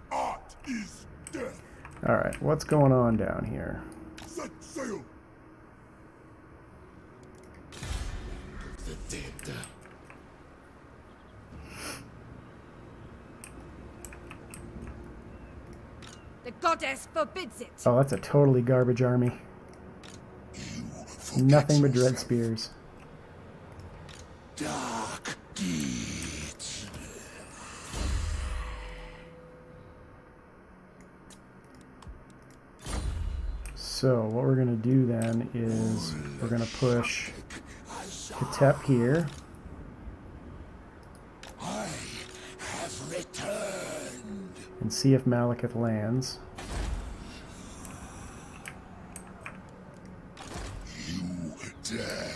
Art is death. Alright, what's going on down here? Set sail. The dead. The goddess forbids it. Oh, that's a totally garbage army. Nothing but dread spears. Dark deeds. So what we're going to do then is we're going to push Khatep here. I have returned. And see if Malekith lands. You dare.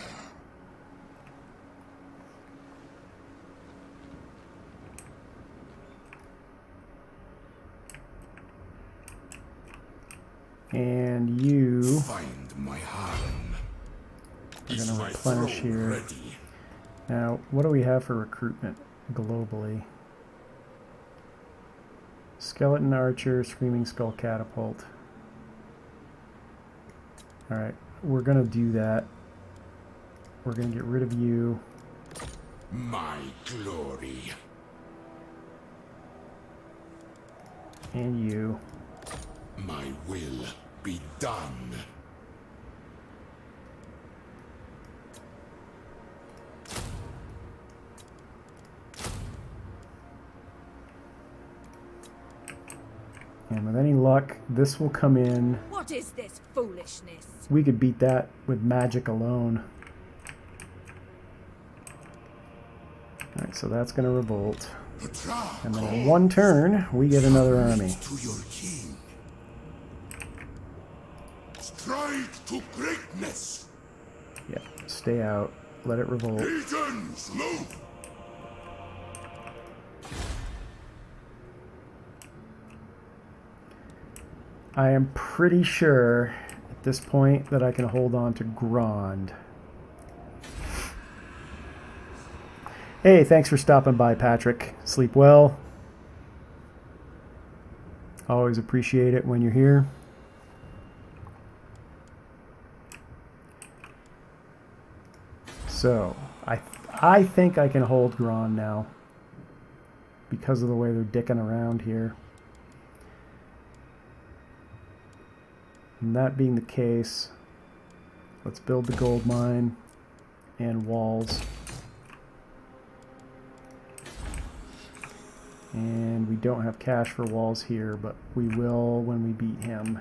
And you Find my harem. are Is going to my replenish throne here. ready? Now, what do we have for recruitment globally? Skeleton Archer, Screaming Skull Catapult. Alright, we're going to do that. We're going to get rid of you. My glory. And you. My will be done. And with any luck, this will come in. What is this foolishness? We could beat that with magic alone. Alright, so that's going to revolt. And then in one turn, we get another army. To your king. Strike to greatness. Yep, stay out. Let it revolt. Agents, look. I am pretty sure at this point that I can hold on to Grand. Hey, thanks for stopping by, Patrick. Sleep well. Always appreciate it when you're here. So, I think I can hold Grand now because of the way they're dicking around here. And that being the case, let's build the gold mine and walls. And we don't have cash for walls here, but we will when we beat him.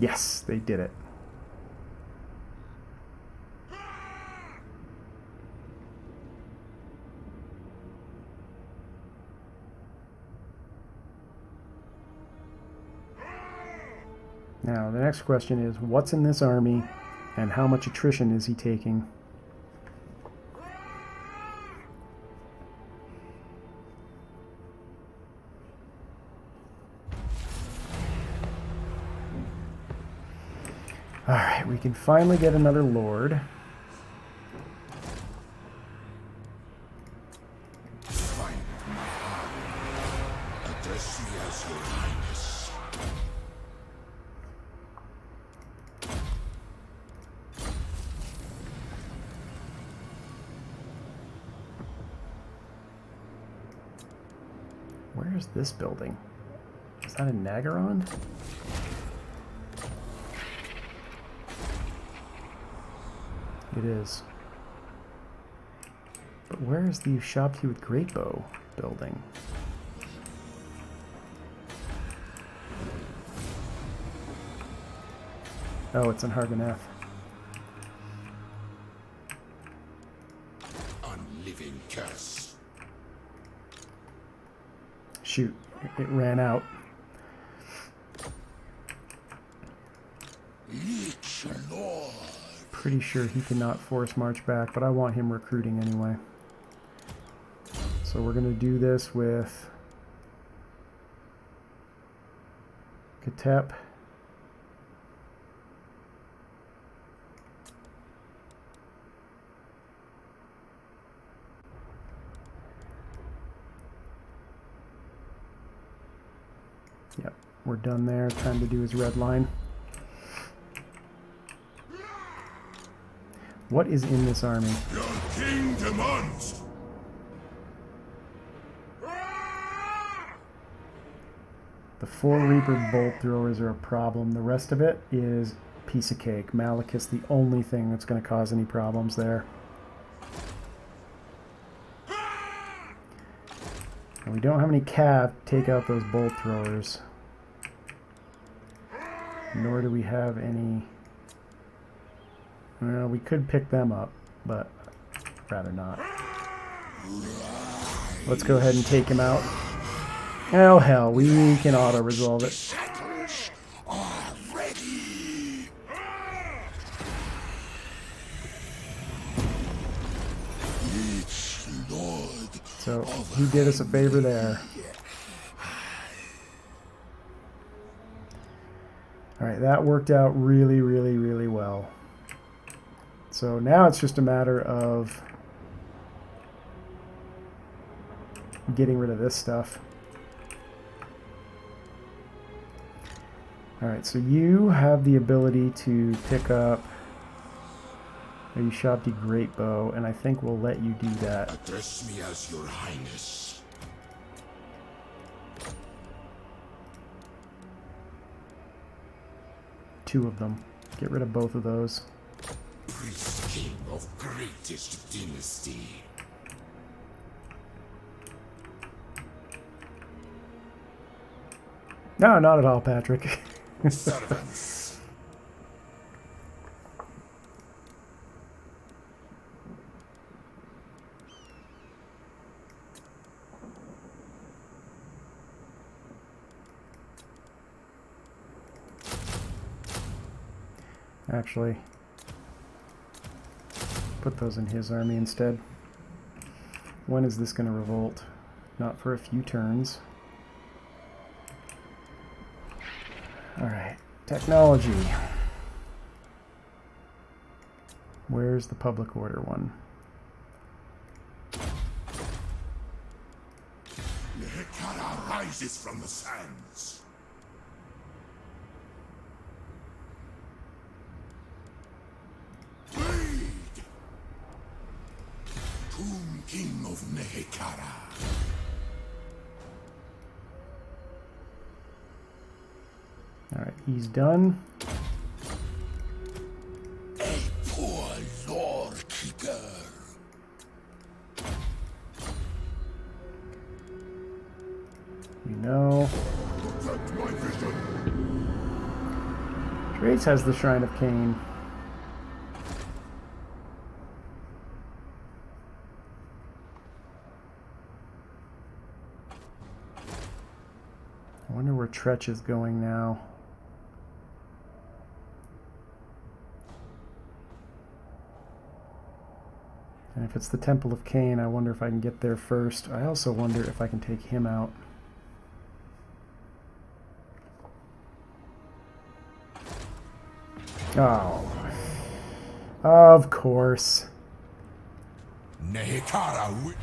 Yes, they did it. Now, the next question is, what's in this army, and how much attrition is he taking? Alright, we can finally get another lord. Find my harem. Address me as your highness. Where is this building? Is that in Nagaron? It is. But where is the Ushabti with Great Bow building? Oh, it's in Harganeth. Unliving curse. Shoot, it ran out. Lich Lord. Pretty sure he cannot force march back, but I want him recruiting anyway. So we're going to do this with Khatep. Yep, we're done there. Time to do his red line. What is in this army? Your king demands. The 4 Reaper bolt throwers are a problem. The rest of it is piece of cake. Malekith's the only thing that's going to cause any problems there. And we don't have any cav to take out those bolt throwers. Nor do we have any... Well, we could pick them up, but rather not. Let's go ahead and take him out. Oh hell, we can auto-resolve it. Shackles are ready. Lich Lord. So he did us a favor there. Alright, that worked out really, really, really well. So now it's just a matter of getting rid of this stuff. Alright, so you have the ability to pick up a Ushabti Great Bow, and I think we'll let you do that. Address me as your highness. Two of them. Get rid of both of those. Priest king of greatest dynasty. No, not at all, Patrick. Servants. Actually, put those in his army instead. When is this going to revolt? Not for a few turns. Alright, technology. Where's the public order one? Nehekara rises from the sands. Wade! Tomb King of Nehekara. Alright, he's done. A poor lore keeper. We know. Protect my vision. Trace has the Shrine of Cain. I wonder where Tretch is going now. And if it's the Temple of Cain, I wonder if I can get there first. I also wonder if I can take him out. Oh. Of course. Nehekara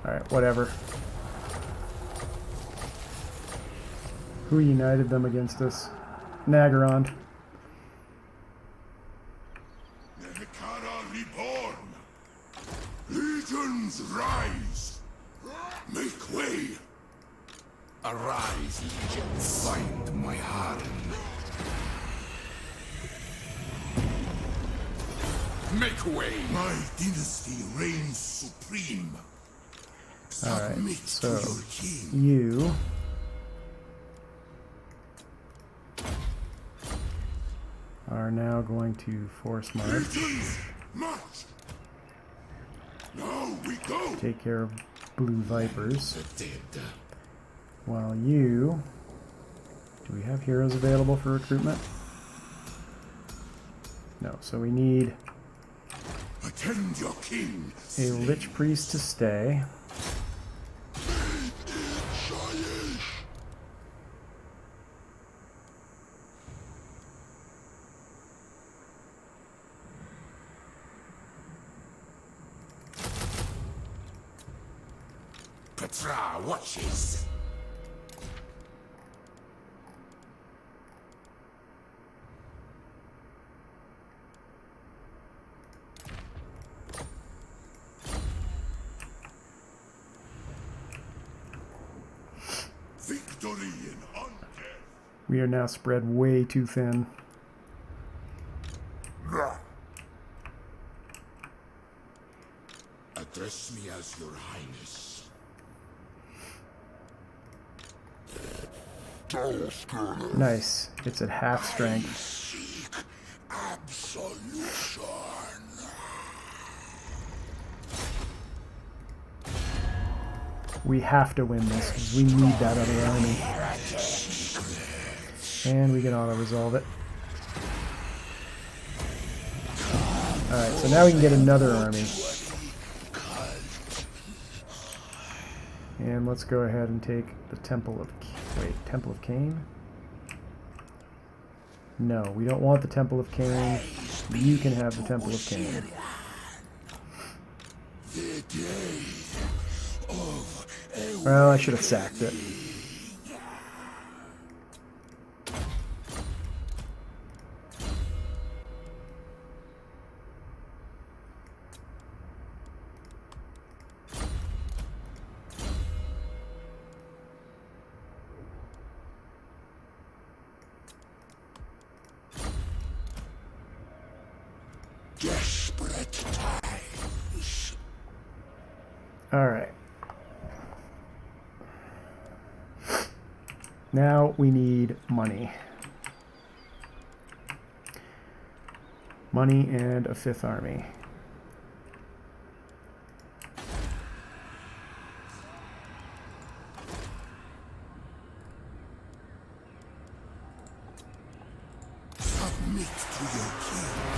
Alright, whatever. Who united them against us? Nagaron. Nehekara reborn. Legions rise. Make way. Arise, legions. Find my harem. Make way! My dynasty reigns supreme. Alright, Submit so to your king. you are now going to force march. Greetings! March! Now we go! Take care of blue vipers. The dead. While you... Do we have heroes available for recruitment? No, so we need Attend your king. a Lich Priest to stay. Petra watches. Victory in undeath. We are now spread way too thin. Address me as your highness. Nice. It's at half strength. Seek absolution. We have to win this because we need that other army. And we can auto-resolve it. Alright, so now we can get another army. And let's go ahead and take the Temple of... Wait, Temple of Cain? No, we don't want the Temple of Cain. You can have the Temple of Cain. The day of Well, I should have sacked it. desperate times. Alright. Now we need money. Money and a fifth army. Submit to your king.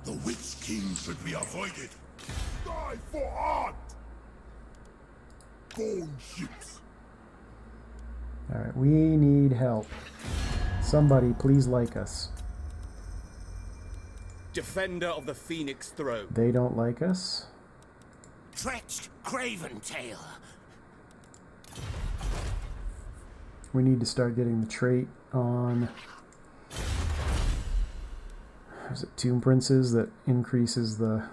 The Witch King should be avoided. Die for art! Bone ships. Alright, we need help. Somebody please like us. Defender of the Phoenix Throne. They don't like us. Trenched craven tail. We need to start getting the trait on... Is it Tomb Princes that increases the...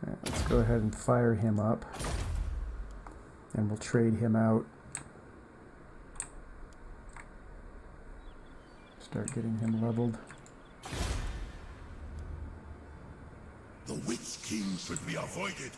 Alright, let's go ahead and fire him up. And we'll trade him out. Start getting him leveled. The Witch King should be avoided.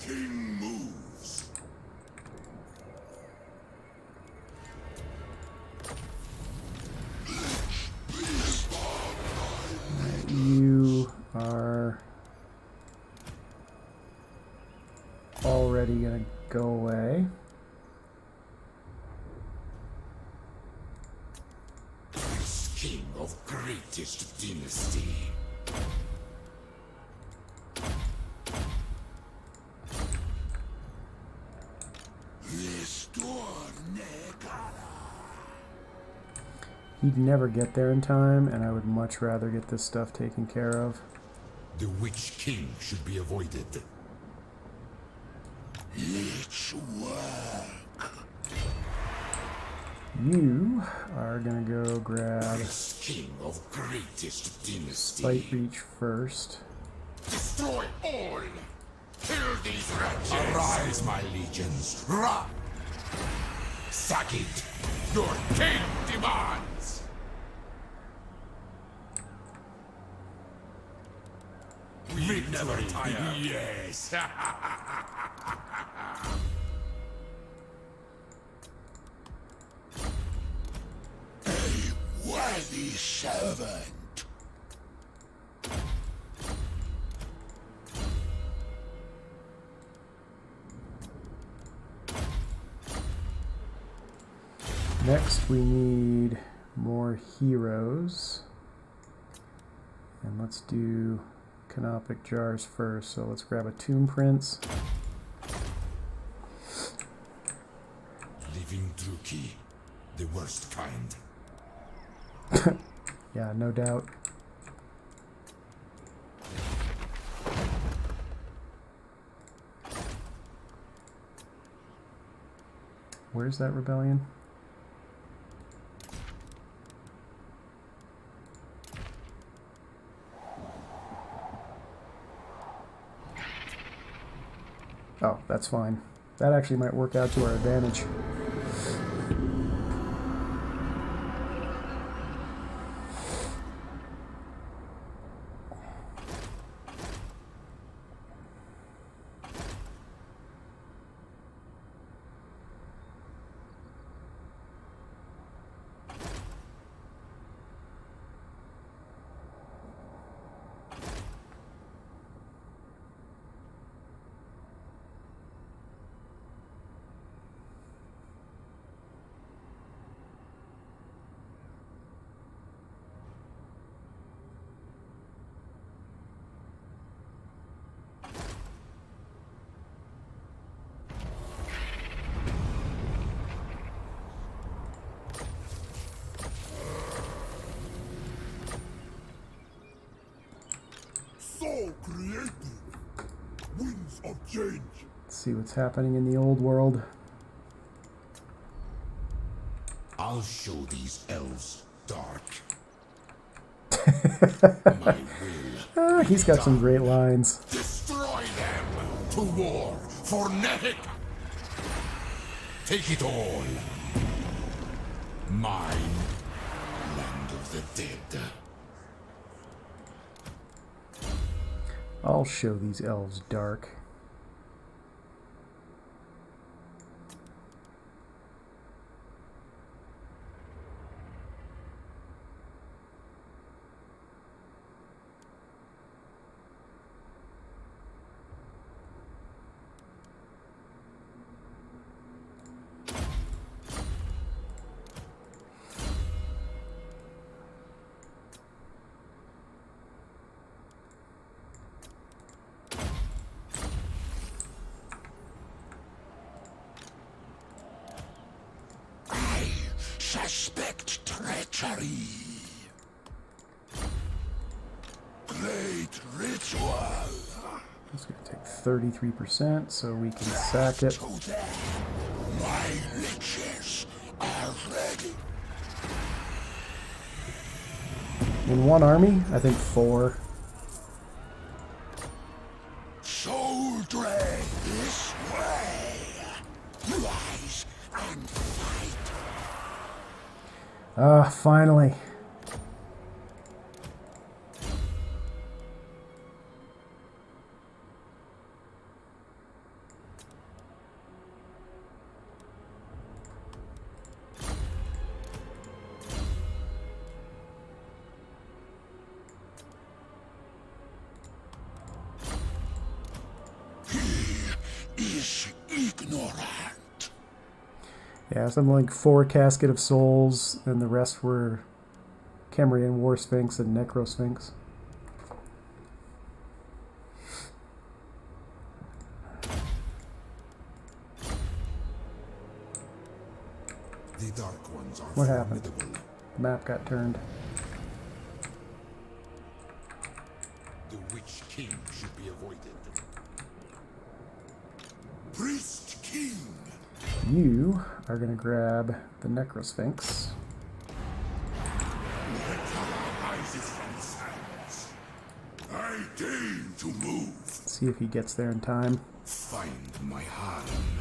king moves. You are already gonna go away. This king of greatest dynasty. He'd never get there in time, and I would much rather get this stuff taken care of. The Witch King should be avoided. Let's work. You are gonna go grab This king of greatest dynasty. Fight Reach first. Destroy all! Kill these wretches! Arise, my legions! Run! Sack it! Your king demands! We never tire. Yes! A worthy servant! Next, we need more heroes. And let's do canopic jars first. So let's grab a Tomb Prince. Living Druki, the worst kind. Yeah, no doubt. Where's that rebellion? Oh, that's fine. That actually might work out to our advantage. So creative! Winds of change! Let's see what's happening in the old world. I'll show these elves dark. He's got some great lines. Destroy them! To war! For Nehek! Take it all! Mine, land of the dead. I'll show these elves dark. Suspect treachery. Great ritual. It's going to take 33%, so we can sack it. To them, my riches are ready. In one army, I think 4. Soul drain this way. Rise and fight. Ah, finally. Which ignorant? Yeah, something like 4 Casket of Souls, and the rest were Kemrian War Sphinx and Necro Sphinx. The Dark Ones are What happened? formidable. The map got turned. The Witch King should be avoided. Priest King! You are going to grab the Necro Sphinx. Rises from the sands. I deign to move. See if he gets there in time. Find my harem.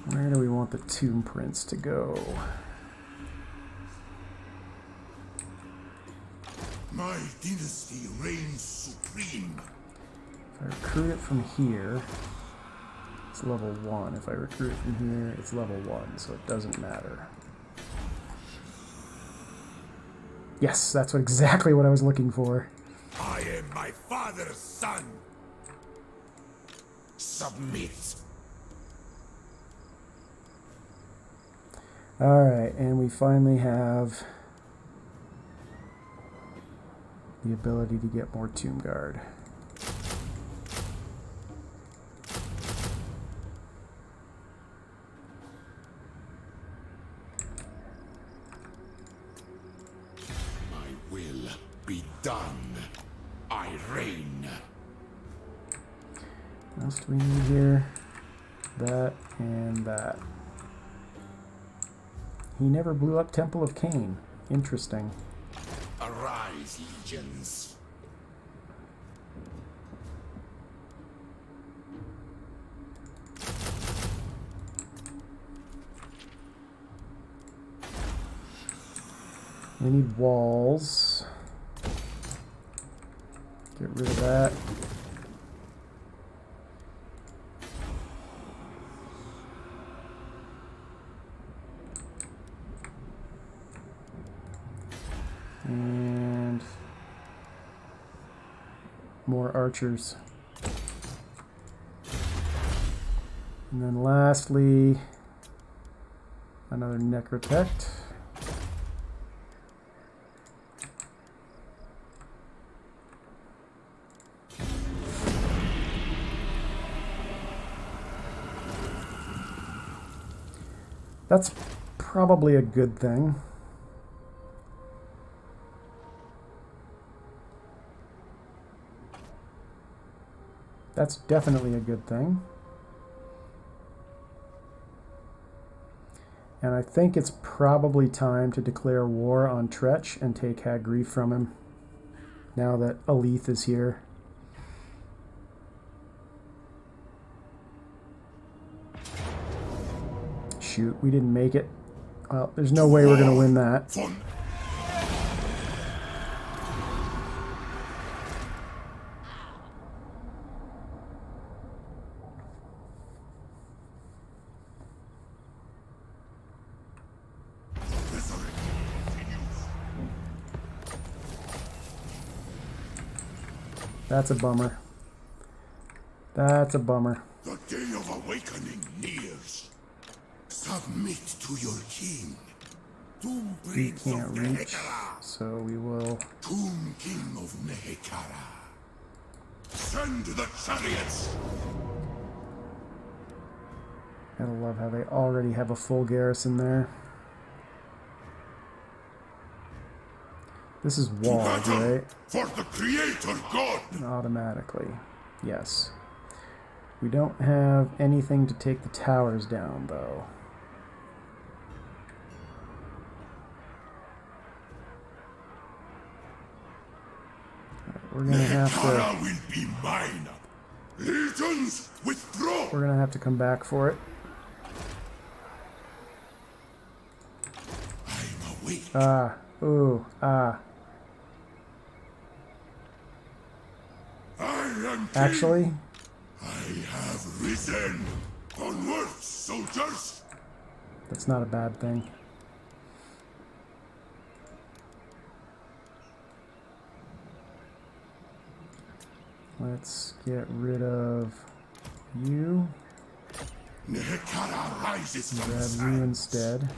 Where do we want the Tomb Prince to go? My dynasty reigns supreme. If I recruit it from here, it's level 1. If I recruit it from here, it's level 1, so it doesn't matter. Yes, that's exactly what I was looking for. I am my father's son. Submit. Alright, and we finally have the ability to get more Tomb Guard. My will be done. I reign. What else do we need here? That and that. He never blew up Temple of Cain. Interesting. Arise, legions. We need walls. Get rid of that. And more archers. And then lastly, another Necrotect. That's probably a good thing. That's definitely a good thing. And I think it's probably time to declare war on Tretch and take Hag Grief from him, now that Aleth is here. Shoot, we didn't make it. Well, there's no way we're going to win that. That's a bummer. That's a bummer. The day of awakening nears. Submit to your king. Tomb We Prince can't of reach, Nehekara. so we will... Tomb King of Nehekara. Send the chariots. Gotta love how they already have a full garrison there. This is walled, Battle right? for the Creator God. Automatically. Yes. We don't have anything to take the towers down, though. We're gonna have Nehekara to... will be mine. Legions, withdraw. We're gonna have to come back for it. I'm awake. Ah. Ooh. Ah. I am king. Actually... I have risen. Onwards, soldiers. That's not a bad thing. Let's get rid of you. Nehekara rises from the Grab you sand. instead.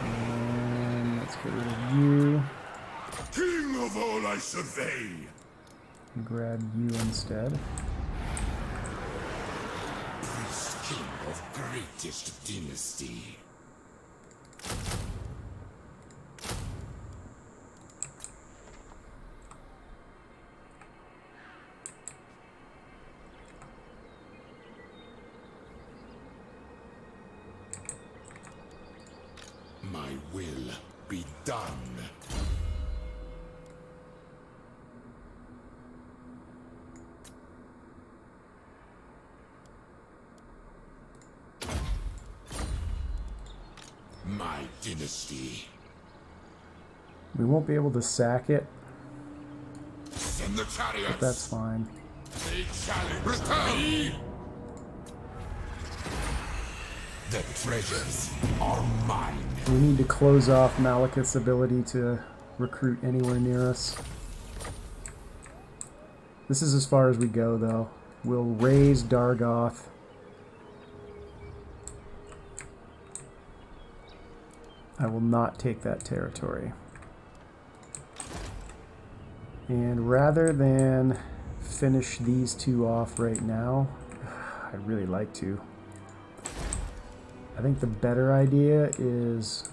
And let's get rid of you. King of all I survey. And grab you instead. Priest king of greatest dynasty. My will be done. My dynasty. We won't be able to sack it, Send the chariots. but that's fine. They challenge. Return. The treasures are mine. We need to close off Malekith's ability to recruit anywhere near us. This is as far as we go, though. We'll raise Dargoth. I will not take that territory. And rather than finish these two off right now, I'd really like to. I think the better idea is...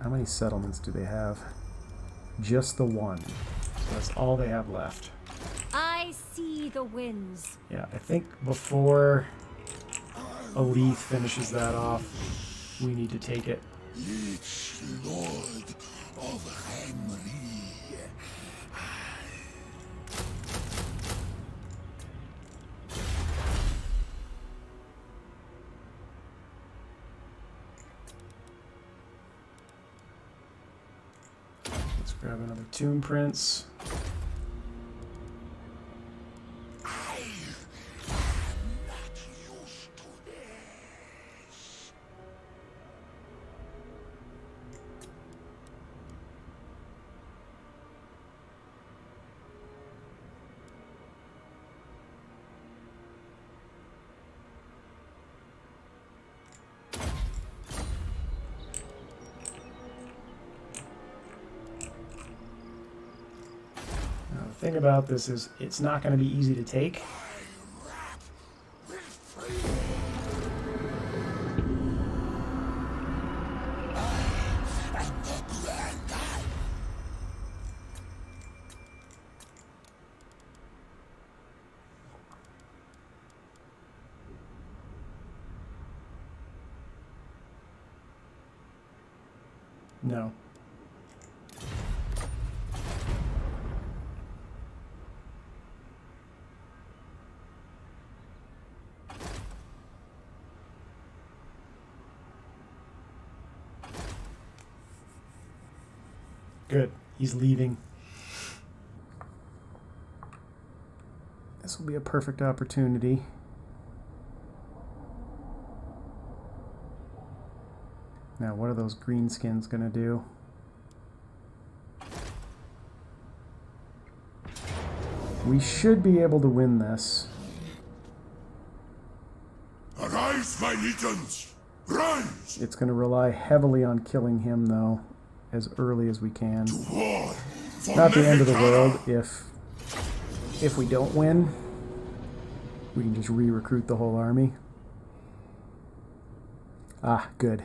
How many settlements do they have? Just the one. So that's all they have left. I see the winds. Yeah, I think before Alith finishes that off, we need to take it. Lich Lord of Henry. Let's grab another Tomb Prince. The thing about this is it's not going to be easy to take. No. Good. He's leaving. This will be a perfect opportunity. Now, what are those greenskins going to do? We should be able to win this. Arise, my legions! Rise! It's going to rely heavily on killing him, though, as early as we can. To war for Not the end of the Nehekara. world if we don't win. We can just re-recruit the whole army. Ah, good.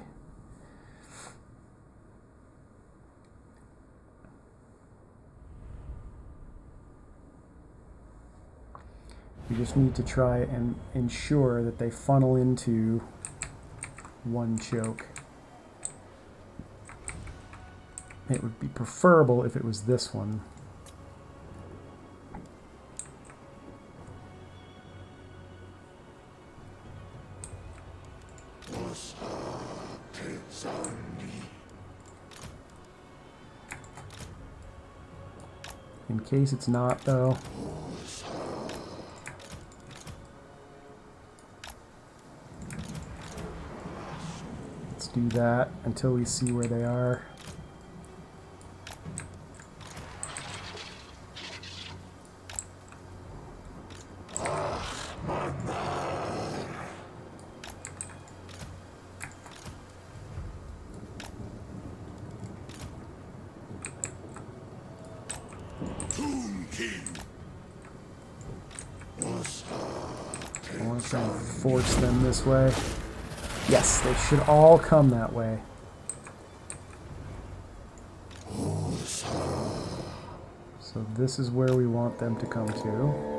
We just need to try and ensure that they funnel into one choke. It would be preferable if it was this one. In case it's not, though. do that until we see where they are. Tomb King. I want to try and force them this way. Yes, they should all come that way. So this is where we want them to come to.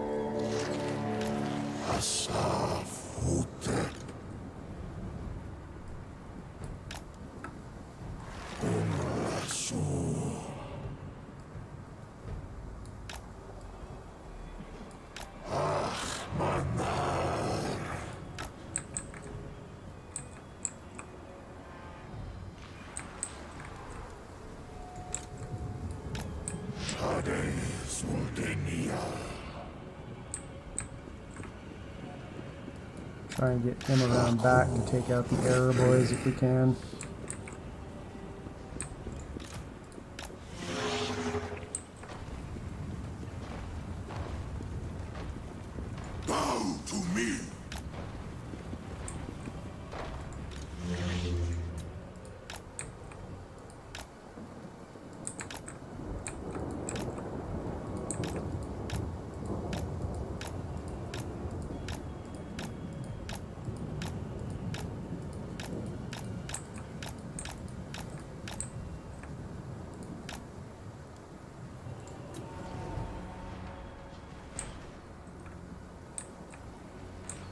Try and get him around back to take out the error boys if we can. Bow to me.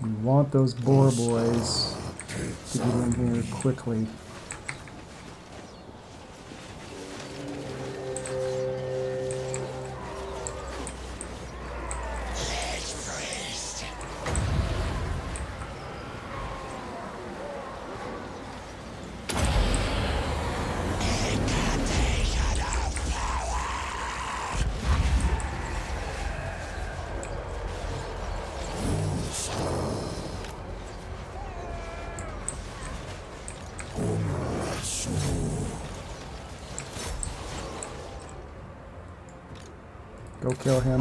We want those boar boys to get in here quickly. Go kill him.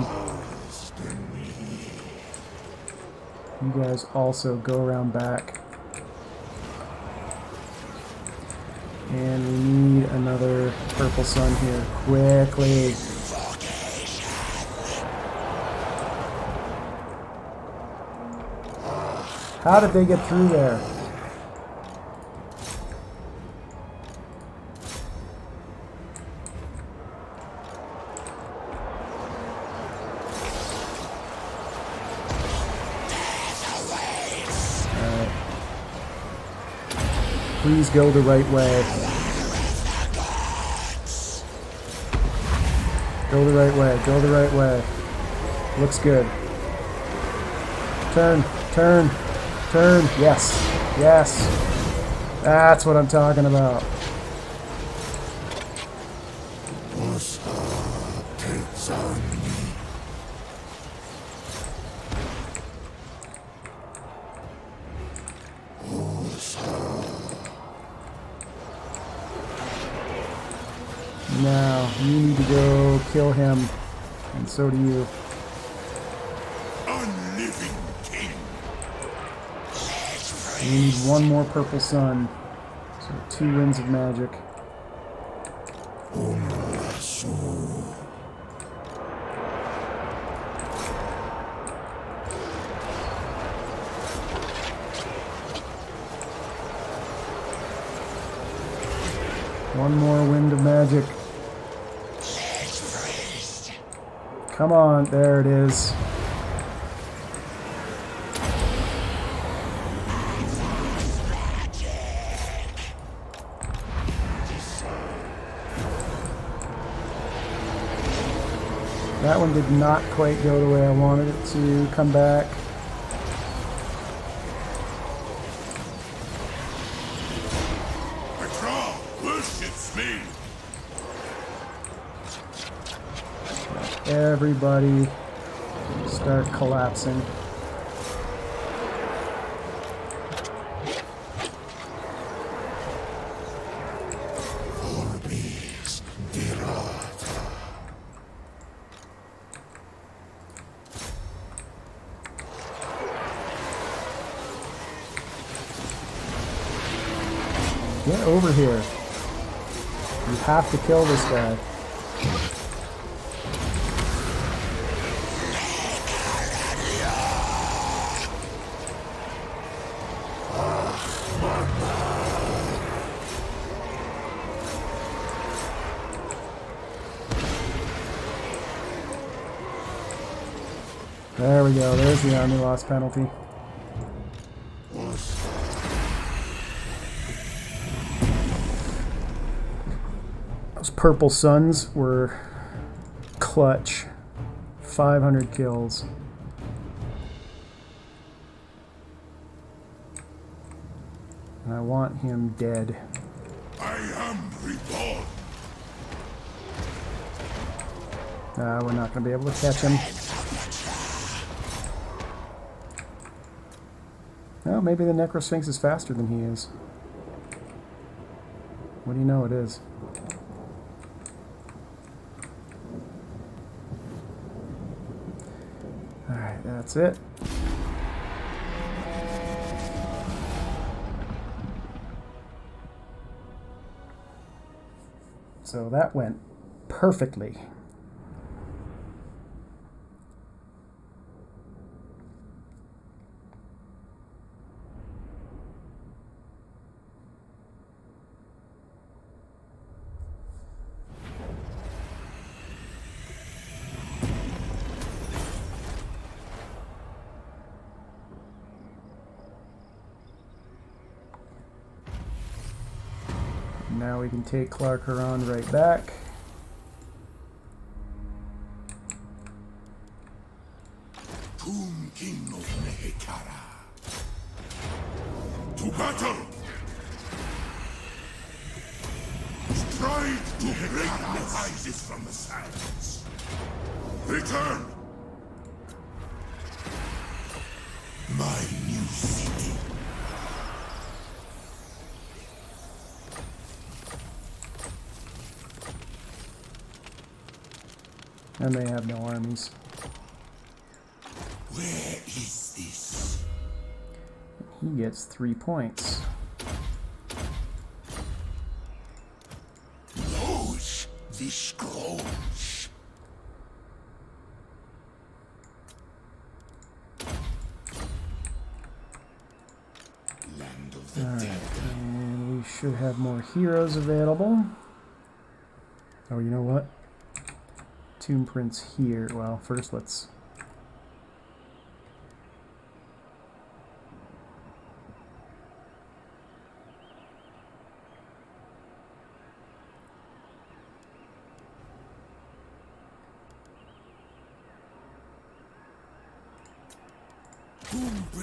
You guys also go around back. And we need another purple sun here. Quickly. How did they get through there? Please go the right way. Go the right way. Go the right way. Looks good. Turn. Turn. Turn. Yes. Yes. That's what I'm talking about. Now, you need to go kill him, and so do you. Unliving king. We need one more purple sun, so 2 winds of magic. One more wind of magic. Come on, there it is. That one did not quite go the way I wanted it to come back. The crowd worships me. Everybody start collapsing. Get over here. You have to kill this guy. There we go. There's the army loss penalty. Those purple suns were clutch. 500 kills. And I want him dead. I am reborn. We're not going to be able to catch him. Well, maybe the Necrosphinx is faster than he is. What do you know it is? Alright, that's it. So that went perfectly. Now we can take Clark Huron right back. Tomb King of Mehekara. To battle! Strive to break rises from the sands. Return! My new city. And they have no armies. Where is this? He gets 3 points. Those, the scrolls. Land of the dead. And we should have more heroes available. Oh, you know what? Tomb Prince here. Well, first let's...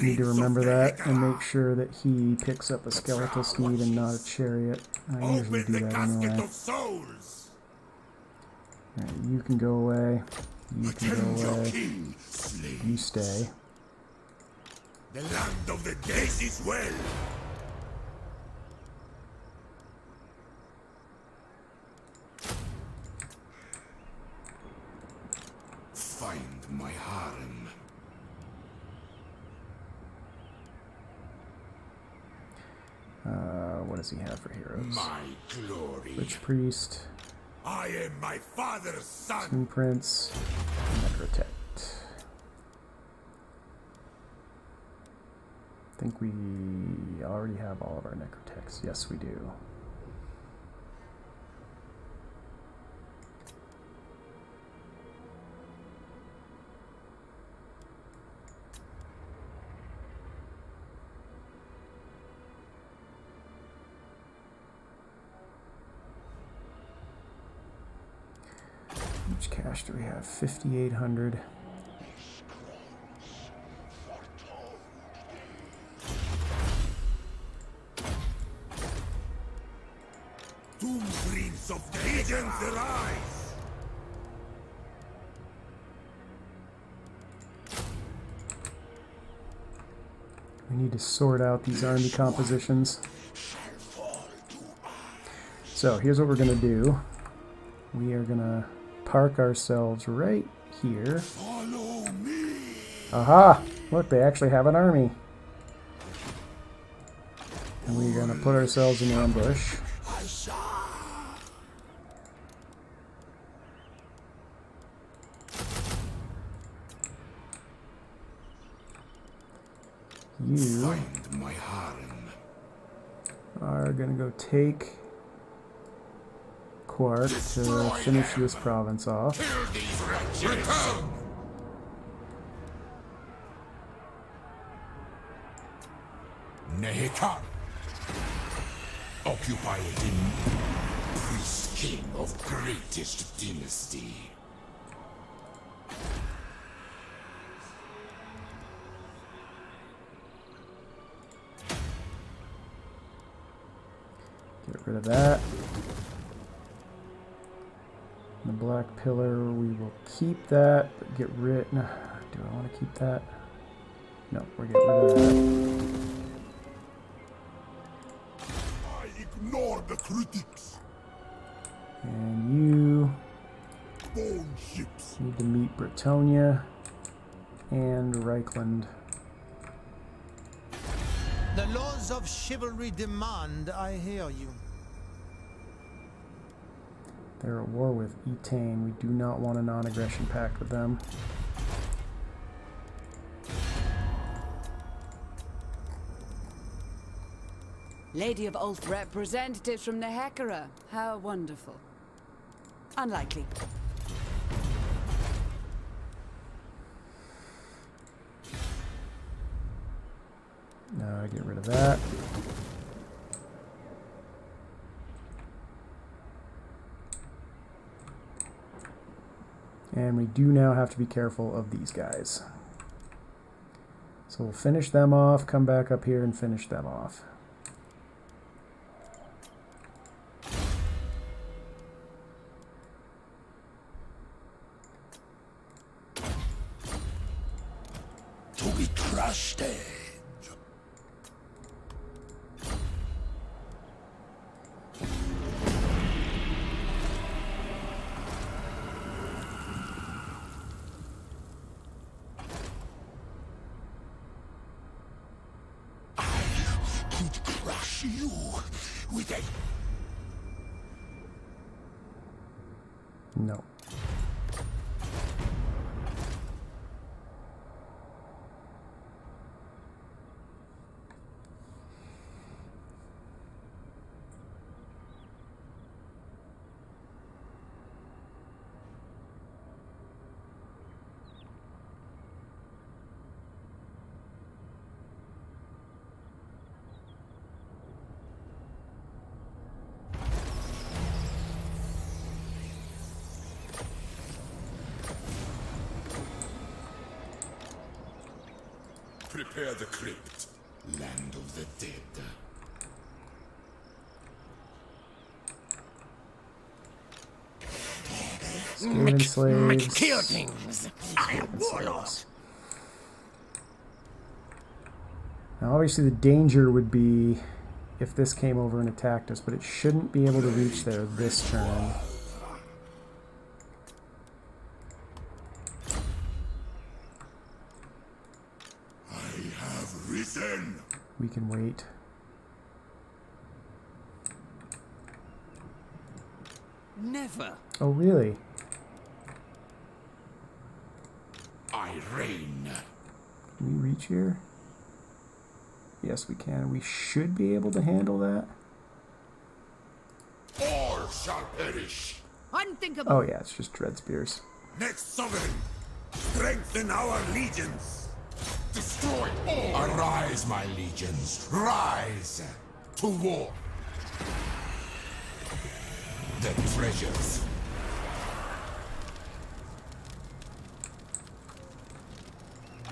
Need to remember that and make sure that he picks up a skeletal steed and not a chariot. I usually do that anyway. Alright, you can go away. You can go away. You stay. The land of the dead is well. Find my harem. What does he have for heroes? My glory. Witch Priest, I am my father's son. Tomb Prince, Necrotect. I think we already have all of our Necrotects. Yes, we do. How much cash do we have? 5,800. Tomb Prince of the Legends arise! We need to sort out these army compositions. So here's what we're going to do. We are going to park ourselves right here. Follow me! Aha! Look, they actually have an army. And we're going to put ourselves in ambush. You Find my harem. are going to go take Quark to finish this province off. Kill these wretches. Return. Nehekar. Occupy it in priest king of greatest dynasty. Get rid of that. The black pillar, we will keep that, but get rid... No, do I want to keep that? No, we're getting rid of that. I ignore the critics. And you Bone ships. need to meet Bretonia and Reichland. The laws of chivalry demand I hear you. They're at war with Etain. We do not want a non-aggression pact with them. Lady of Ulth representatives from Nehekara. How wonderful. Unlikely. Get rid of that. And we do now have to be careful of these guys. So we'll finish them off, come back up here and finish them off. To be crushed. You with a... No. Prepare the crypt, land of the dead. Scaling slaves. Kill things. I am warlord. Now obviously the danger would be if this came over and attacked us, but it shouldn't be able to reach there this turn. We can wait. Never. Oh, really? I reign. Can we reach here? Yes, we can. We should be able to handle that. All shall perish. Unthinkable. Oh yeah, it's just dread spears. Next sovereign, strengthen our legions. Destroy all. Arise, my legions. Rise to war. The treasures.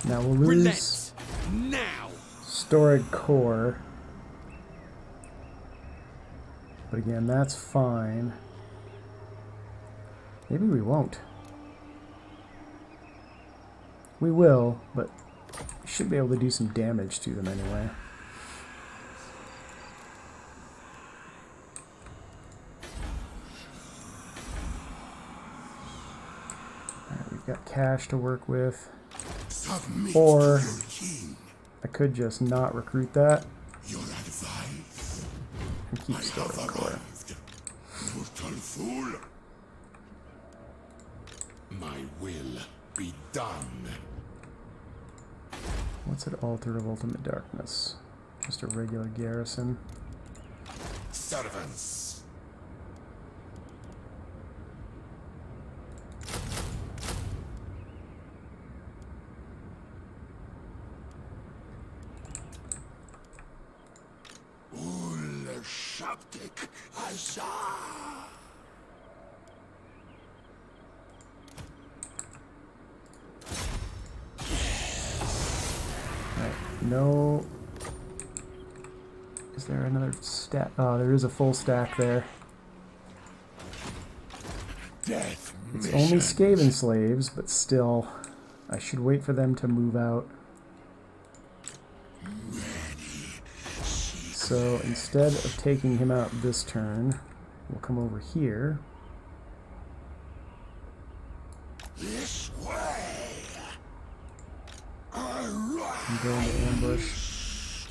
Now we'll lose now. Storied Core. But again, that's fine. Maybe we won't. We will, but we should be able to do some damage to them anyway. Alright, we've got cash to work with. Submit Or to your king. I could just not recruit that. Your advice. And keep storing core. Mortal fool. My will be done. What's at Altar of Ultimate Darkness? Just a regular garrison. Servants. Ul Shabtik Azar. No. Is there another stack? Oh, there is a full stack there. Death It's mission. only Skaven slaves, but still, I should wait for them to move out. So instead of taking him out this turn, we'll come over here. This way. And go into ambush.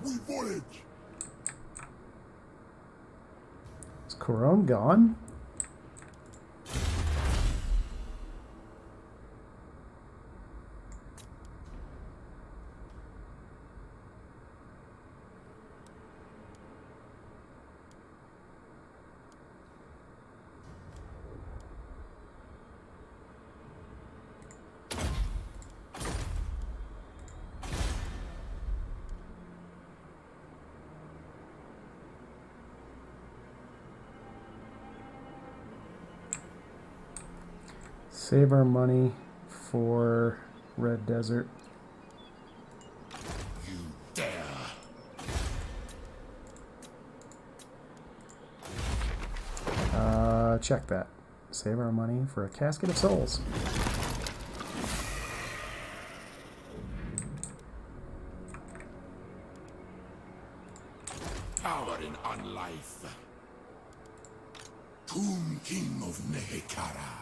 We voyage. Is Corone gone? Save our money for Red Desert. You dare. Check that. Save our money for a Casket of Souls. Towering on life. Tomb King of Nehekara.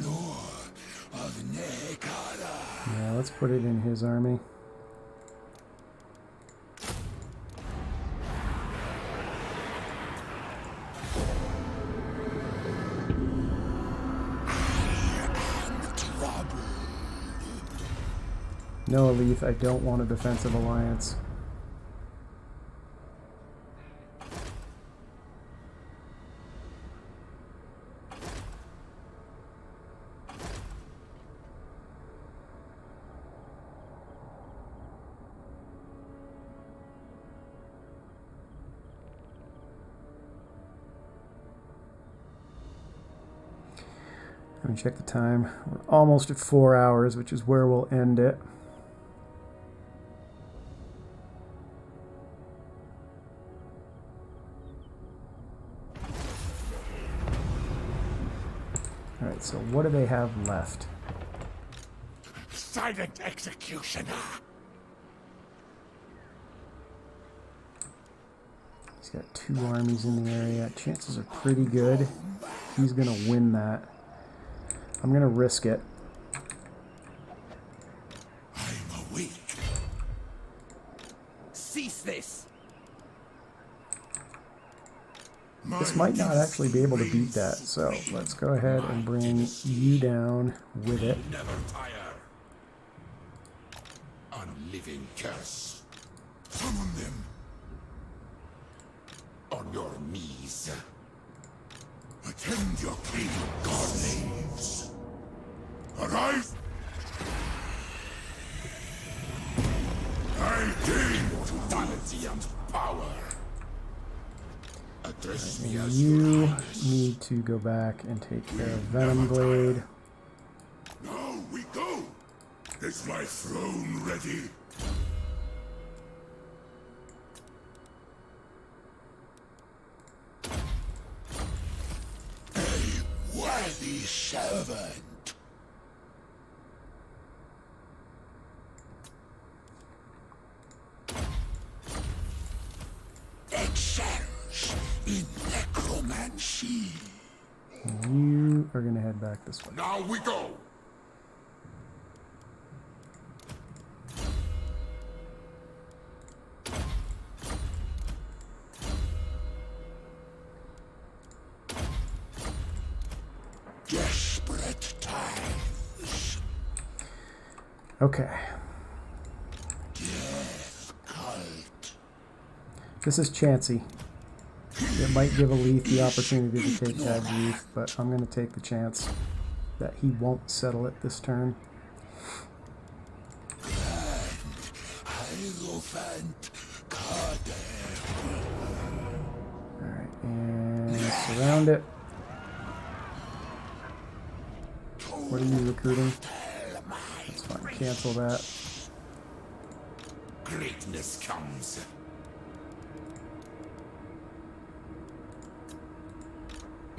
Lord of Nehekara. Yeah, let's put it in his army. No, Aleth, I don't want a defensive alliance. Let me check the time. We're almost at 4 hours, which is where we'll end it. Alright, so what do they have left? Silent executioner. He's got 2 armies in the area. Chances are pretty good. He's going to win that. I'm going to risk it. I'm awake. Cease this. This might not actually be able to beat that, so let's go ahead and bring you down with it. Never tire. Unliving curse. Summon them. On your knees. Attend your king, God slaves. Arise! I gain totality and power. Address me as You your highness. need to go back and take care of Venom Blade. Now we go! Is my throne ready? A worthy servant. Excels in necromancy. You are going to head back this way. Now we go. Desperate times. Okay. Death cult. This is chancy. It might give Aleth the opportunity to take Tag's youth, but I'm going to take the chance that he won't settle it this turn. Hierophant Khatep. Alright, and surround it. What are you recruiting? That's fine, cancel that. Greatness comes.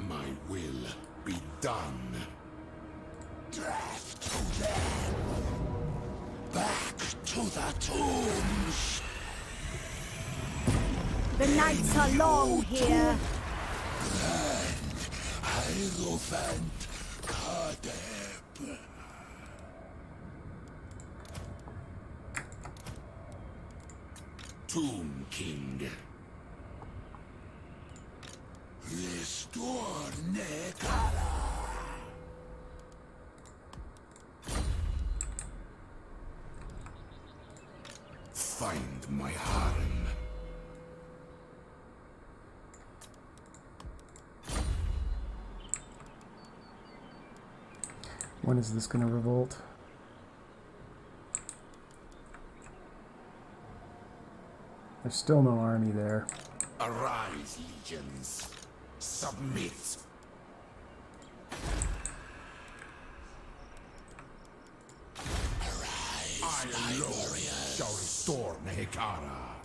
My will be done. Death to them. Back to the tombs. The nights are long here. Hierophant Khatep. Tomb King. Restore Nekala. Find my harem. When is this going to revolt? There's still no army there. Arise, legions. Submit. Arise, I alone shall restore Nehekara.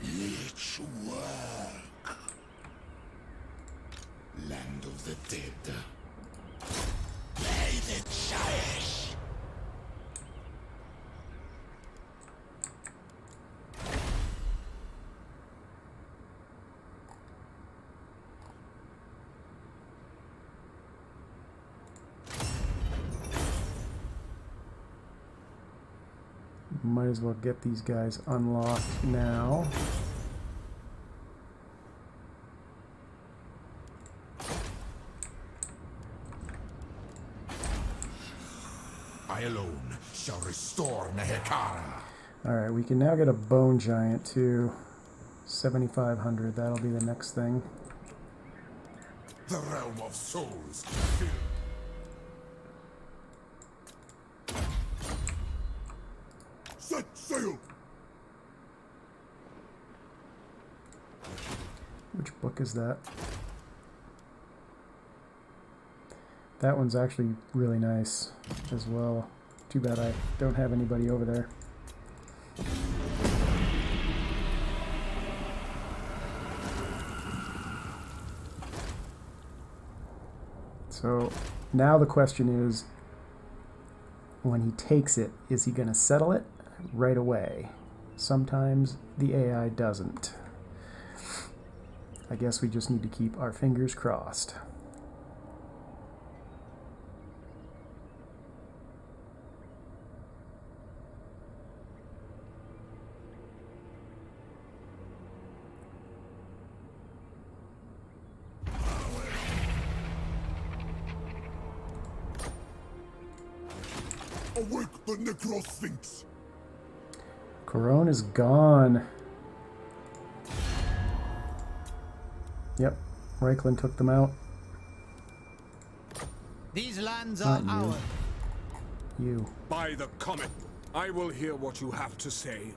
Lich work. Land of the dead. Play the giant. Might as well get these guys unlocked now. I alone shall restore Nehekara. Alright, we can now get a bone giant too. 7,500, that'll be the next thing. The realm of souls. Set sail. Which book is that? That one's actually really nice as well. Too bad I don't have anybody over there. So now the question is, when he takes it, is he going to settle it right away? Sometimes the AI doesn't. I guess we just need to keep our fingers crossed. Awake the Necrosphinx. Corone is gone. Yep, Reichland took them out. These lands are Not you. ours. You. By the comet, I will hear what you have to say.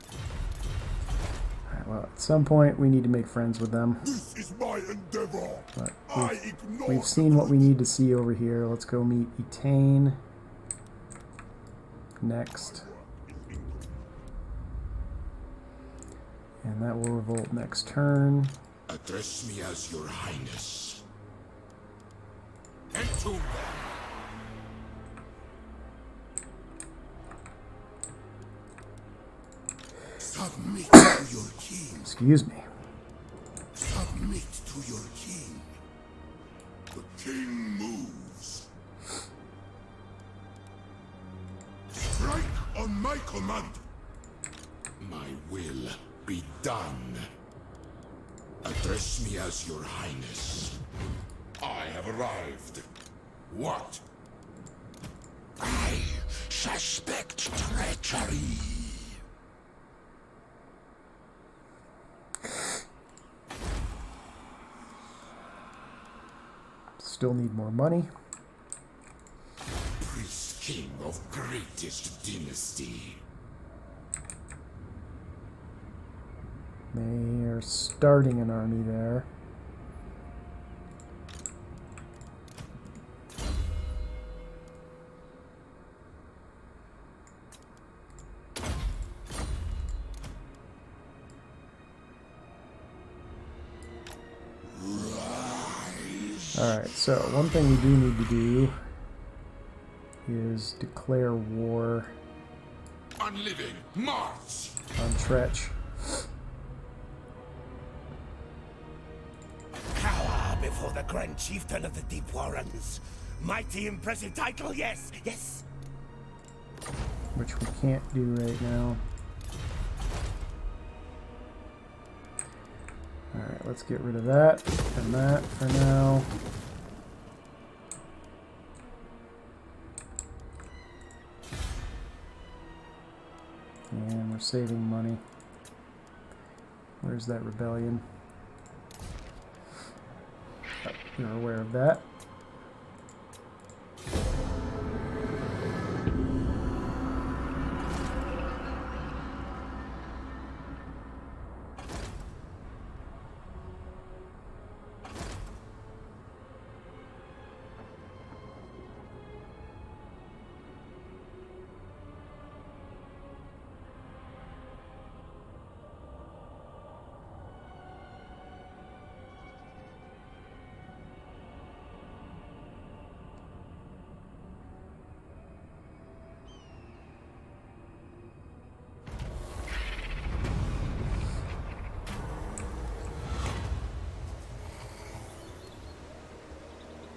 Alright, well, at some point we need to make friends with them. This is my endeavor. But I ignore. we've seen what we need to see over here. Let's go meet Etain next. And that will revolt next turn. Address me as your highness. Entomb them. Submit to your king. Excuse me. Submit to your king. The king moves. Strike on my command. My will be done. Address me as your highness. I have arrived. What? I suspect treachery. Still need more money. Priest king of greatest dynasty. They are starting an army there. Alright, so one thing we do need to do is declare war On living, march! on Tretch. Cower before the Grand Chieftain of the Deep Warrens. Mighty impressive title, yes, yes. Which we can't do right now. Alright, let's get rid of that and that for now. And we're saving money. Where's that rebellion? Oh, you're aware of that.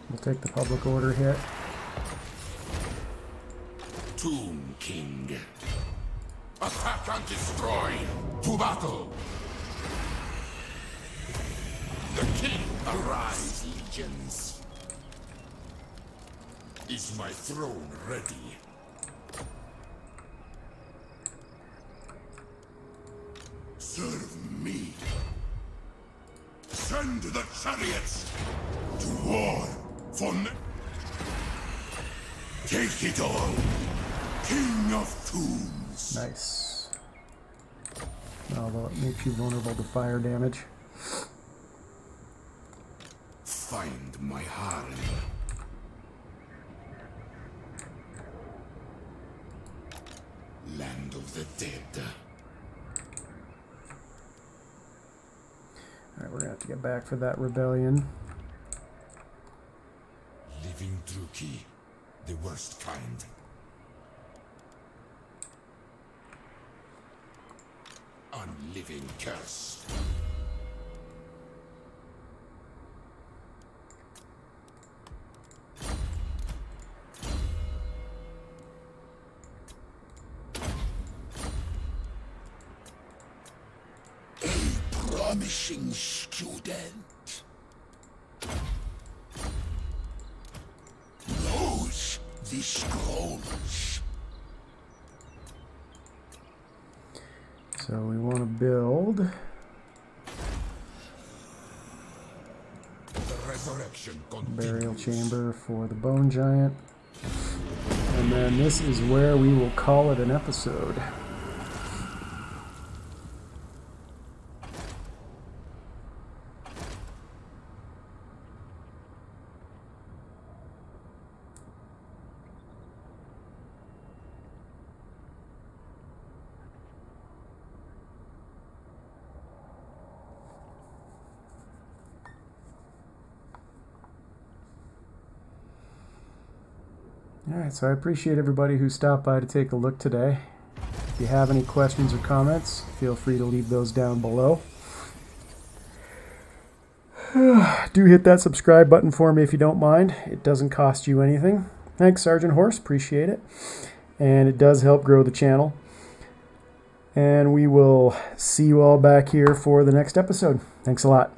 We'll take the public order hit. Tomb King. Attack and destroy! To battle! The king arise, legions! Is my throne ready? Serve me! Send the chariots! To war! For take it all! King of Tombs! Nice. Although it makes you vulnerable to fire damage. Find my harem. Land of the dead. Alright, we're gonna have to get back for that rebellion. Living Druki, the worst kind. Unliving curse. A promising student. Knows the scrolls. So we want to build The resurrection burial continues. chamber for the bone giant. And then this is where we will call it an episode. Alright, so I appreciate everybody who stopped by to take a look today. If you have any questions or comments, feel free to leave those down below. Do hit that subscribe button for me if you don't mind. It doesn't cost you anything. Thanks, Sergeant Horse. Appreciate it. And it does help grow the channel. And we will see you all back here for the next episode. Thanks a lot.